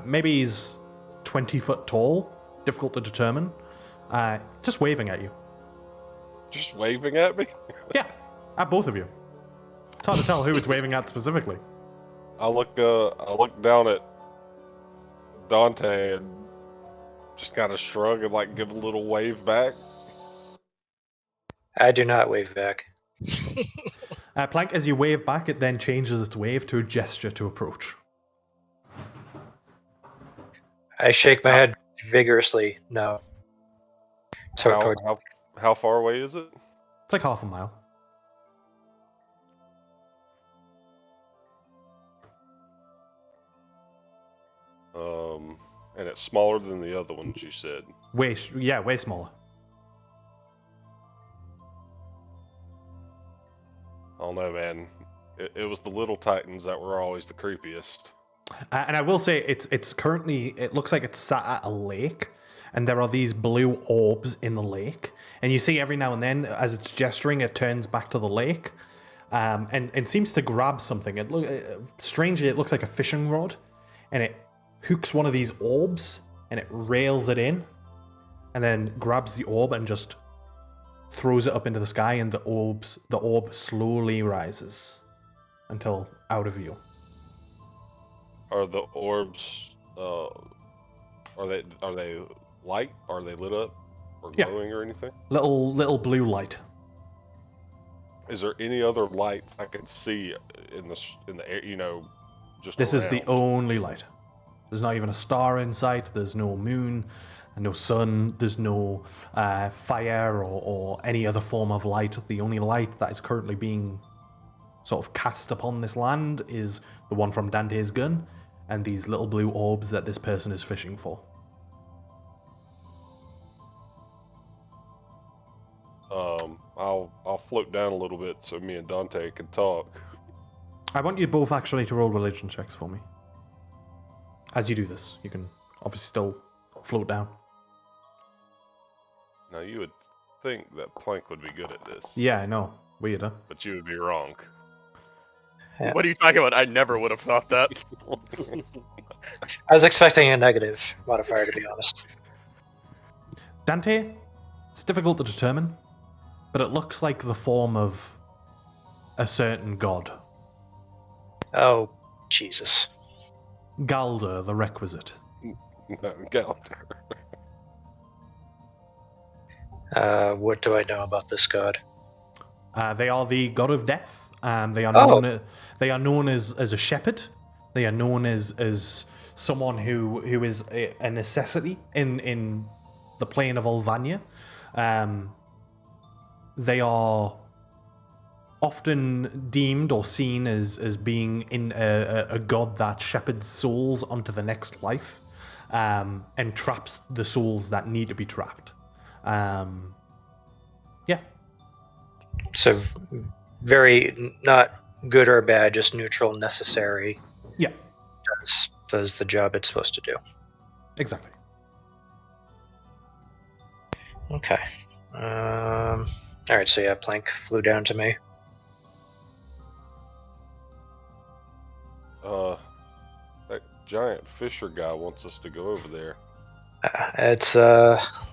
Maybe he's 20 foot tall, difficult to determine. Just waving at you. Just waving at me? Yeah, at both of you. It's hard to tell who it's waving at specifically. I look down at Dante and just kind of shrug and like give a little wave back. I do not wave back. Plank, as you wave back, it then changes its wave to a gesture to approach. I shake my head vigorously. No. How far away is it? It's like half a mile. And it's smaller than the other ones you said. Way smaller. I don't know, man. It was the little titans that were always the creepiest. And I will say, it's currently, it looks like it's sat at a lake, and there are these blue orbs in the lake. And you see every now and then, as it's gesturing, it turns back to the lake, and seems to grab something. Strangely, it looks like a fishing rod, and it hooks one of these orbs, and it rails it in, and then grabs the orb and just throws it up into the sky, and the orb slowly rises until out of view. Are the orbs are they light? Are they lit up or glowing or anything? Little blue light. Is there any other lights I can see in the air? Just this is the around? only light. There's not even a star in sight. There's no moon, no sun. There's no fire or any other form of light. The only light that is currently being sort of cast upon this land is the one from Dante's gun and these little blue orbs that this person is fishing for. I'll float down a little bit so me and Dante can talk. I want you both actually to roll religion checks for me. As you do this, you can obviously still float down. Now you would think that Plank would be good at this. Yeah, I know. Weird, huh? But you would be wrong. Yeah. What are you talking about? I never would have thought that. I was expecting a negative modifier, to be honest. Dante, it's difficult to determine, but it looks like the form of a certain god. Oh, Jesus. Galder, the requisite. No, Galder. What do I know about this god? They are the god of death. They are known as a shepherd. They are known as someone who is a necessity in the plane of Ulvania. They are often deemed or seen as being in a god that shepherds souls onto the next life, and traps the souls that need to be trapped. Yeah. So, very not good or bad, just neutral, necessary. Yeah. Does the job it's supposed to do. Exactly. Okay. All right, so yeah, Plank flew down to me. That giant Fisher guy wants us to go over there. It's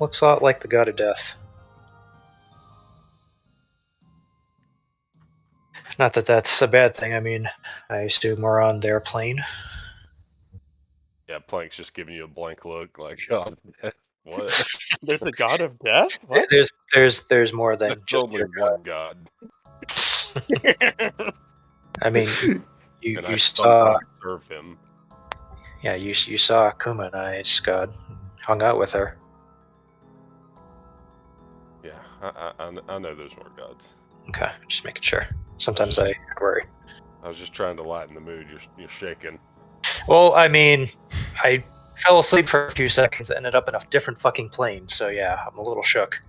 looks a lot like the God of Death. Not that that's a bad thing. I mean, I assume we're on their plane. Yeah, Plank's just giving you a blank look, like, God, what? There's a god of death? What? There's more than There's just only your one God, God. I mean, you and I you saw sometimes serve him. yeah you saw Kuma and I's God, hung out with her. Yeah, I know there's more gods. Okay, just making sure. Sometimes I worry. I was just trying to lighten the mood. You're shaking. Well, I mean, I fell asleep for a few seconds and ended up in a different fucking plane. So yeah, I'm a little shook.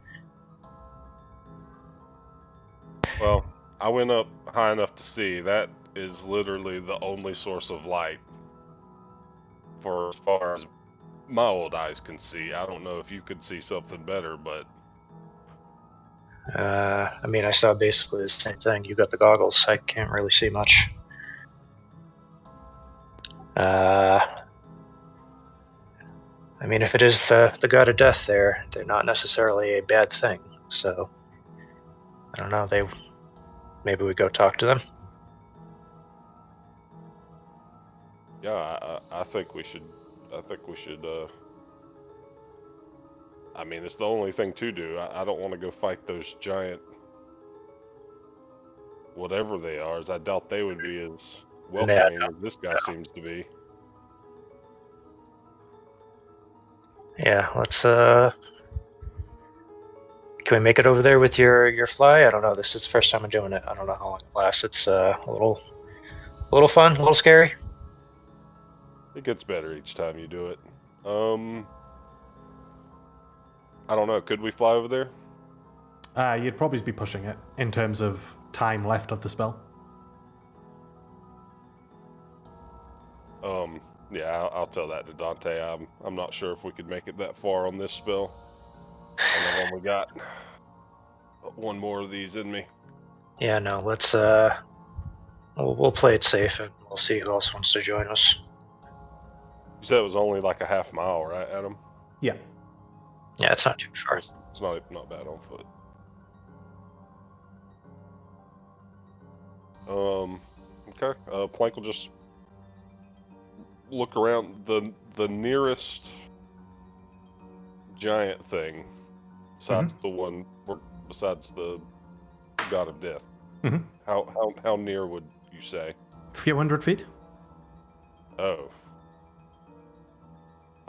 Well, I went up high enough to see that is literally the only source of light for as far as my old eyes can see. I don't know if you could see something better, but I mean, I saw basically the same thing. You got the goggles. I can't really see much. I mean, if it is the God of Death, they're not necessarily a bad thing. So I don't know. Maybe we go talk to them. yeah, I think we should. I think we should. I mean, it's the only thing to do. I don't want to go fight those giant, whatever they are. As I doubt they would be as welcoming as this guy seems to be. Yeah, let's can we make it over there with your fly? I don't know. This is the first time I'm doing it. I don't know how long it lasts. It's a little fun, a little scary. It gets better each time you do it. I don't know. Could we fly over there? You'd probably be pushing it in terms of time left of the spell. Yeah, I'll tell that to Dante. I'm not sure if we could make it that far on this spell. And I've only got one more of these in me. Yeah, no. Let's we'll play it safe and we'll see who else wants to join us. You said it was only like a half mile, right, Adam? Yeah. Yeah, it's not too far. It's not bad on foot. Okay. Plank will just look around. The nearest giant thing, besides the one, besides the God of Death. Mm-hmm. How near would you say? A few hundred feet.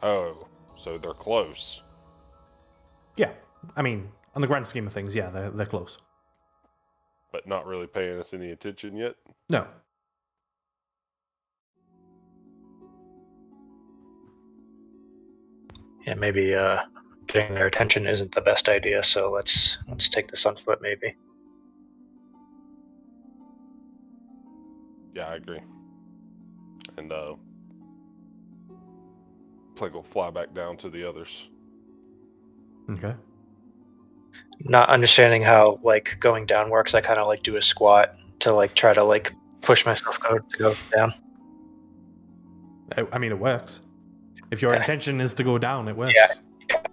Oh, so they're close. Yeah, I mean, on the grand scheme of things, yeah, they're close. But not really paying us any attention yet? No. Yeah, maybe getting their attention isn't the best idea, so let's take this on foot maybe. Yeah, I agree. And Plague will fly back down to the others. Okay. Not understanding how like going down works, I kind of like do a squat to like try to like push myself to go down. I mean, it works. If your intention is to go down, it works. Yeah.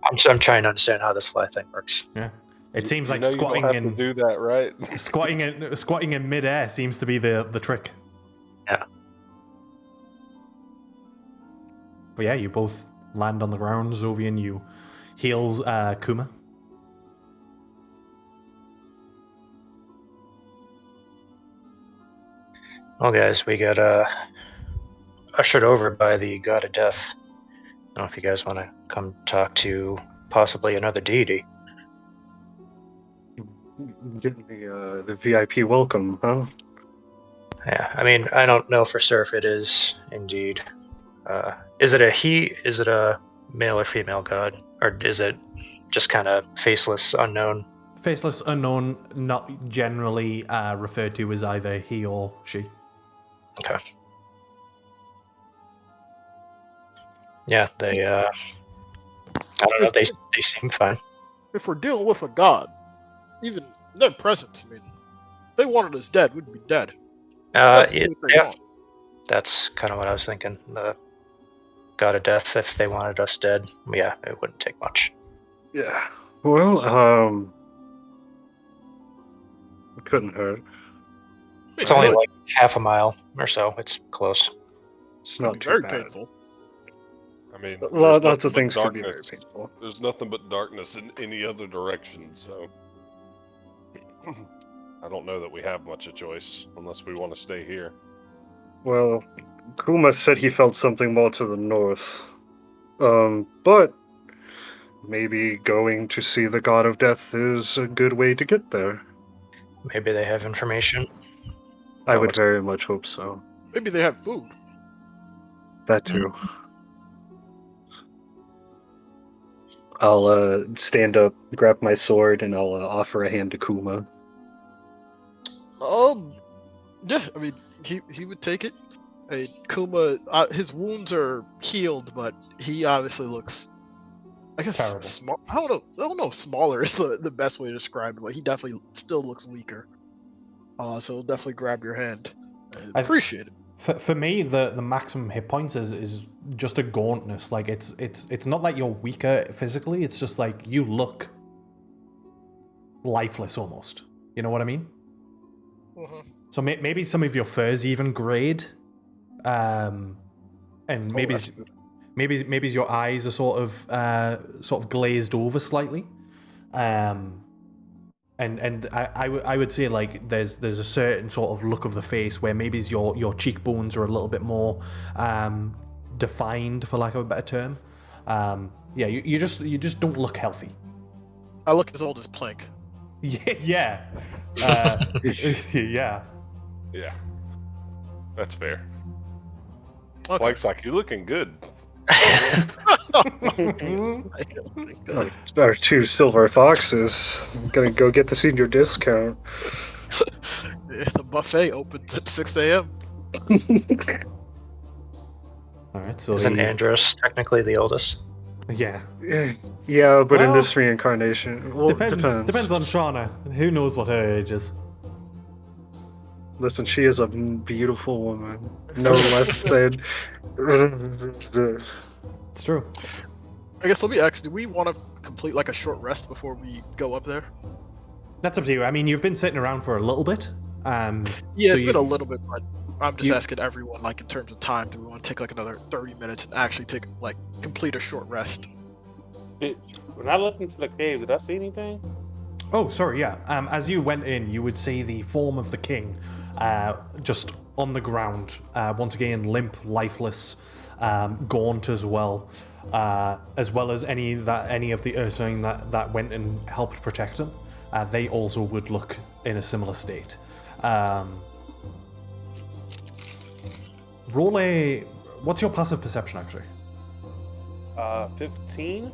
I'm trying to understand how this fly thing works. Yeah. It seems like you squatting don't have to do that, right? squatting in midair seems to be the trick. Yeah. But yeah, you both land on the ground. Zovian, you heals Kuma. Well, guys, we got ushered over by the God of Death. I don't know if you guys want to come talk to possibly another deity. Getting the VIP welcome, huh? Yeah, I mean, I don't know for sure if it is indeed. Is it a he? Is it a male or female god? Or is it just kind of faceless, unknown? Faceless, unknown, not generally referred to as either he or she. Okay. Yeah, they, I don't know, they seem fine. If we're dealing with a god, even their presence. I mean, if they wanted us dead, we'd be dead. That's what they want. That's kind of what I was thinking. The god of death, if they wanted us dead, yeah, it wouldn't take much. Yeah. Well, it couldn't hurt. It's only like half a mile or so. It's close. It's not too very bad. painful. I mean, Lots of things could be very painful. There's nothing but darkness in any other direction, so I don't know that we have much of a choice unless we want to stay here. Well, Kuma said he felt something more to the north. But maybe going to see the god of death is a good way to get there. Maybe they have information. I would very much hope so. Maybe they have food. That too. I'll stand up, grab my sword, and I'll offer a hand to Kuma. Yeah, I mean, he would take it. I mean, Kuma, his wounds are healed, but he obviously looks, I guess, small. I don't know if smaller is the best way to describe it, but he definitely still looks weaker. So he'll definitely grab your hand. I appreciate it. For me, the maximum hit points is just a gauntness. Like it's not like you're weaker physically. It's just like you look lifeless almost. You know what I mean? Mm-hmm. So maybe some of your fur's even grayed, and maybe your eyes are sort of glazed over slightly, and I would say like there's a certain sort of look of the face where maybe your cheekbones are a little bit more defined, for lack of a better term. Yeah, you just don't look healthy. I look as old as Plank. Yeah. Yeah. Yeah. That's fair. Okay. Blake's like, you're looking good. Our 2 silver foxes. I'm gonna go get the senior discount. The buffet opens at 6 a.m. All right, so Isn't Andros technically the oldest? Yeah. Yeah, but in Well, this reincarnation, well, Depends on Shauna. Who knows what her age is? Listen, she is a beautiful woman. No less than. It's true. I guess let me ask, do we want to complete like a short rest before we go up there? That's up to you. I mean, you've been sitting around for a little bit. Yeah, so it's been a little bit, but I'm just asking everyone, like in terms of time, do we want to take like another 30 minutes and actually complete a short rest? When I looked into the cave, did I see anything? Oh, sorry, yeah. As you went in, you would see the form of the king just on the ground. Once again, limp, lifeless, gaunt as well as any of the Ursine that went and helped protect him. They also would look in a similar state. Roll a... What's your passive perception, actually? 15.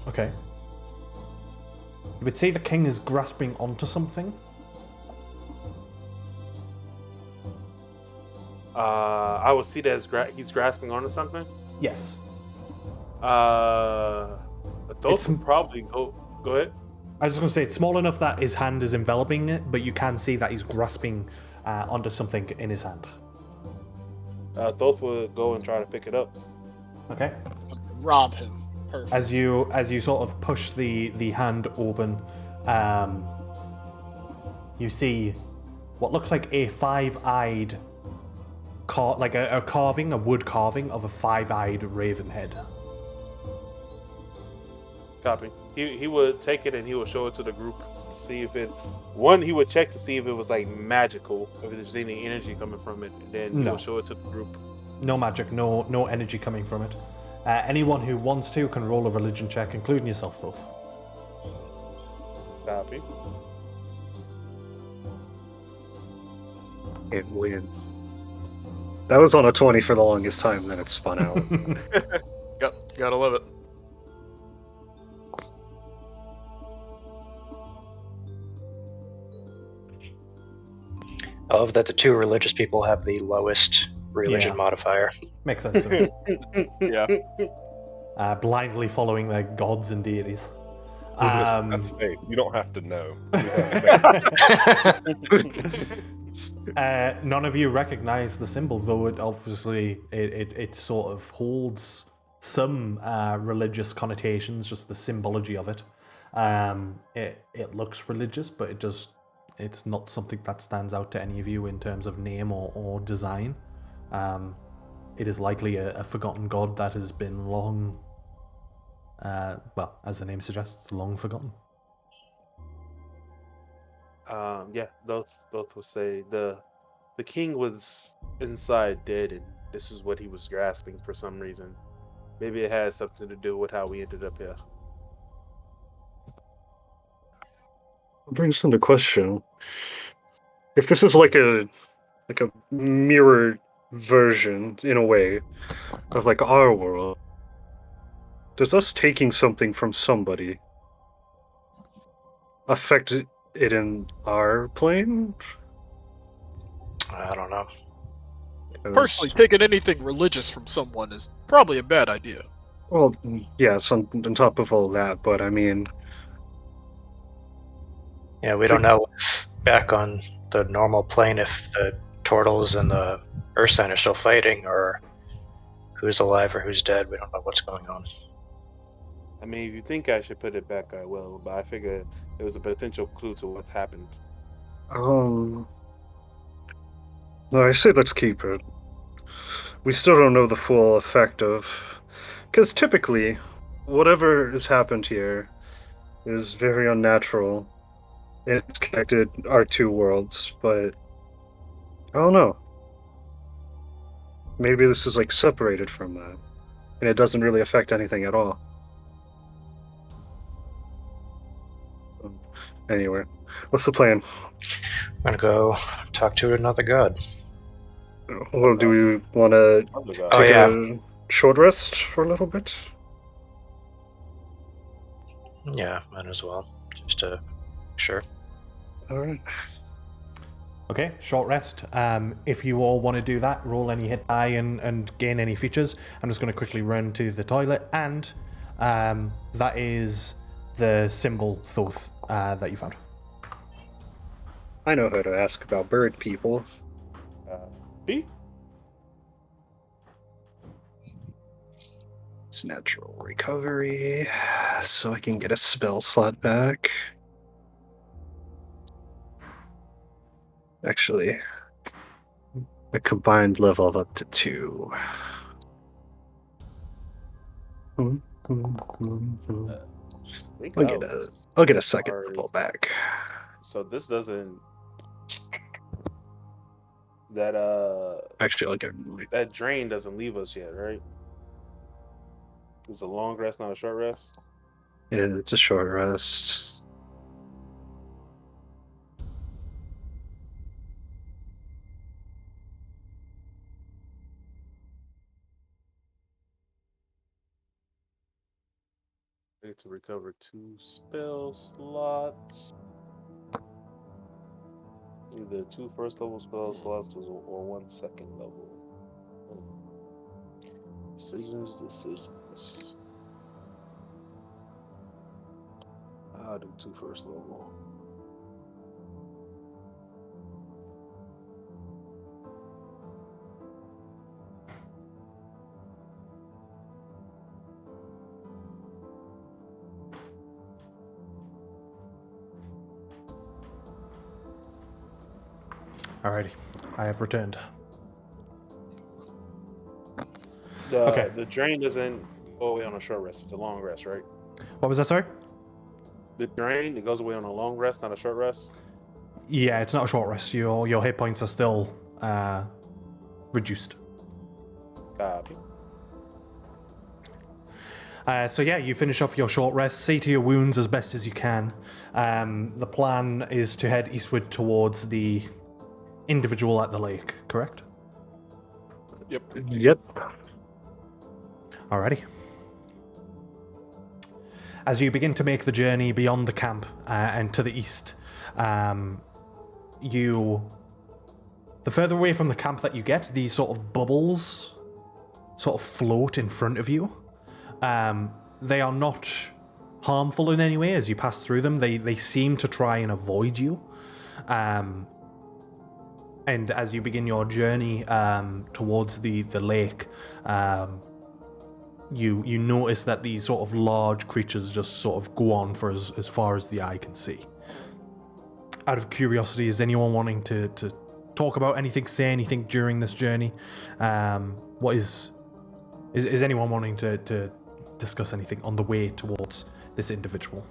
Okay. You would say the king is grasping onto something? I would see that as he's grasping onto something. Yes. Those would probably go ahead. I was just going to say, it's small enough that his hand is enveloping it, but you can see that he's grasping onto something in his hand. Thoth would go and try to pick it up. Okay. Rob him. Perfect. As you sort of push the hand open, you see what looks like a five-eyed, a wood carving of a five-eyed raven head. Copy. He would take it and he would show it to the group to see if he would check to see if it was like magical, if there's any energy coming from it, and then he would show it to the group. No magic, no energy coming from it. Anyone who wants to can roll a religion check, including yourself, Thoth. Copy. And win. That was on a 20 for the longest time, then it spun out. Gotta love it. I love that the 2 religious people have the lowest religion modifier. Makes sense to me. Yeah. Blindly following their gods and deities. That's fake. You don't have to know. You have faith. None of you recognize the symbol, though it obviously it sort of holds some religious connotations, just the symbology of it. It looks religious, but it's not something that stands out to any of you in terms of name or design. It is likely a forgotten god that has been long, well, as the name suggests, long forgotten. Yeah, both will say the king was inside dead, and this is what he was grasping for some reason. Maybe it has something to do with how we ended up here. Brings into question if this is like a mirrored version in a way of like our world. Does us taking something from somebody affect it in our plane? I don't know. Personally, taking anything religious from someone is probably a bad idea. Well, yes, on top of all that, but I mean, Yeah, we don't know if back on the normal plane if the turtles and the Earth sign are still fighting, or who's alive or who's dead. We don't know what's going on. I mean, if you think I should put it back, I will, but I figure it was a potential clue to what happened. no, I say let's keep it. We still don't know the full effect of, because typically, whatever has happened here is very unnatural. And it's connected our two worlds, but I don't know. Maybe this is like separated from that, and it doesn't really affect anything at all. Anyway, what's the plan? I'm gonna go talk to another god. Well, do we want to Oh, take yeah. a short rest for a little bit? Yeah, might as well. Just to sure. All right. Okay, short rest. If you all want to do that, roll any hit die and gain any features. I'm just going to quickly run to the toilet, and that is the symbol Thoth that you found. I know how to ask about bird people. B? It's natural recovery, so I can get a spell slot back. Actually, a combined level of up to 2. I'll get a second level back. So this doesn't. That Actually, I'll get. that drain doesn't leave us yet, right? It's a long rest, not a short rest. Yeah, it's a short rest. I get to recover 2 spell slots. Either 2 first level spell slots or 1 second level. Decisions. I'll do 2 first level. Alrighty, I have returned. The drain doesn't go away on a short rest. It's a long rest, right? What was that, sorry? The drain, it goes away on a long rest, not a short rest. Yeah, it's not a short rest. Your hit points are still reduced. Copy. So yeah, you finish off your short rest, see to your wounds as best as you can. The plan is to head eastward towards the individual at the lake, correct? Yep. Alrighty. As you begin to make the journey beyond the camp and to the east, the further away from the camp that you get, the sort of bubbles sort of float in front of you. They are not harmful in any way as you pass through them. They seem to try and avoid you. And as you begin your journey towards the lake, you notice that these sort of large creatures just sort of go on for as far as the eye can see. Out of curiosity, is anyone wanting to talk about anything, say anything during this journey? What is anyone wanting to discuss anything on the way towards this individual?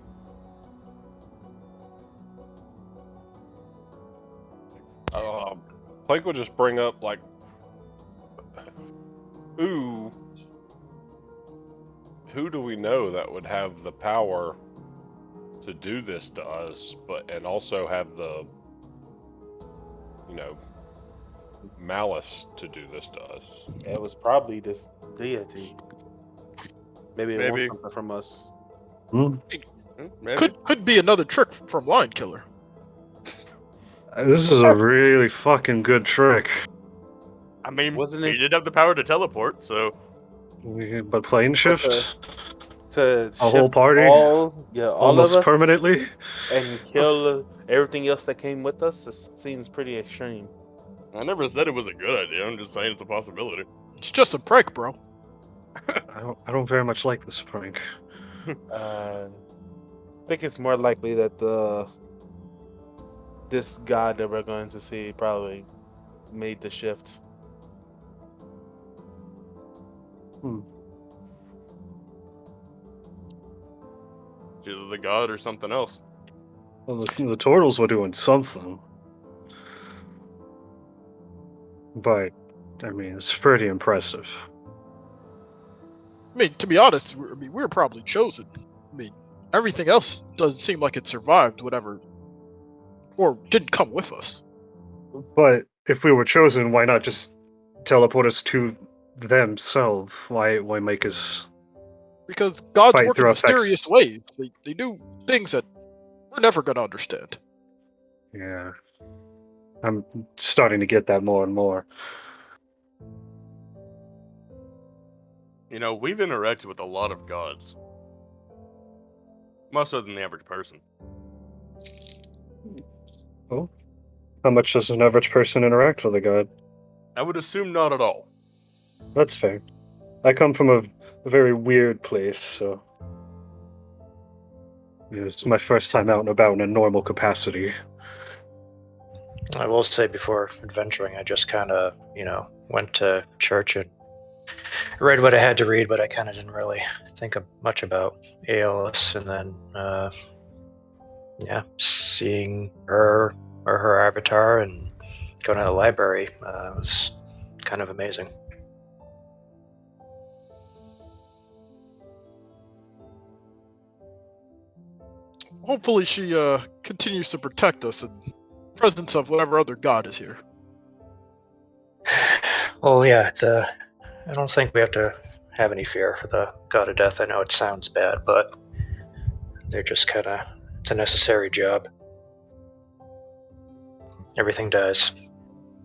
Blake will just bring up, like, who do we know that would have the power to do this to us, and also have the, malice to do this to us? It was probably this deity. Maybe it wants something from us. Maybe. Could be another trick from Lion Killer. This is a really fucking good trick. I mean, Wasn't he it- did have the power to teleport, so But plane shift To a whole shift party, all almost of us permanently. and kill everything else that came with us. This seems pretty extreme. I never said it was a good idea. I'm just saying it's a possibility. It's just a prank, bro. I don't very much like this prank. I think it's more likely that this god that we're going to see probably made the shift. It's either the god or something else. Well, the turtles were doing something, but I mean, it's pretty impressive. I mean, to be honest, we were probably chosen. I mean, everything else doesn't seem like it survived whatever, or didn't come with us. But if we were chosen, why not just teleport us to themselves? Why make us? Because gods Fight work in through mysterious effects. ways. They do things that we're never going to understand. Yeah, I'm starting to get that more and more. We've interacted with a lot of gods. More so than the average person. Oh, how much does an average person interact with a god? I would assume not at all. That's fair. I come from a very weird place, so it's my first time out and about in a normal capacity. I will say before adventuring, I just kind of, went to church and read what I had to read, but I kind of didn't really think much about ALS. And then, seeing her or her avatar and going to the library was kind of amazing. Hopefully she continues to protect us in presence of whatever other god is here. Well, yeah, I don't think we have to have any fear for the god of death. I know it sounds bad, but they're just kind of, it's a necessary job. Everything dies.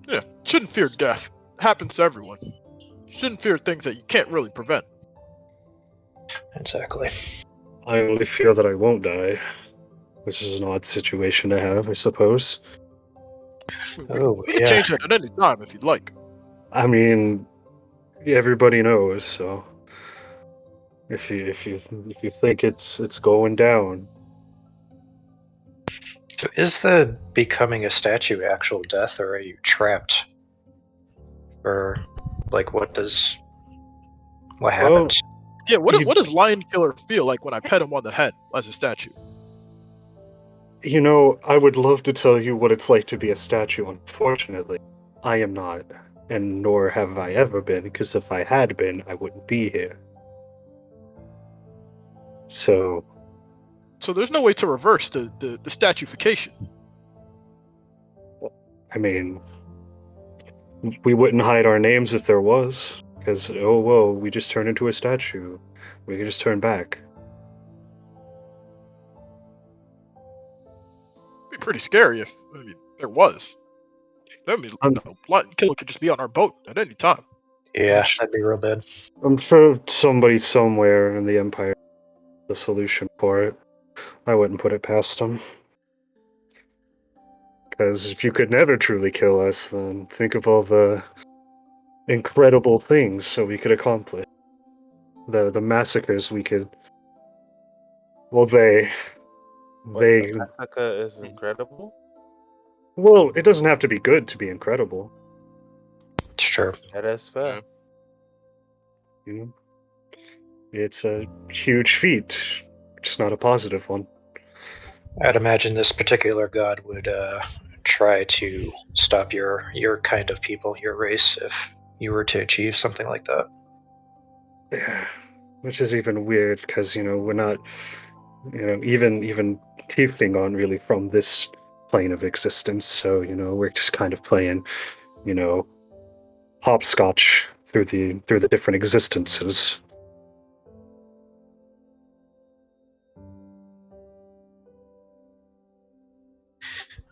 Yeah, shouldn't fear death. It happens to everyone. Shouldn't fear things that you can't really prevent. Exactly. I only fear that I won't die. This is an odd situation to have, I suppose. Oh, We can yeah. change that at any time if you'd like. I mean, everybody knows, so if you think it's going down, So is the becoming a statue actual death, or are you trapped? Or, like, what happens? Yeah, what You- what does Lion Killer feel like when I pet him on the head as a statue? I would love to tell you what it's like to be a statue. Unfortunately, I am not, and nor have I ever been, because if I had been, I wouldn't be here. So, So there's no way to reverse the statuification. I mean, we wouldn't hide our names if there was, because, oh, whoa, we just turned into a statue. We can just turn back. It'd be pretty scary if there was. I'm- Lion Killer could just be on our boat at any time. Yeah, that'd be real bad. I'm sure somebody somewhere in the Empire the solution for it. I wouldn't put it past them. Because if you could never truly kill us, then think of all the incredible things that we could accomplish. The massacres we could. Well, they. The massacre is incredible. Well, it doesn't have to be good to be incredible. Sure. That is fair. You know? It's a huge feat, just not a positive one. I'd imagine this particular god would try to stop your kind of people, your race, if you were to achieve something like that. Yeah, which is even weird because we're not, even Tiefling aren't really from this plane of existence. So we're just kind of playing, hopscotch through the different existences.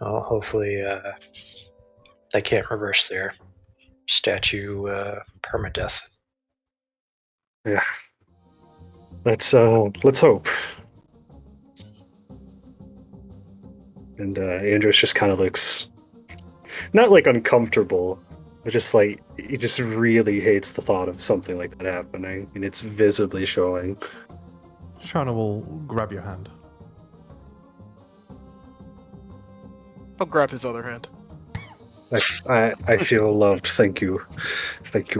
Well, hopefully they can't reverse their statue permadeath. Yeah. Let's hope. And Andrews just kind of looks not like uncomfortable, but just like he just really hates the thought of something like that happening, and it's visibly showing. Shauna will grab your hand. I'll grab his other hand. I feel loved. Thank you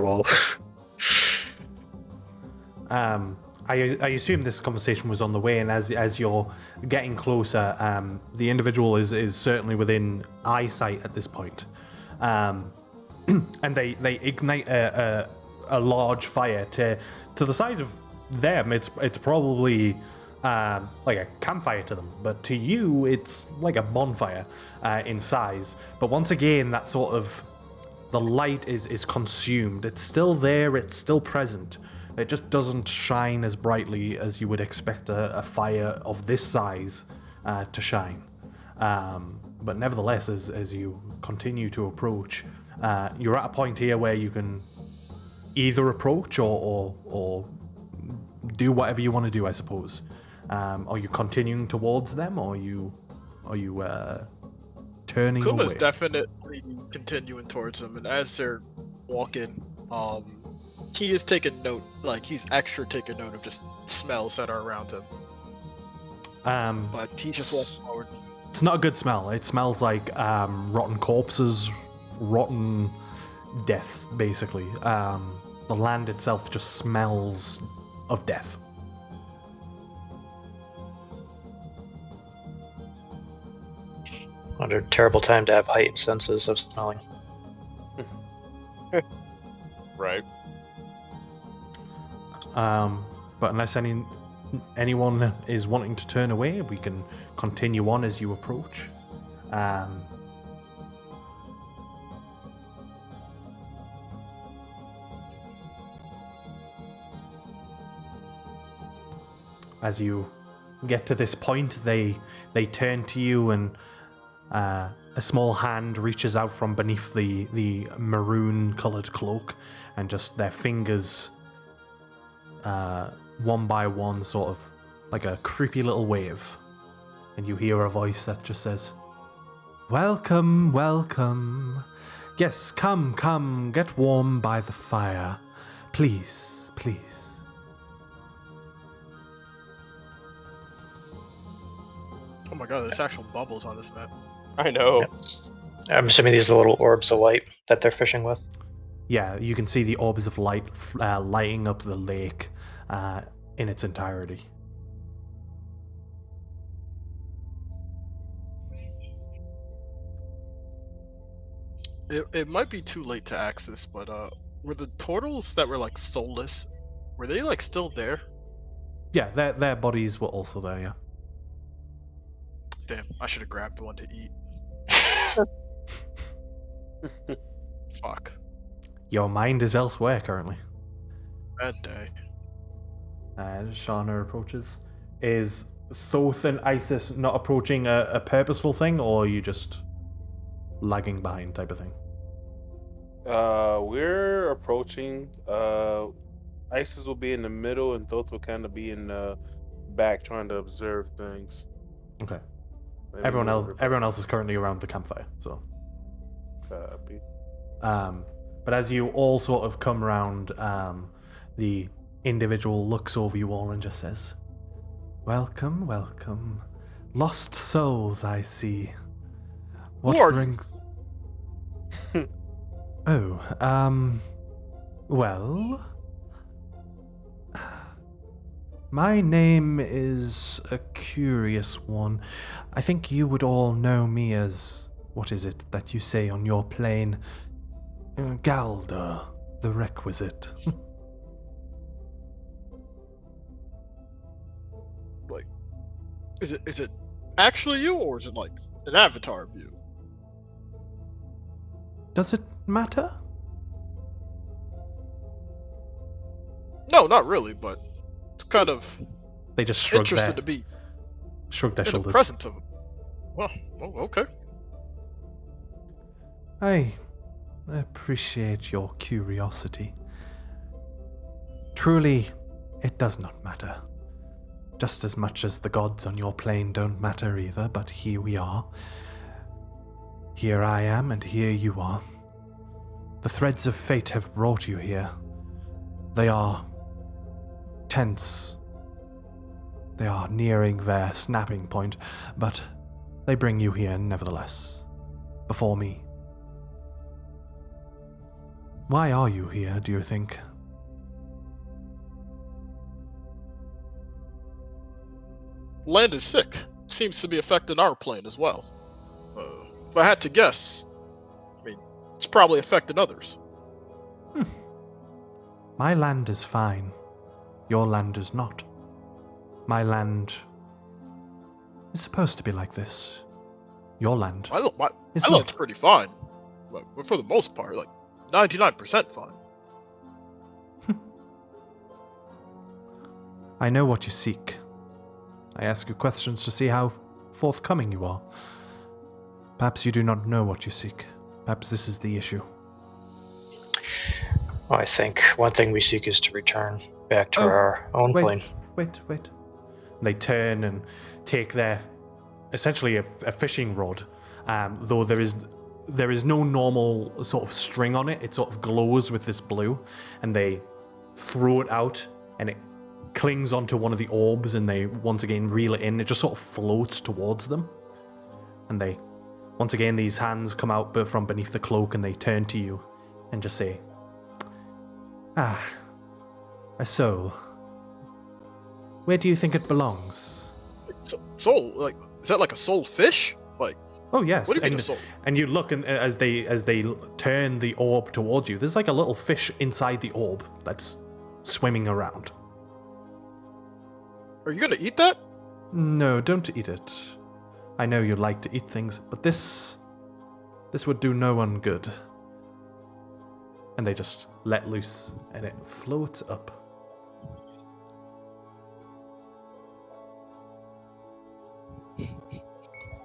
all. I assume this conversation was on the way, and as you're getting closer, the individual is certainly within eyesight at this point, and they ignite a large fire to the size of them. It's probably like a campfire to them, but to you it's like a bonfire in size. But once again, that sort of the light is consumed. It's still there. It's still present. It just doesn't shine as brightly as you would expect a fire of this size to shine. But nevertheless, as you continue to approach, you're at a point here where you can either approach or do whatever you want to do, I suppose. Are you continuing towards them, or are you turning Kuma's away? definitely continuing towards them, and as they're walking, he is taking note, like he's extra taking note of just smells that are around him. But he just walks forward. It's not a good smell. It smells like rotten corpses, rotten death, basically. The land itself just smells of death. What a terrible time to have heightened senses of smelling. Right. But unless anyone is wanting to turn away, we can continue on as you approach. As you get to this point, they turn to you, and a small hand reaches out from beneath the maroon-colored cloak, and just their fingers, one by one, sort of like a creepy little wave, and you hear a voice that just says, "Welcome, welcome. Yes, come, get warm by the fire. Please, please." Oh my god, there's actual bubbles on this map. I know. Yeah. I'm assuming these are the little orbs of light that they're fishing with. Yeah, you can see the orbs of light lighting up the lake in its entirety. It might be too late to access, but were the turtles that were like soulless, were they like still there? Yeah, their bodies were also there, yeah. Damn, I should have grabbed one to eat. Fuck. Your mind is elsewhere currently. Bad day. Shauna approaches. Is Thoth and Isis not approaching a purposeful thing, or are you just lagging behind type of thing? We're approaching. Isis will be in the middle, and Thoth will kind of be in the back trying to observe things. Okay. Maybe Everyone else is currently around the campfire. So. Copy. But as you all sort of come around, the individual looks over you all and just says, "Welcome, welcome. Lost souls, I see. What Who are brings..." Oh, well... My name is a curious one. I think you would all know me as... What is it that you say on your plane? Galder, the requisite. Like, is it actually you, or is it like an avatar of you? Does it matter? No, not really, but it's kind of They just shrug interested to be their in the shoulders. presence of him. Well, okay. I appreciate your curiosity. Truly, it does not matter. Just as much as the gods on your plane don't matter either, but here we are. Here I am, and here you are. The threads of fate have brought you here. They are tense. They are nearing their snapping point, but they bring you here nevertheless. Before me. Why are you here, do you think? Land is sick. Seems to be affecting our plane as well. If I had to guess, I mean, it's probably affecting others. My land is fine. Your land is not. My land is supposed to be like this. Your land My is land's not. pretty fine, but for the most part, like 99% fine. I know what you seek. I ask you questions to see how forthcoming you are. Perhaps you do not know what you seek. Perhaps this is the issue. Well, I think one thing we seek is to return back to our own plane. Wait. They turn and take their, essentially a fishing rod, though there is no normal sort of string on it. It sort of glows with this blue, and they throw it out, and it clings onto one of the orbs, and they once again reel it in. It just sort of floats towards them, and they, once again, these hands come out from beneath the cloak, and they turn to you and just say, "Ah, a soul. Where do you think it belongs?" Soul? Like, is that like a soul fish? Like, Oh yes, what do you mean a soul? and you look, and as they turn the orb towards you, there's like a little fish inside the orb that's swimming around. Are you gonna eat that? No, don't eat it. I know you like to eat things, but this would do no one good. And they just let loose, and it floats up.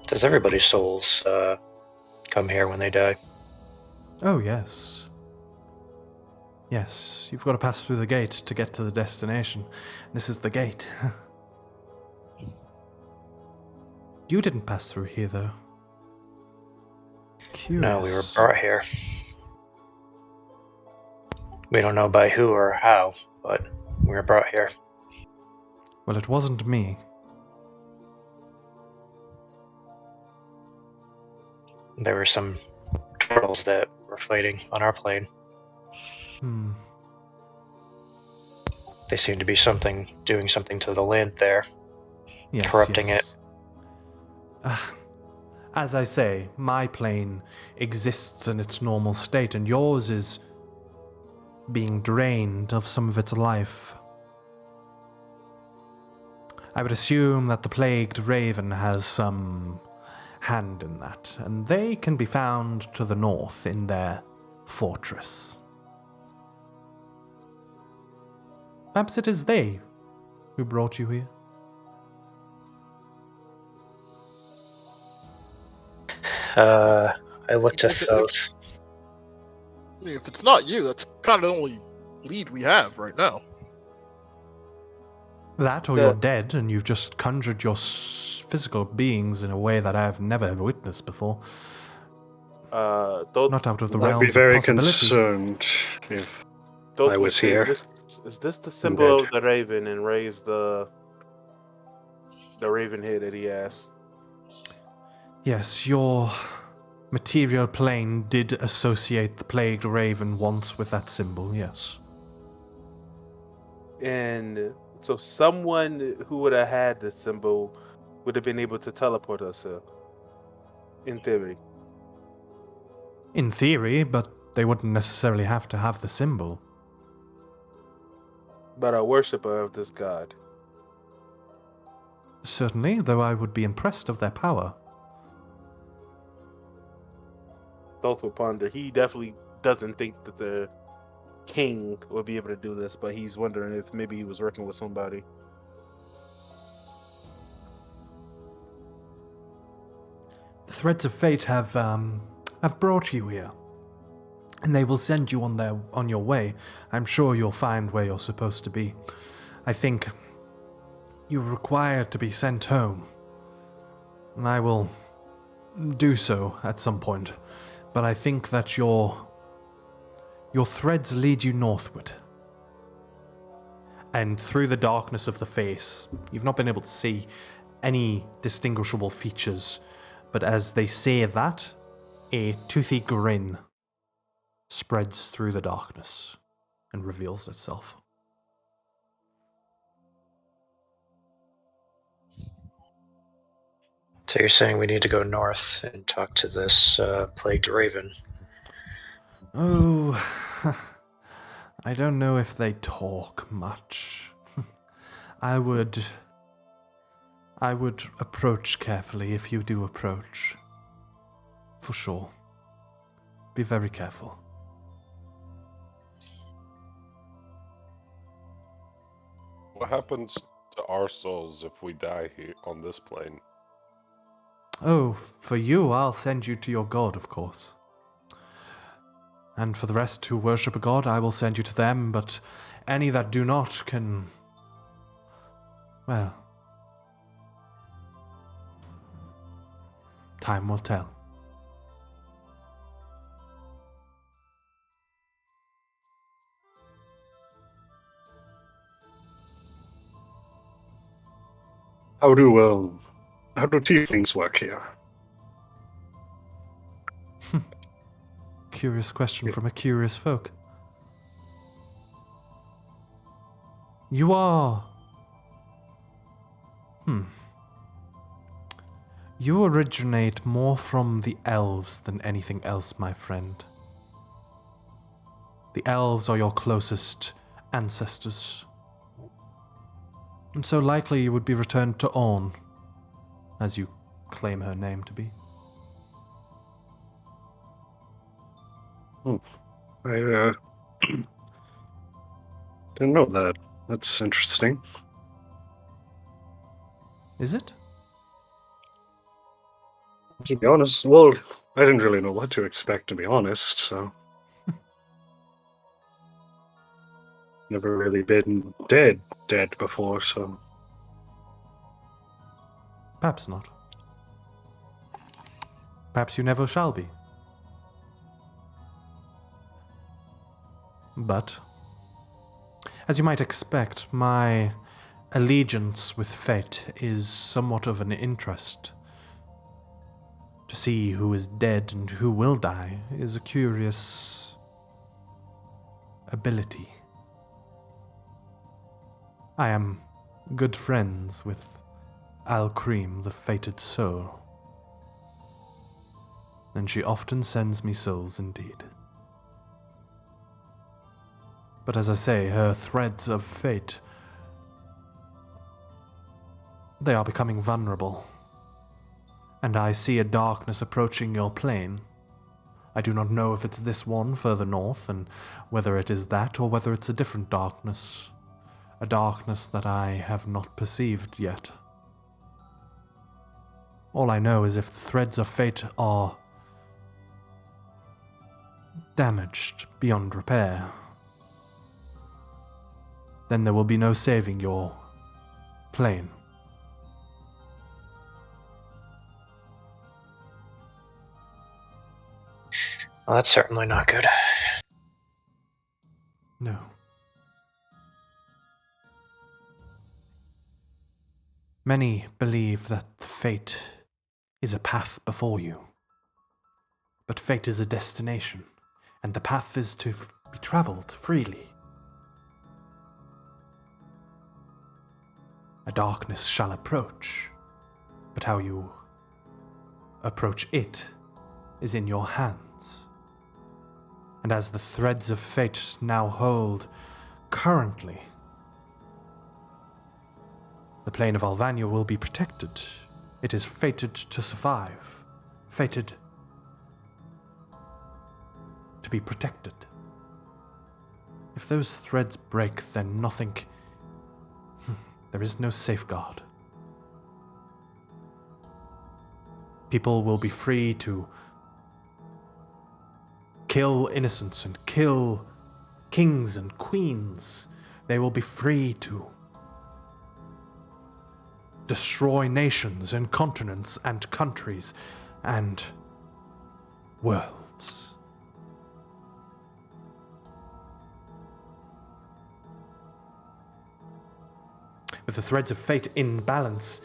Does everybody's souls come here when they die? Oh, yes. Yes, you've got to pass through the gate to get to the destination. This is the gate. You didn't pass through here, though. Curious. No, we were brought here. We don't know by who or how, but we were brought here. Well, it wasn't me. There were some turtles that were fighting on our plane. They seem to be doing something to the land there, Yes, corrupting it. As I say, my plane exists in its normal state, and yours is being drained of some of its life. I would assume that the plagued raven has some hand in that, and they can be found to the north in their fortress. Perhaps it is they who brought you here. I looked to Thoth. If it's not you, that's kind of the only lead we have right now. That, or you're dead, and you've just conjured your physical beings in a way that I have never witnessed before. Don't, Not out of the I'd realms be very of possibility. concerned if don't I was say, here. Is this the I'm symbol dead. of the raven? And raise the raven head that he has. Yes, your material plane did associate the plagued raven once with that symbol, yes. And so someone who would have had the symbol would have been able to teleport us, in theory. In theory, but they wouldn't necessarily have to have the symbol. But a worshiper of this god. Certainly, though I would be impressed of their power. Thoth will ponder. He definitely doesn't think that the king will be able to do this, but he's wondering if maybe he was working with somebody. The threads of fate have brought you here, and they will send you on your way. I'm sure you'll find where you're supposed to be. I think you're required to be sent home, and I will do so at some point. But I think that your threads lead you northward. And through the darkness of the face, you've not been able to see any distinguishable features, but as they say that, a toothy grin spreads through the darkness and reveals itself. So you're saying we need to go north and talk to this plagued raven? Oh, I don't know if they talk much. I would approach carefully if you do approach. For sure. Be very careful. What happens to our souls if we die here on this plane? Oh, for you, I'll send you to your god, of course. And for the rest who worship a god, I will send you to them, but any that do not can... well... time will tell. How do tieflings work here? Curious question from a curious folk. You are... You originate more from the elves than anything else, my friend. The elves are your closest ancestors. And so likely you would be returned to Orn, as you claim her name to be. I didn't know that. That's interesting. Is it? To be honest, well, I didn't really know what to expect, to be honest, so... Never really been dead before, so... Perhaps not. Perhaps you never shall be. But, as you might expect, my allegiance with fate is somewhat of an interest. To see who is dead and who will die is a curious ability. I am good friends with Al-Cream, the fated soul, and she often sends me souls indeed. But as I say, her threads of fate, they are becoming vulnerable. And I see a darkness approaching your plane. I do not know if it's this one further north, and whether it is that or whether it's a different darkness. A darkness that I have not perceived yet. All I know is if the threads of fate are damaged beyond repair, then there will be no saving your plane. Well, that's certainly not good. No. Many believe that fate is a path before you. But fate is a destination, and the path is to be traveled freely. A darkness shall approach, but how you approach it is in your hands. And as the threads of fate now hold currently, the plane of Alvania will be protected. It is fated to survive, fated to be protected. If those threads break, then nothing... there is no safeguard. People will be free to kill innocents and kill kings and queens. They will be free to destroy nations and continents and countries and worlds. With the threads of fate in balance,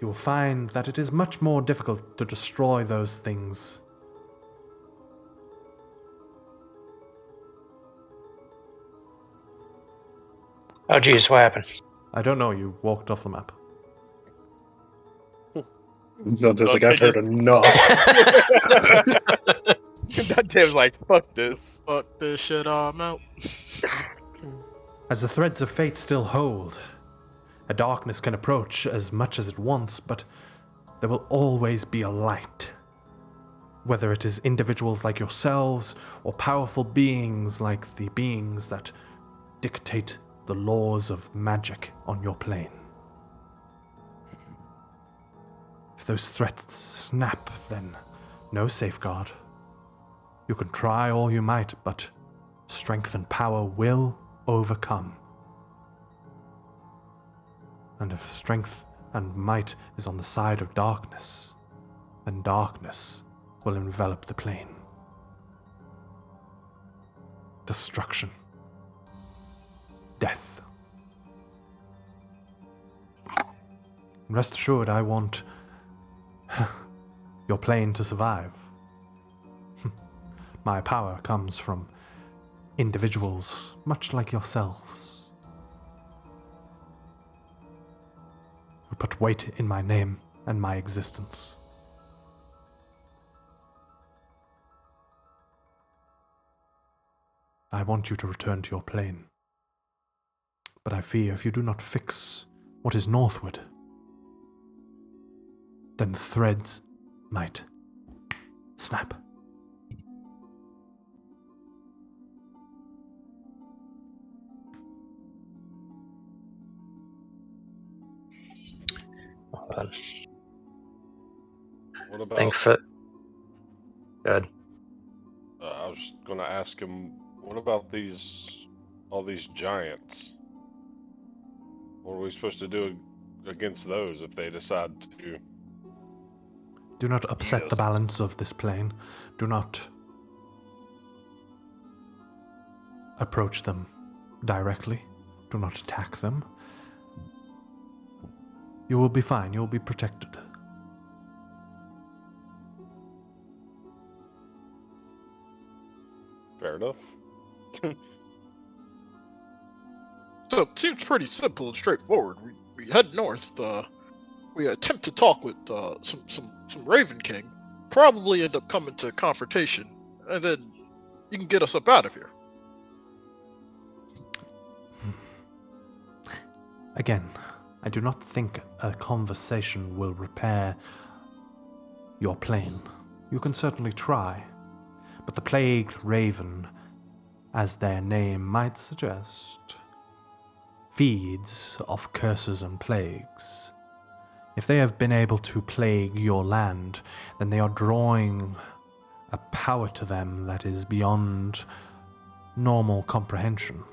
you will find that it is much more difficult to destroy those things. Oh, geez, what happened? I don't know, you walked off the map. No, just like, I've heard enough. That Tim's like, fuck this. Fuck this shit, I'm out. As the threads of fate still hold, a darkness can approach as much as it wants, but there will always be a light. Whether it is individuals like yourselves, or powerful beings like the beings that dictate the laws of magic on your plane. If those threats snap, then no safeguard. You can try all you might, but strength and power will overcome. And if strength and might is on the side of darkness, then darkness will envelop the plane. Destruction. Death. Rest assured, I want your plane to survive. My power comes from individuals much like yourselves, who put weight in my name and my existence. I want you to return to your plane, but I fear if you do not fix what is northward, then the threads might snap. Hold on. What about? Think fit. Good. I was going to ask him, what about all these giants? What are we supposed to do against those if they decide to? Do not upset the balance of this plane. Do not approach them directly. Do not attack them. You will be fine. You will be protected. Fair enough. So it seems pretty simple and straightforward. We head north. We attempt to talk with some Raven King. Probably end up coming to confrontation, and then you can get us up out of here. Again, I do not think a conversation will repair your plane. You can certainly try, but the plagued raven, as their name might suggest, feeds off curses and plagues. If they have been able to plague your land, then they are drawing a power to them that is beyond normal comprehension.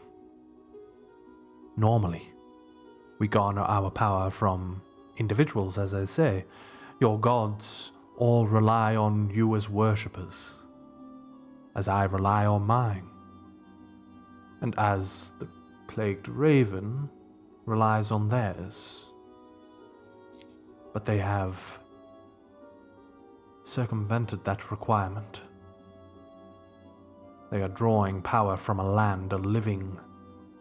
Normally, We garner our power from individuals, as I say. Your gods all rely on you as worshippers, as I rely on mine. And as the plagued raven relies on theirs. But they have circumvented that requirement. They are drawing power from a land, a living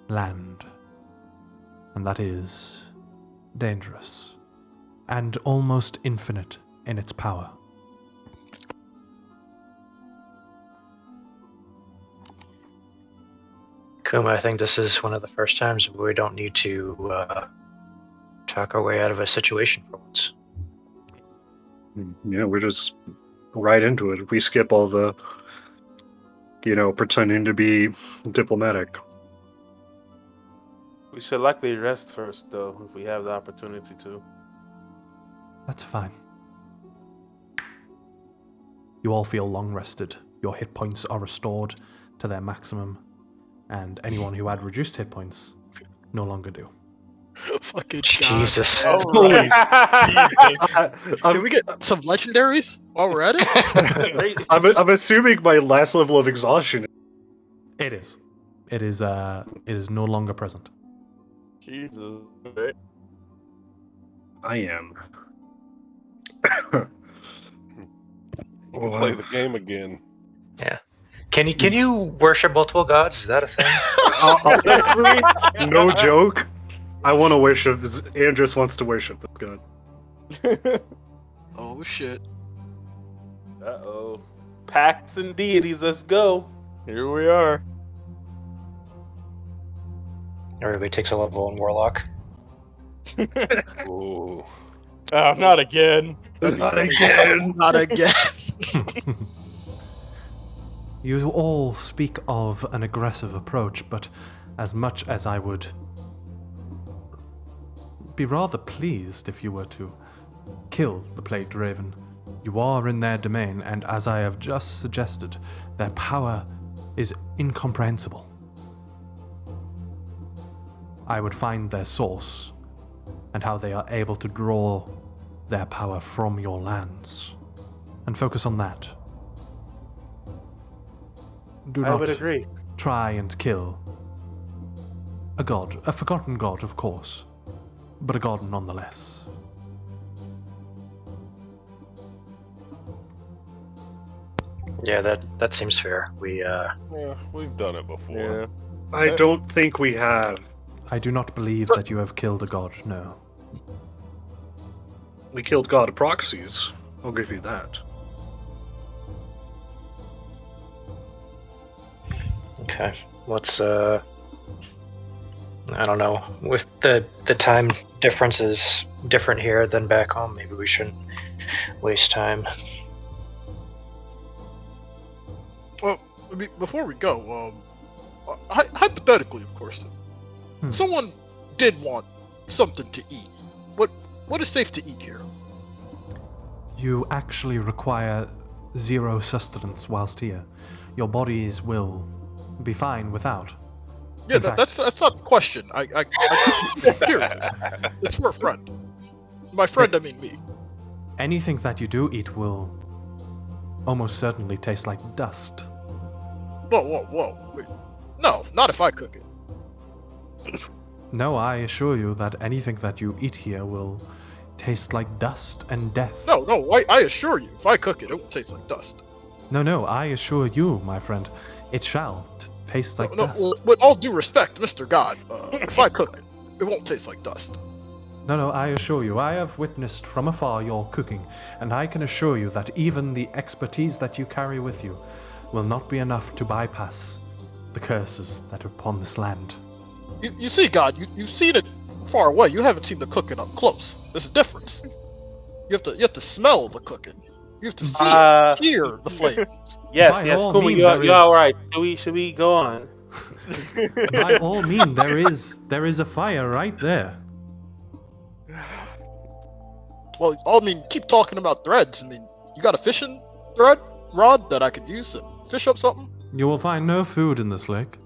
land. And that is dangerous and almost infinite in its power. Kuma, I think this is one of the first times where we don't need to talk our way out of a situation for once. Yeah, we're just right into it. We skip all the, pretending to be diplomatic. We should likely rest first, though, if we have the opportunity to. That's fine. You all feel long rested. Your hit points are restored to their maximum, and anyone who had reduced hit points no longer do. Fucking Jesus. God. Holy Can we get some legendaries while we're at it? I'm assuming my last level of exhaustion. It is. It is no longer present. Jesus. I am. We'll play the game again. Can you worship multiple gods? Is that a thing? Honestly, no joke. I want to worship. Andrus wants to worship this god. Oh shit. Uh-oh. Pacts and deities, let's go. Here we are. Everybody takes a level in Warlock. Ooh. Oh, not again. Not again. Not again. You all speak of an aggressive approach, but as much as I would be rather pleased if you were to kill the plagued raven, you are in their domain, and as I have just suggested, their power is incomprehensible. I would find their source, and how they are able to draw their power from your lands, and focus on that. Do I not would agree. try and kill a god, a forgotten god, of course, but a god nonetheless. Yeah, that seems fair. Yeah, we've done it before. Yeah. I don't think we have. I do not believe that you have killed a god, no. We killed god proxies. I'll give you that. Okay, let's I don't know. With the time difference is different here than back home, maybe we shouldn't waste time. Well, before we go, hypothetically, of course, someone did want something to eat. What is safe to eat here? You actually require 0 sustenance whilst here. Your bodies will be fine without. Yeah, In fact- that's not the question. I'm curious. It's for a friend. My friend, I mean me. Anything that you do eat will almost certainly taste like dust. Whoa. Wait. No, not if I cook it. No, I assure you that anything that you eat here will taste like dust and death. No, I assure you, if I cook it, it won't taste like dust. No, I assure you, my friend, it shall taste like dust. Well, with all due respect, Mr. God, if I cook it, it won't taste like dust. No, I assure you, I have witnessed from afar your cooking, and I can assure you that even the expertise that you carry with you will not be enough to bypass the curses that are upon this land. You see, God, you've seen it far away. You haven't seen the cooking up close. There's a difference. You have to smell the cooking. You have to see it, hear the flavors. Yes, By all Kuma, means, you're all right. Should we go on? By all means, there is a fire right there. Well, I mean, keep talking about threads. I mean, you got a fishing rod that I could use to fish up something? You will find no food in this lake.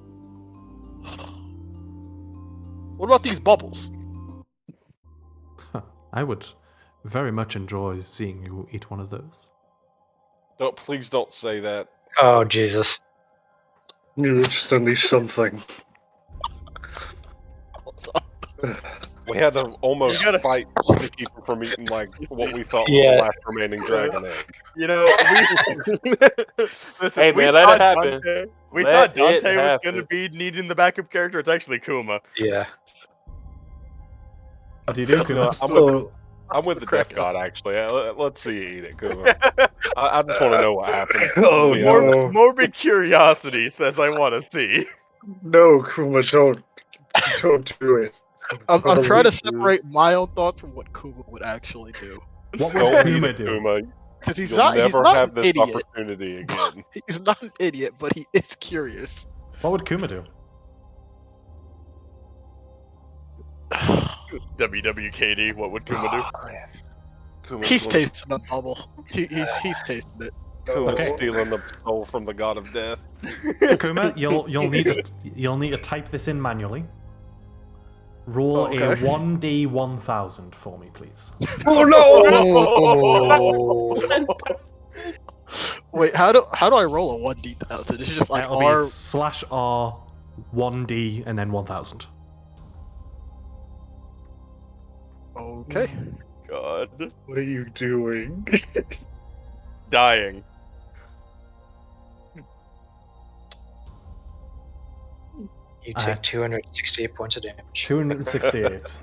What about these bubbles? I would very much enjoy seeing you eat one of those. Please don't say that. Oh, Jesus. You just unleashed something. We had to almost You gotta- fight to keep him from eating like what we thought was Yeah. the last remaining dragon egg. You know, listen, Hey, we man, let it thought happen. Dante, we Let thought it Dante was happen. going to be needing the backup character. It's actually Kuma. Yeah. What do you do, You know, Kuma? I'm with the Crack death god actually. Let's see you eat it, Kuma. I just want to know what happened. Oh, Yeah. no. Morbid curiosity says I want to see. No, Kuma, don't do it. I'm trying to Please do. separate my own thoughts from what Kuma would actually do. What would Don't eat Kuma it, do? Kuma. Because he's You'll not never have an this idiot. opportunity again. He's not an idiot, but he is curious. What would Kuma do? WWKD, what would Kuma do? Kuma's He's gonna- tasting a bubble. He's tasting it. Kuma's Okay. stealing the soul from the god of death. Kuma, you'll need to type this in manually. Roll Okay. a 1d1000 for me, please. Oh no! Wait, how do I roll a 1d1000? It's just like It'll R. be /r 1d and then 1000. Okay. God. What are you doing? Dying. You take 268 points of damage. 268.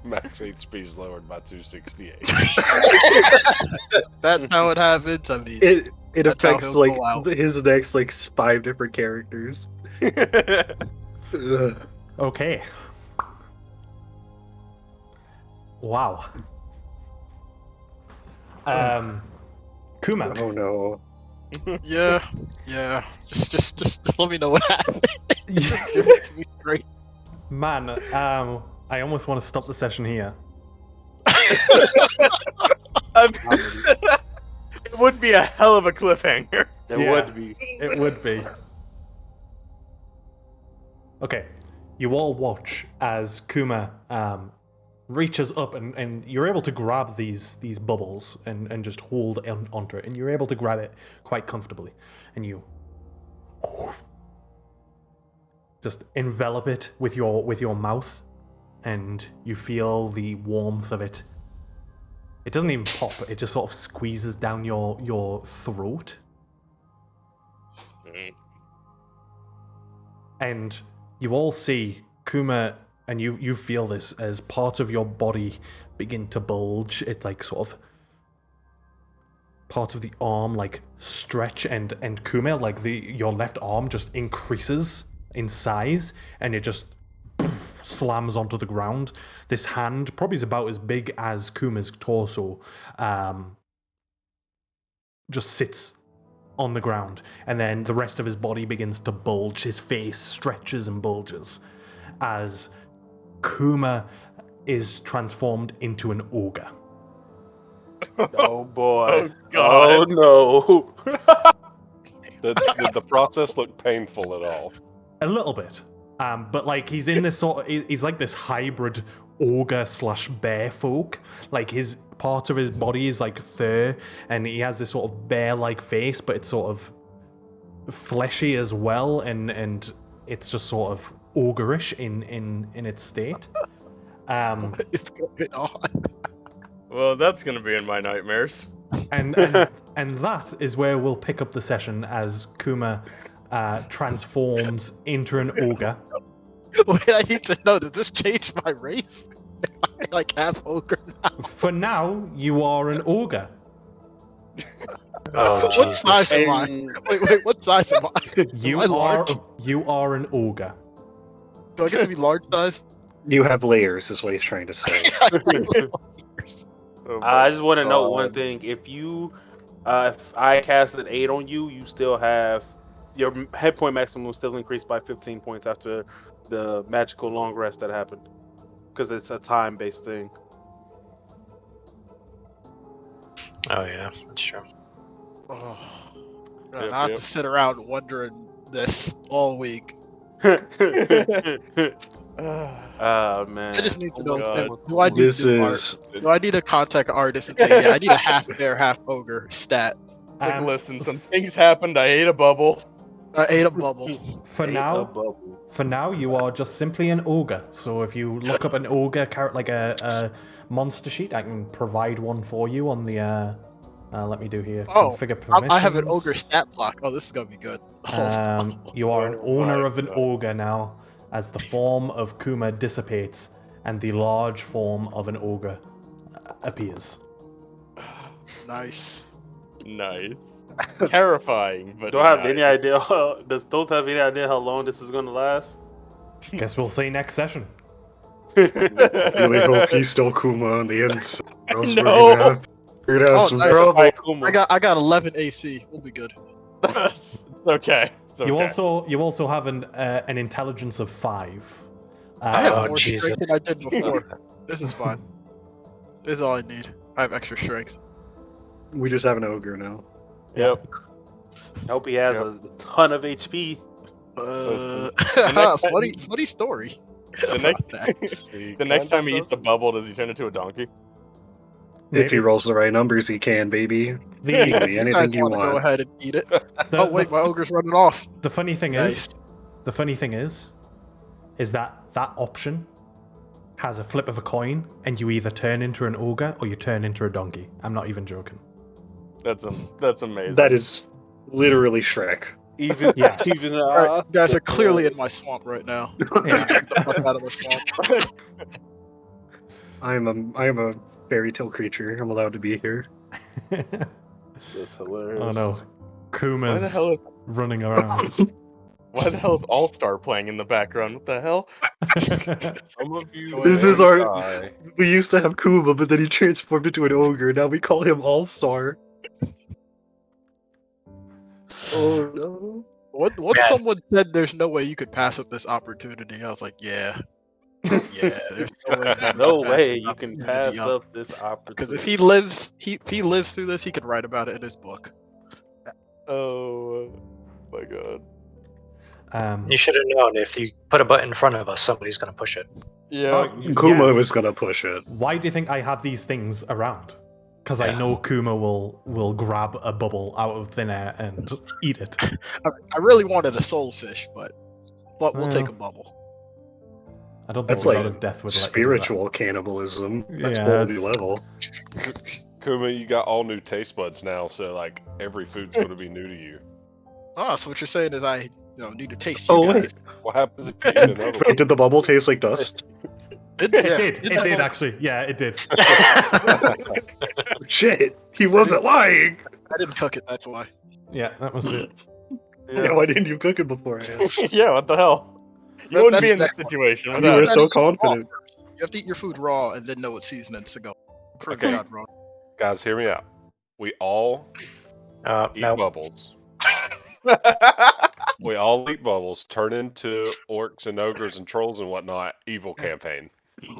Max HP is lowered by 268. That's how it happens. I mean, It That's how affects he'll like go out. his next like 5 different characters. Ugh. Okay. Wow. Kuma. Oh no. yeah. Just let me know what happened. Just give it to me straight. Man, I almost want to stop the session here. It would be a hell of a cliffhanger. It Yeah. would be. It would be. Okay, you all watch as Kuma reaches up and you're able to grab these bubbles and just hold onto it, and you're able to grab it quite comfortably, and you just envelop it with your mouth, and you feel the warmth of it. It doesn't even pop; it just sort of squeezes down your throat. And you all see Kuma, and you feel this as part of your body begin to bulge. It like sort of part of the arm like stretch, and Kuma, like your left arm just increases in size, and it just slams onto the ground. This hand, probably is about as big as Kuma's torso, just sits on the ground, and then the rest of his body begins to bulge. His face stretches and bulges as Kuma is transformed into an ogre. Oh boy. Oh, God. Oh no. Did the process look painful at all? A little bit. But like he's in this sort of, he's like this hybrid ogre / bear folk. Like his part of his body is like fur, and he has this sort of bear-like face, but it's sort of fleshy as well, and it's just sort of ogreish in its state. What is going on? Well, that's gonna be in my nightmares. And that is where we'll pick up the session as Kuma transforms into an ogre. Wait, I need to know. Does this change my race? Am I like half ogre now? For now, you are an ogre. Oh, What Jesus. size am I? Wait, what size am I? You Am I large? are an ogre. Do I get to be large size? You have layers, is what he's trying to say. Oh, I just want to note God. one thing. If I cast an 8 on you, you still have your head point maximum will still increase by 15 points after the magical long rest that happened, because it's a time-based thing. Oh, yeah, that's true. Oh, Yep, I have yep. to sit around wondering this all week. Man. I just need to know. God. Do I need This to do art? is Do I need to contact an artist and say, yeah, I need a half bear, half ogre stat? Like, Um, listen, some things happened. I ate a bubble. I ate a bubble. For Ate a now, bubble. you are just simply an ogre. So if you look up an ogre like a monster sheet, I can provide one for you on the. Let me do here. Oh, Configure permissions. I have an ogre stat block. Oh, this is gonna be good. You are an Oh owner my of an God. ogre now, as the form of Kuma dissipates and the large form of an ogre appears. Nice. Nice. Terrifying, but Don't have nice. any idea. Don't have any idea how long this is gonna last. Guess we'll see next session. really hope he's still Kuma on the inside. Or else No. we're gonna have Oh, some nice. trouble. Like Kuma. I got 11 AC. We'll be good. It's okay. It's okay. You also have an intelligence of 5. I have Oh, more Jesus. strength than I did before. This is fine. This is all I need. I have extra strength. We just have an ogre now. Yep. I hope he has a ton of HP. next Funny story. The about next, that. the next time he eats a bubble, does he turn into a donkey? If he Maybe. rolls the right numbers, he can, baby. You The can be You guys anything you want to go want. ahead and eat it? the, Oh wait, the, my ogre's running off. the funny thing Nice. is that option has a flip of a coin, and you either turn into an ogre or you turn into a donkey. I'm not even joking. That's amazing. That is literally Shrek. Even Yeah. even Alright, you guys are clearly in my swamp right now. Yeah. Get the fuck out of my swamp. I am a fairy tale creature. I'm allowed to be here. That's hilarious. Oh no, Why the Kuma's hell is running around. All Star playing in the background? What the hell? Some of you This may is our. die. We used to have Kuma, but then he transformed into an ogre. Now we call him All Star. Oh no. Once Man. someone said there's no way you could pass up this opportunity, I was like, yeah. Yeah, there's no way. No way you can pass up this Because opportunity. if he lives through this, he could write about it in his book. Oh my god. You should have known if you put a button in front of us, somebody's going to push it. Yeah. Kuma yeah. was gonna push it. Why do you think I have these things around? Because I Yeah. know Kuma will grab a bubble out of thin air and eat it. I really wanted a soulfish, but we'll take a bubble. I don't think That's the like God of Death would let spiritual cannibalism. That's Yeah, quality that's- level. Kuma, you got all new taste buds now, so like every food's going to be new to you. Oh, so what you're saying is I need to taste Oh, you guys. wait. What happens if you eat another Wait, one? did the bubble taste like dust? It did actually. Yeah, it did. Shit, he wasn't lying. I didn't cook it, that's why. Yeah, that must be it. Yeah, why didn't you cook it beforehand? Yeah. What the hell? You That- wouldn't be in this that's- situation You without were it. so That is confident. You have to eat your food raw and then know what seasonings to go. Prove Okay. God wrong. Guys, hear me out. We all eat No. bubbles. We all eat bubbles, turn into orcs and ogres and trolls and whatnot. Evil campaign. Yeah,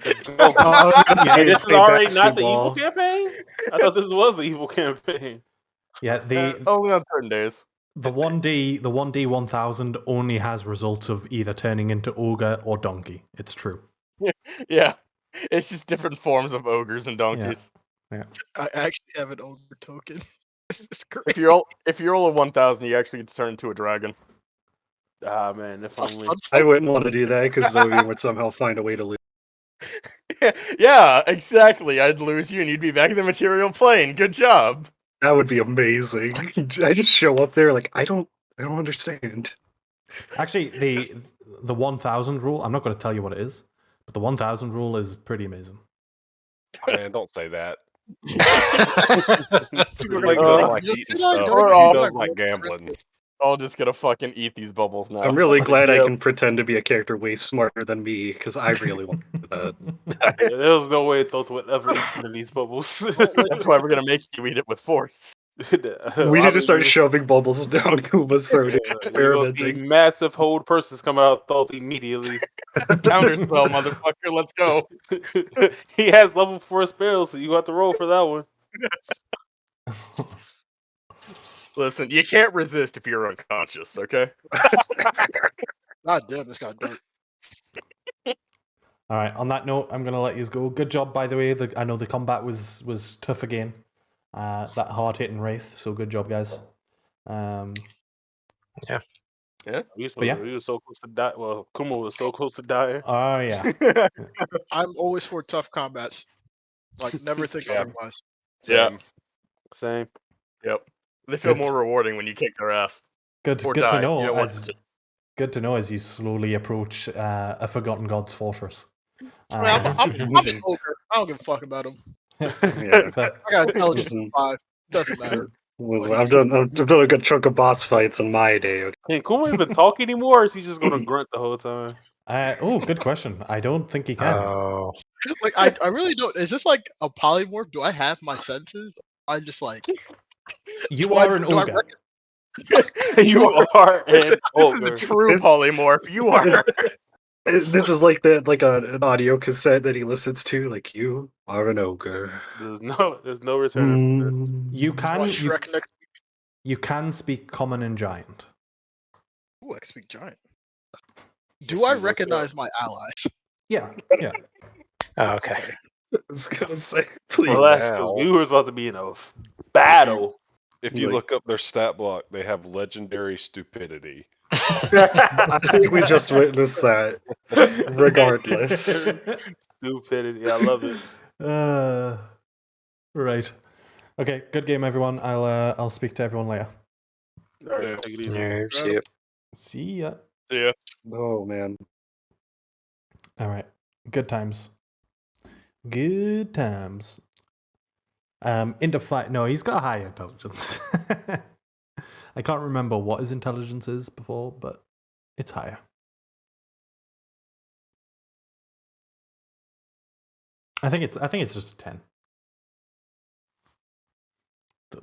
this is Play already not the evil basketball. campaign? I thought this was the evil campaign. Yeah, the Only on certain days. the 1D 1000 only has results of either turning into ogre or donkey. It's true. Yeah. It's just different forms of ogres and donkeys. I actually have an ogre token. This is great. If you roll a 1000, you actually get to turn into a dragon. Ah man, if only. I wouldn't want to do that because Zoe would somehow find a way to lose. Yeah, exactly. I'd lose you and you'd be back in the material plane. Good job. That would be amazing. I just show up there like I don't understand. Actually, the 1000 rule. I'm not going to tell you what it is, but the 1000 rule is pretty amazing. Man, don't say that. People He are does like, like "You eating know, stuff. Or He all- does like gambling. I'll just gonna fucking eat these bubbles now. I'm really Somebody glad I deal. can pretend to be a character way smarter than me because I really want to do that. Yeah, there was no way Thoth would ever eat one of these bubbles. That's why we're gonna make you eat it with force. We need to start shoving bubbles down Kuma's throat. You're gonna see Experimenting. massive hold persons coming out of Thoth immediately. Counterspell, motherfucker. Let's go. He has level 4 spells, so you have to roll for that one. Listen, you can't resist if you're unconscious. Okay. God damn, this got dirt. All right. On that note, I'm gonna let you go. Good job, by the way. I know the combat was tough again. That hard hitting wraith. So good job, guys. Yeah. We yeah. were so close to die. Well, Kuma was so close to dying. Oh yeah. I'm always for tough combats. Like, never think Yeah. otherwise. Yeah. Same. Yep. They feel Good. more rewarding when you kick their ass. Good. Or Good die. to know. You don't want to. Good to know as you slowly approach a Forgotten Gods fortress. I mean, I'm an ogre. I don't give a fuck about him. Yeah. I got intelligence Listen. 5. Doesn't matter. I've done a good chunk of boss fights in my day. Can Kuma even talk anymore, or is he just gonna grunt the whole time? Good question. I don't think he can. Oh, Like, I really don't. Is this like a polymorph? Do I have my senses? I just like. You do I- are an do I ogre. You are an This is ogre. a true It's- polymorph. You are. This is like an audio cassette that he listens to. Like, you are an ogre. There's no return from this. You Watch can Shrek next. you can speak common and giant. Ooh, I can speak giant. Do I recognize my allies? Yeah. Yeah. oh, okay. I was gonna say, please. Relax, 'cause we were about to be in a battle. If you Like- look up their stat block, they have legendary stupidity. I think we just witnessed that. Regardless. Stupidity. I love it. Right. Okay. Good game, everyone. I'll speak to everyone later. All right, take it easy. Yeah, see it. See ya. See ya. Oh man. All right. Good times. Good times. Into fight. No, he's got high intelligence. I can't remember what his intelligence is before, but it's higher. I think it's just a 10.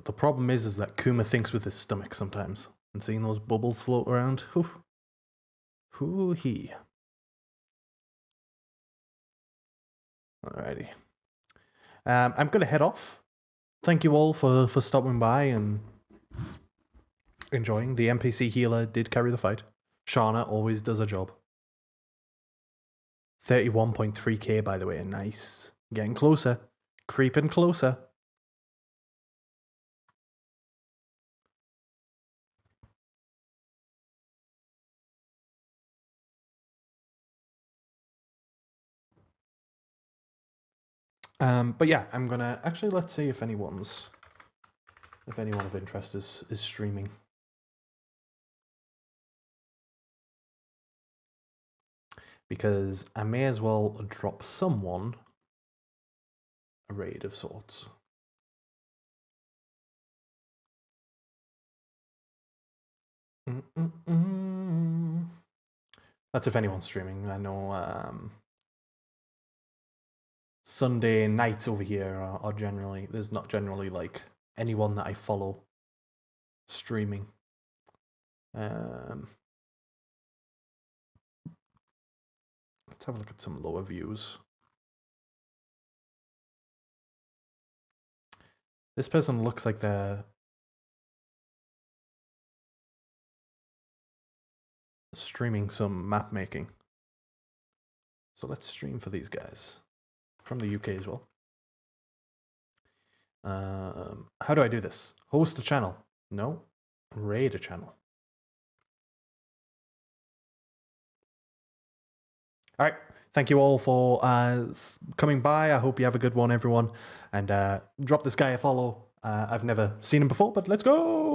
The problem is that Kuma thinks with his stomach sometimes, and seeing those bubbles float around. Who he. Alrighty. I'm gonna head off. Thank you all for stopping by and enjoying. The NPC healer did carry the fight. Shana always does a job. 31.3k, by the way. Nice. Getting closer. Creeping closer. But yeah, I'm gonna actually let's see if anyone of interest is streaming. Because I may as well drop someone a raid of sorts. That's if anyone's streaming. I know Sunday nights over here are generally, there's not generally like anyone that I follow streaming. Let's have a look at some lower views. This person looks like they're streaming some map making. So let's stream for these guys. From the UK as well. How do I do this? Host a channel? No. Raid a channel. All right. Thank you all for coming by. I hope you have a good one, everyone. And drop this guy a follow. I've never seen him before, but let's go.